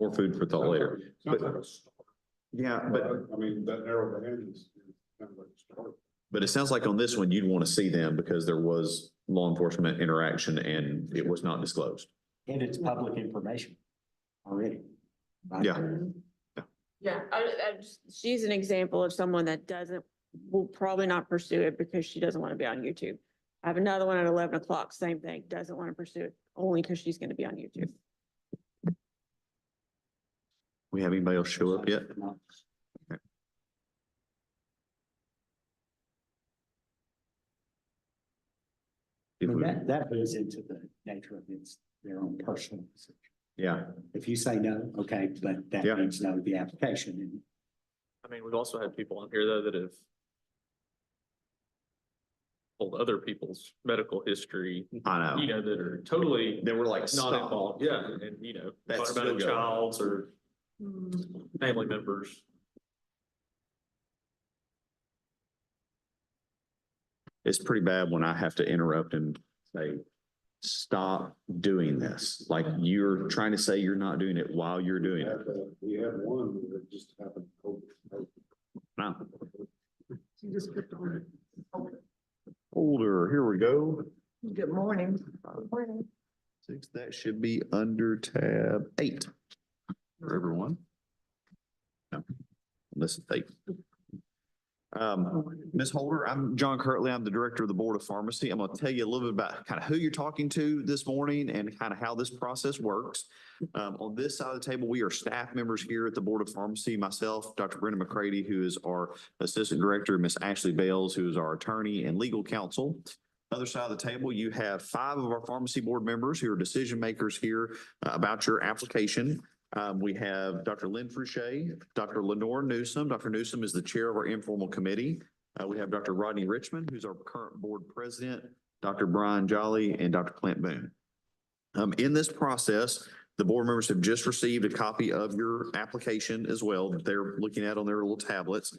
More food for thought later. Yeah, but I mean, that narrow band is kind of like a start. But it sounds like on this one, you'd want to see them because there was law enforcement interaction and it was not disclosed. And it's public information already. Yeah. Yeah, she's an example of someone that will probably not pursue it because she doesn't want to be on YouTube. I have another one at 11 o'clock, same thing, doesn't want to pursue it only because she's going to be on YouTube. We have anybody else show up yet? Okay. I mean, that goes into the nature of their own personal decision. Yeah. If you say no, okay, but that Yeah. means no to the application. And I mean, we've also had people on here though that have told other people's medical history, I know. that are totally They were like, not stop. involved. Yeah, and That's talk about a still going. child's or family members. It's pretty bad when I have to interrupt and say, stop doing this. Like you're trying to say you're not doing it while you're doing it. We had one that just happened. No. You just clicked on it. Older, here we go. Good morning. Six, that should be under tab 8 for everyone. No, this is 8. Ms. Holder, I'm John Kirtley. I'm the Director of the Board of Pharmacy. I'm going to tell you a little bit about kind of who you're talking to this morning and kind of how this process works. On this side of the table, we are staff members here at the Board of Pharmacy. Myself, Dr. Brenda McCready, who is our Assistant Director, Ms. Ashley Bales, who is our Attorney and Legal Counsel. Other side of the table, you have 5 of our pharmacy board members who are decision makers here about your application. We have Dr. Lynn Fouché, Dr. Lenore Newsom. Dr. Newsom is the chair of our informal committee. We have Dr. Rodney Richmond, who's our current board president, Dr. Brian Jolly, and Dr. Clint Boone. In this process, the board members have just received a copy of your application as well that they're looking at on their little tablets.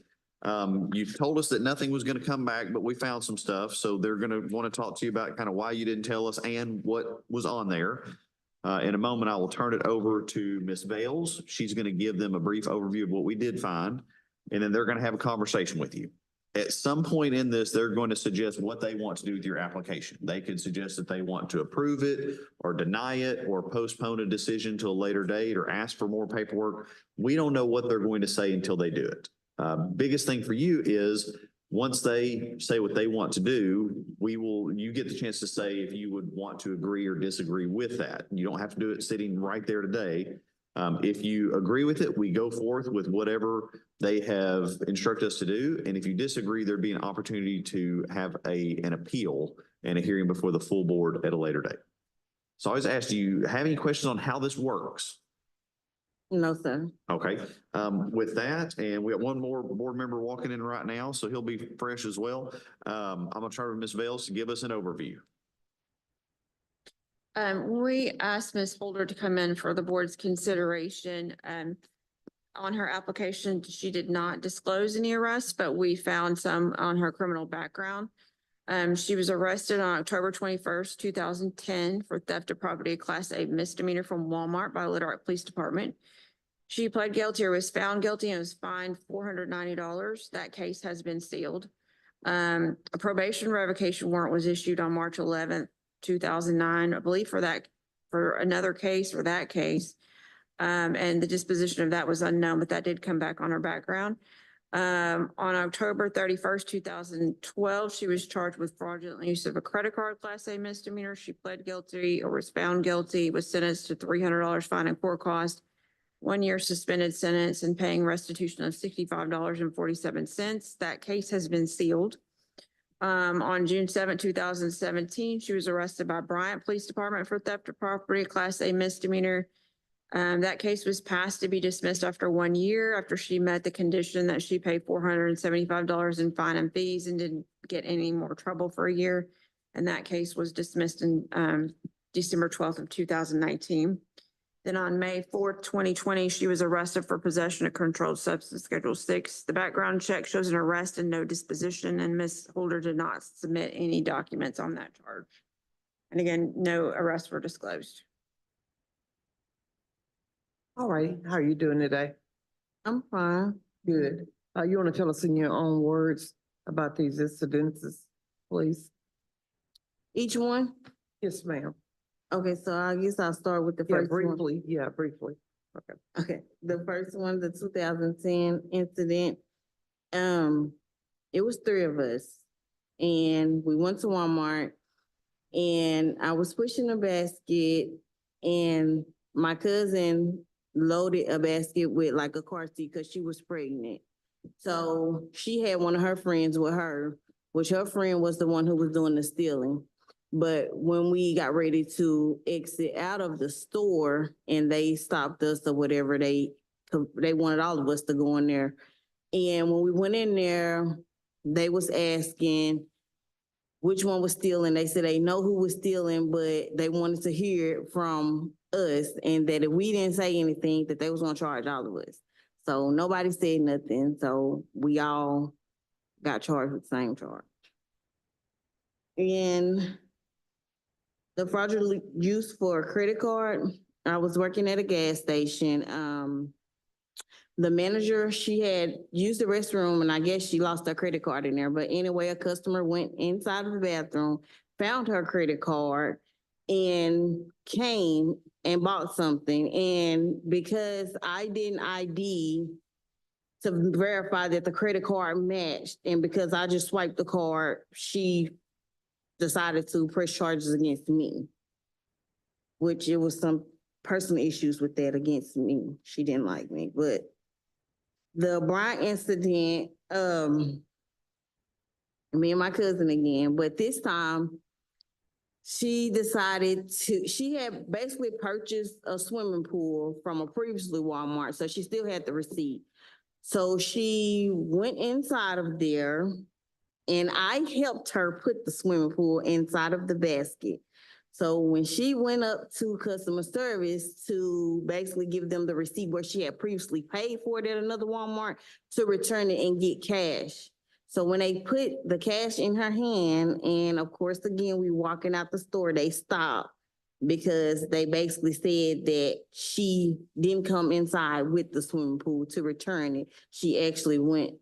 You've told us that nothing was going to come back, but we found some stuff. So they're going to want to talk to you about kind of why you didn't tell us and what was on there. In a moment, I will turn it over to Ms. Bales. She's going to give them a brief overview of what we did find, and then they're going to have a conversation with you. At some point in this, they're going to suggest what they want to do with your application. They could suggest that they want to approve it or deny it or postpone a decision to a later date or ask for more paperwork. We don't know what they're going to say until they do it. Biggest thing for you is once they say what they want to do, you get the chance to say if you would want to agree or disagree with that. You don't have to do it sitting right there today. If you agree with it, we go forth with whatever they have instructed us to do. And if you disagree, there'd be an opportunity to have an appeal and a hearing before the full board at a later date. So I always ask, do you have any questions on how this works? No, sir. Okay, with that, and we have one more board member walking in right now, so he'll be fresh as well. I'm gonna turn to Ms. Bales to give us an overview. We asked Ms. Holder to come in for the board's consideration. On her application, she did not disclose any arrests, but we found some on her criminal background. She was arrested on October 21st, 2010 for theft of property, Class A misdemeanor from Walmart by Little Rock Police Department. She pled guilty or was found guilty and was fined $490. That case has been sealed. A probation revocation warrant was issued on March 11th, 2009, I believe for another case or that case. And the disposition of that was unknown, but that did come back on her background. On October 31st, 2012, she was charged with fraudulent use of a credit card, Class A misdemeanor. She pled guilty or was found guilty, was sentenced to $300 fine and court cost, 1 year suspended sentence, and paying restitution of $65.47. That case has been sealed. On June 7, 2017, she was arrested by Bryant Police Department for theft of property, Class A misdemeanor. That case was passed to be dismissed after 1 year after she met the condition that she paid $475 in fine and fees and didn't get any more trouble for a year. And that case was dismissed in December 12th of 2019. Then on May 4th, 2020, she was arrested for possession of controlled substance, Schedule 6. The background check shows an arrest and no disposition, and Ms. Holder did not submit any documents on that charge. And again, no arrests were disclosed. All right, how are you doing today? I'm fine. Good. You want to tell us in your own words about these incidences, please? Each one? Yes, ma'am. Okay, so I guess I'll start with the Yeah, first one. briefly, yeah, briefly. Okay, the first one, the 2010 incident, it was 3 of us. And we went to Walmart and I was pushing a basket and my cousin loaded a basket with like a car seat because she was pregnant. So she had one of her friends with her, which her friend was the one who was doing the stealing. But when we got ready to exit out of the store and they stopped us or whatever, they wanted all of us to go in there. And when we went in there, they was asking which one was stealing. They said they know who was stealing, but they wanted to hear it from us, and that if we didn't say anything, that they was gonna charge all of us. So nobody said nothing. So we all got charged with the same charge. And The fraudulent use for a credit card, I was working at a gas station. The manager, she had used the restroom and I guess she lost her credit card in there. But anyway, a customer went inside of the bathroom, found her credit card and came and bought something. And because I didn't ID to verify that the credit card matched, and because I just swiped the card, she decided to press charges against me, which it was some personal issues with that against me. She didn't like me, but the Bryant incident, me and my cousin again, but this time she had basically purchased a swimming pool from a previously Walmart, so she still had the receipt. So she went inside of there and I helped her put the swimming pool inside of the basket. So when she went up to customer service to basically give them the receipt where she had previously paid for it at another Walmart to return it and get cash. So when they put the cash in her hand, and of course, again, we walking out the store, they stopped because they basically said that she didn't come inside with the swimming pool to return it. She actually went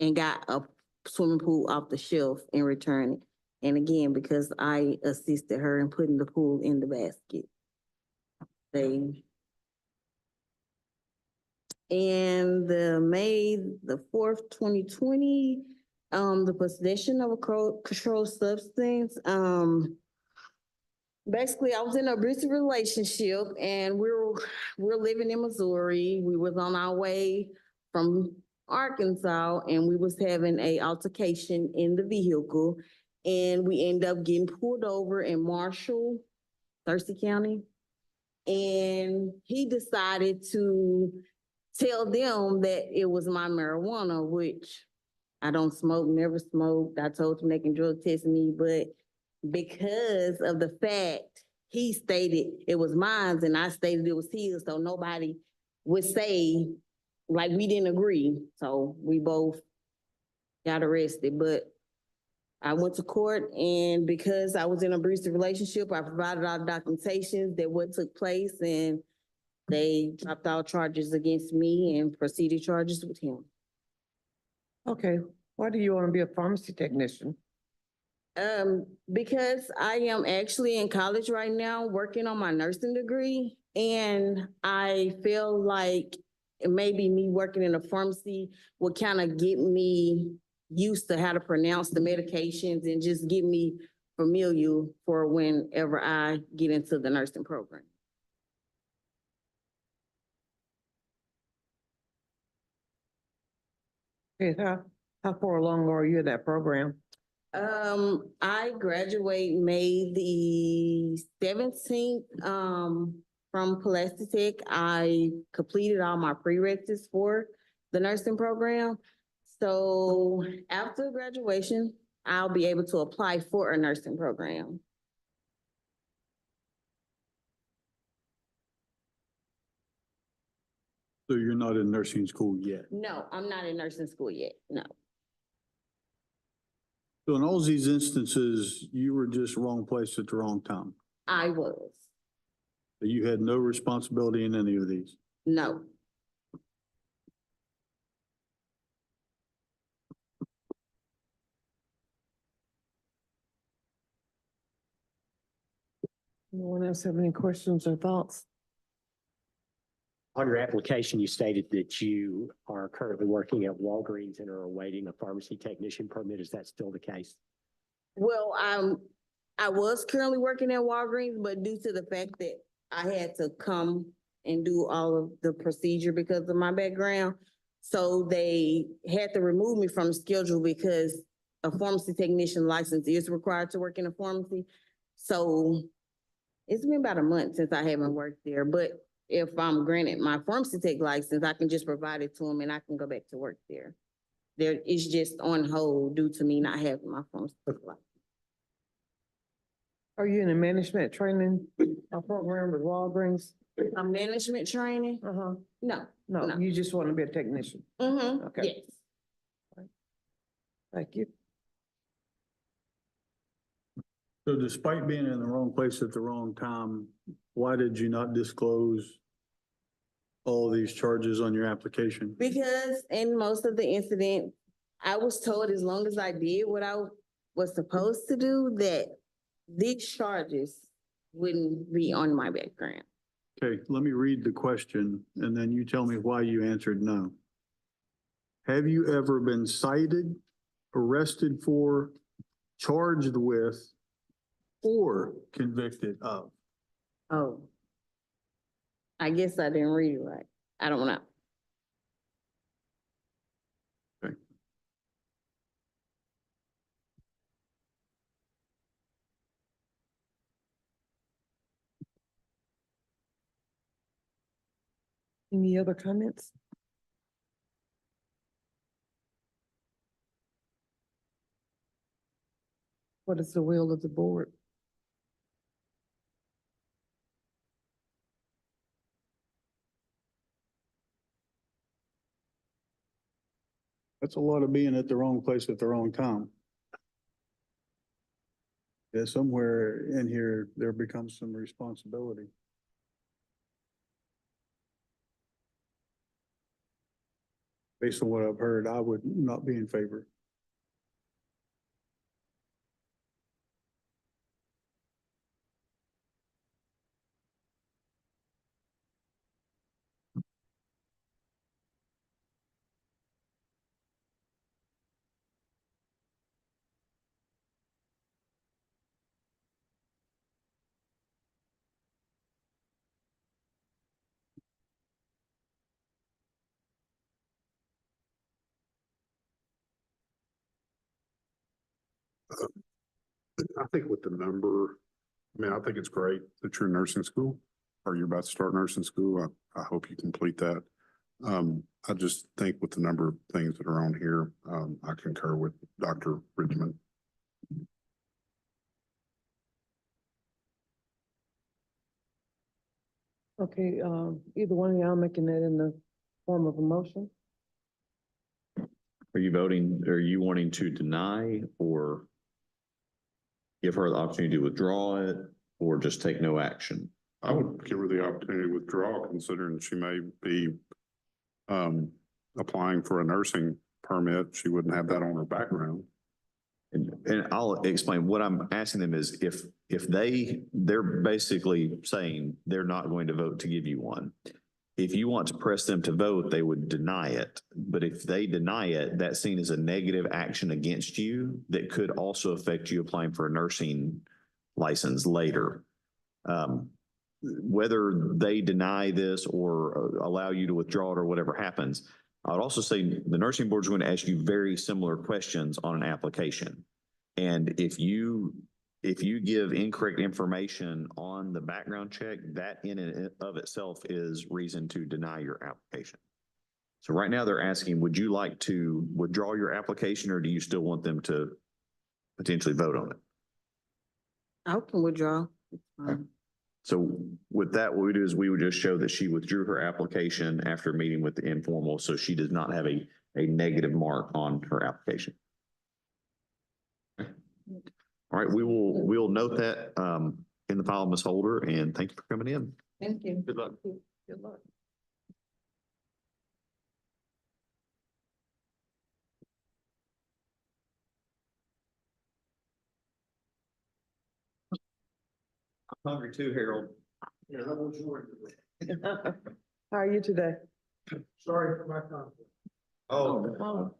and got a swimming pool off the shelf and returned it. And again, because I assisted her in putting the pool in the basket. And May the 4th, 2020, the possession of a controlled substance. Basically, I was in an abusive relationship and we're living in Missouri. We was on our way from Arkansas and we was having a altercation in the vehicle. And we ended up getting pulled over in Marshall, Thurston County. And he decided to tell them that it was my marijuana, which I don't smoke, never smoked. I told him they can drug test me, but because of the fact he stated it was mine and I stated it was his, so nobody would say like we didn't agree. So we both got arrested, but I went to court and because I was in an abusive relationship, I provided all the documentation that what took place and they dropped all charges against me and proceeded charges with him. Okay, why do you want to be a pharmacy technician? Because I am actually in college right now working on my nursing degree and I feel like maybe me working in a pharmacy would kind of get me used to how to pronounce the medications and just get me familiar for whenever I get into the nursing program. Okay, how far along are you in that program? I graduate May the 17th, from Pulaski Tech. I completed all my prerequisites for the nursing program. So after graduation, I'll be able to apply for a nursing program. So you're not in nursing school yet? No, I'm not in nursing school yet, no. So in all these instances, you were just wrong place at the wrong time. I was, You had no responsibility in any of these. no. Anyone else have any questions or thoughts? On your application, you stated that you are currently working at Walgreens and are awaiting a pharmacy technician permit. Is that still the case? Well, I was currently working at Walgreens, but due to the fact that I had to come and do all of the procedure because of my background, so they had to remove me from the schedule because a pharmacy technician license is required to work in a pharmacy. So it's been about a month since I haven't worked there, but if I'm granted my pharmacy tech license, I can just provide it to them and I can go back to work there. There is just on hold due to me not having my pharmacy tech license. Are you in a management training program with Walgreens? A management training? Uh-huh. No. No, you just want to be a technician. Mm-hmm, Okay. yes. Thank you. So despite being in the wrong place at the wrong time, why did you not disclose all of these charges on your application? Because in most of the incident, I was told as long as I did what I was supposed to do, that these charges wouldn't be on my background. Okay, let me read the question and then you tell me why you answered no. Have you ever been cited, arrested for, charged with, or convicted of? Oh. I guess I didn't read it right. I don't know. Any other comments? What is the will of the board? That's a lot of being at the wrong place at the wrong time. Yeah, somewhere in here, there becomes some responsibility. Based on what I've heard, I would not be in favor. I think with the number, I mean, I think it's great that you're in nursing school or you're about to start nursing school. I hope you complete that. I just think with the number of things that are on here, I concur with Dr. Richmond. Okay, either one of y'all making that in the form of a motion? Are you wanting to deny or give her the opportunity to withdraw it or just take no action? I would give her the opportunity to withdraw, considering she may be applying for a nursing permit. She wouldn't have that on her background. And I'll explain, what I'm asking them is if they're basically saying they're not going to vote to give you one. If you want to press them to vote, they would deny it. But if they deny it, that's seen as a negative action against you that could also affect you applying for a nursing license later. Whether they deny this or allow you to withdraw it or whatever happens, I would also say the nursing board is going to ask you very similar questions on an application. And if you give incorrect information on the background check, that in and of itself is reason to deny your application. So right now they're asking, would you like to withdraw your application or do you still want them to potentially vote on it? I can withdraw. So with that, what we do is we would just show that she withdrew her application after meeting with the informal, so she does not have a negative mark on her application. All right, we'll note that in the file, Ms. Holder, and thank you for coming in. Thank you. Good luck. Good luck. I'm hungry too, Harold. How are you today? Sorry for my conflict. Oh,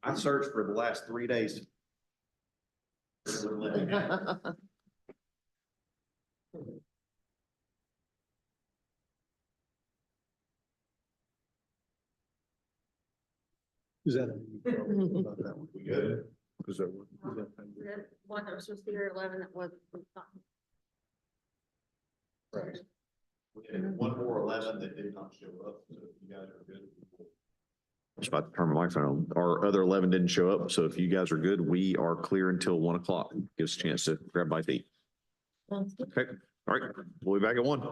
I searched for the last 3 days. Is that? About that one? We good? Is that? One that was supposed to be here at 11 that was not. Right. We had one more 11 that did not show up, so if you guys are good. Just about to turn my microphone on. Our other 11 didn't show up, so if you guys are good, we are clear until 1 o'clock. Gives us a chance to grab my feet. Okay, all right, we'll be back at 1.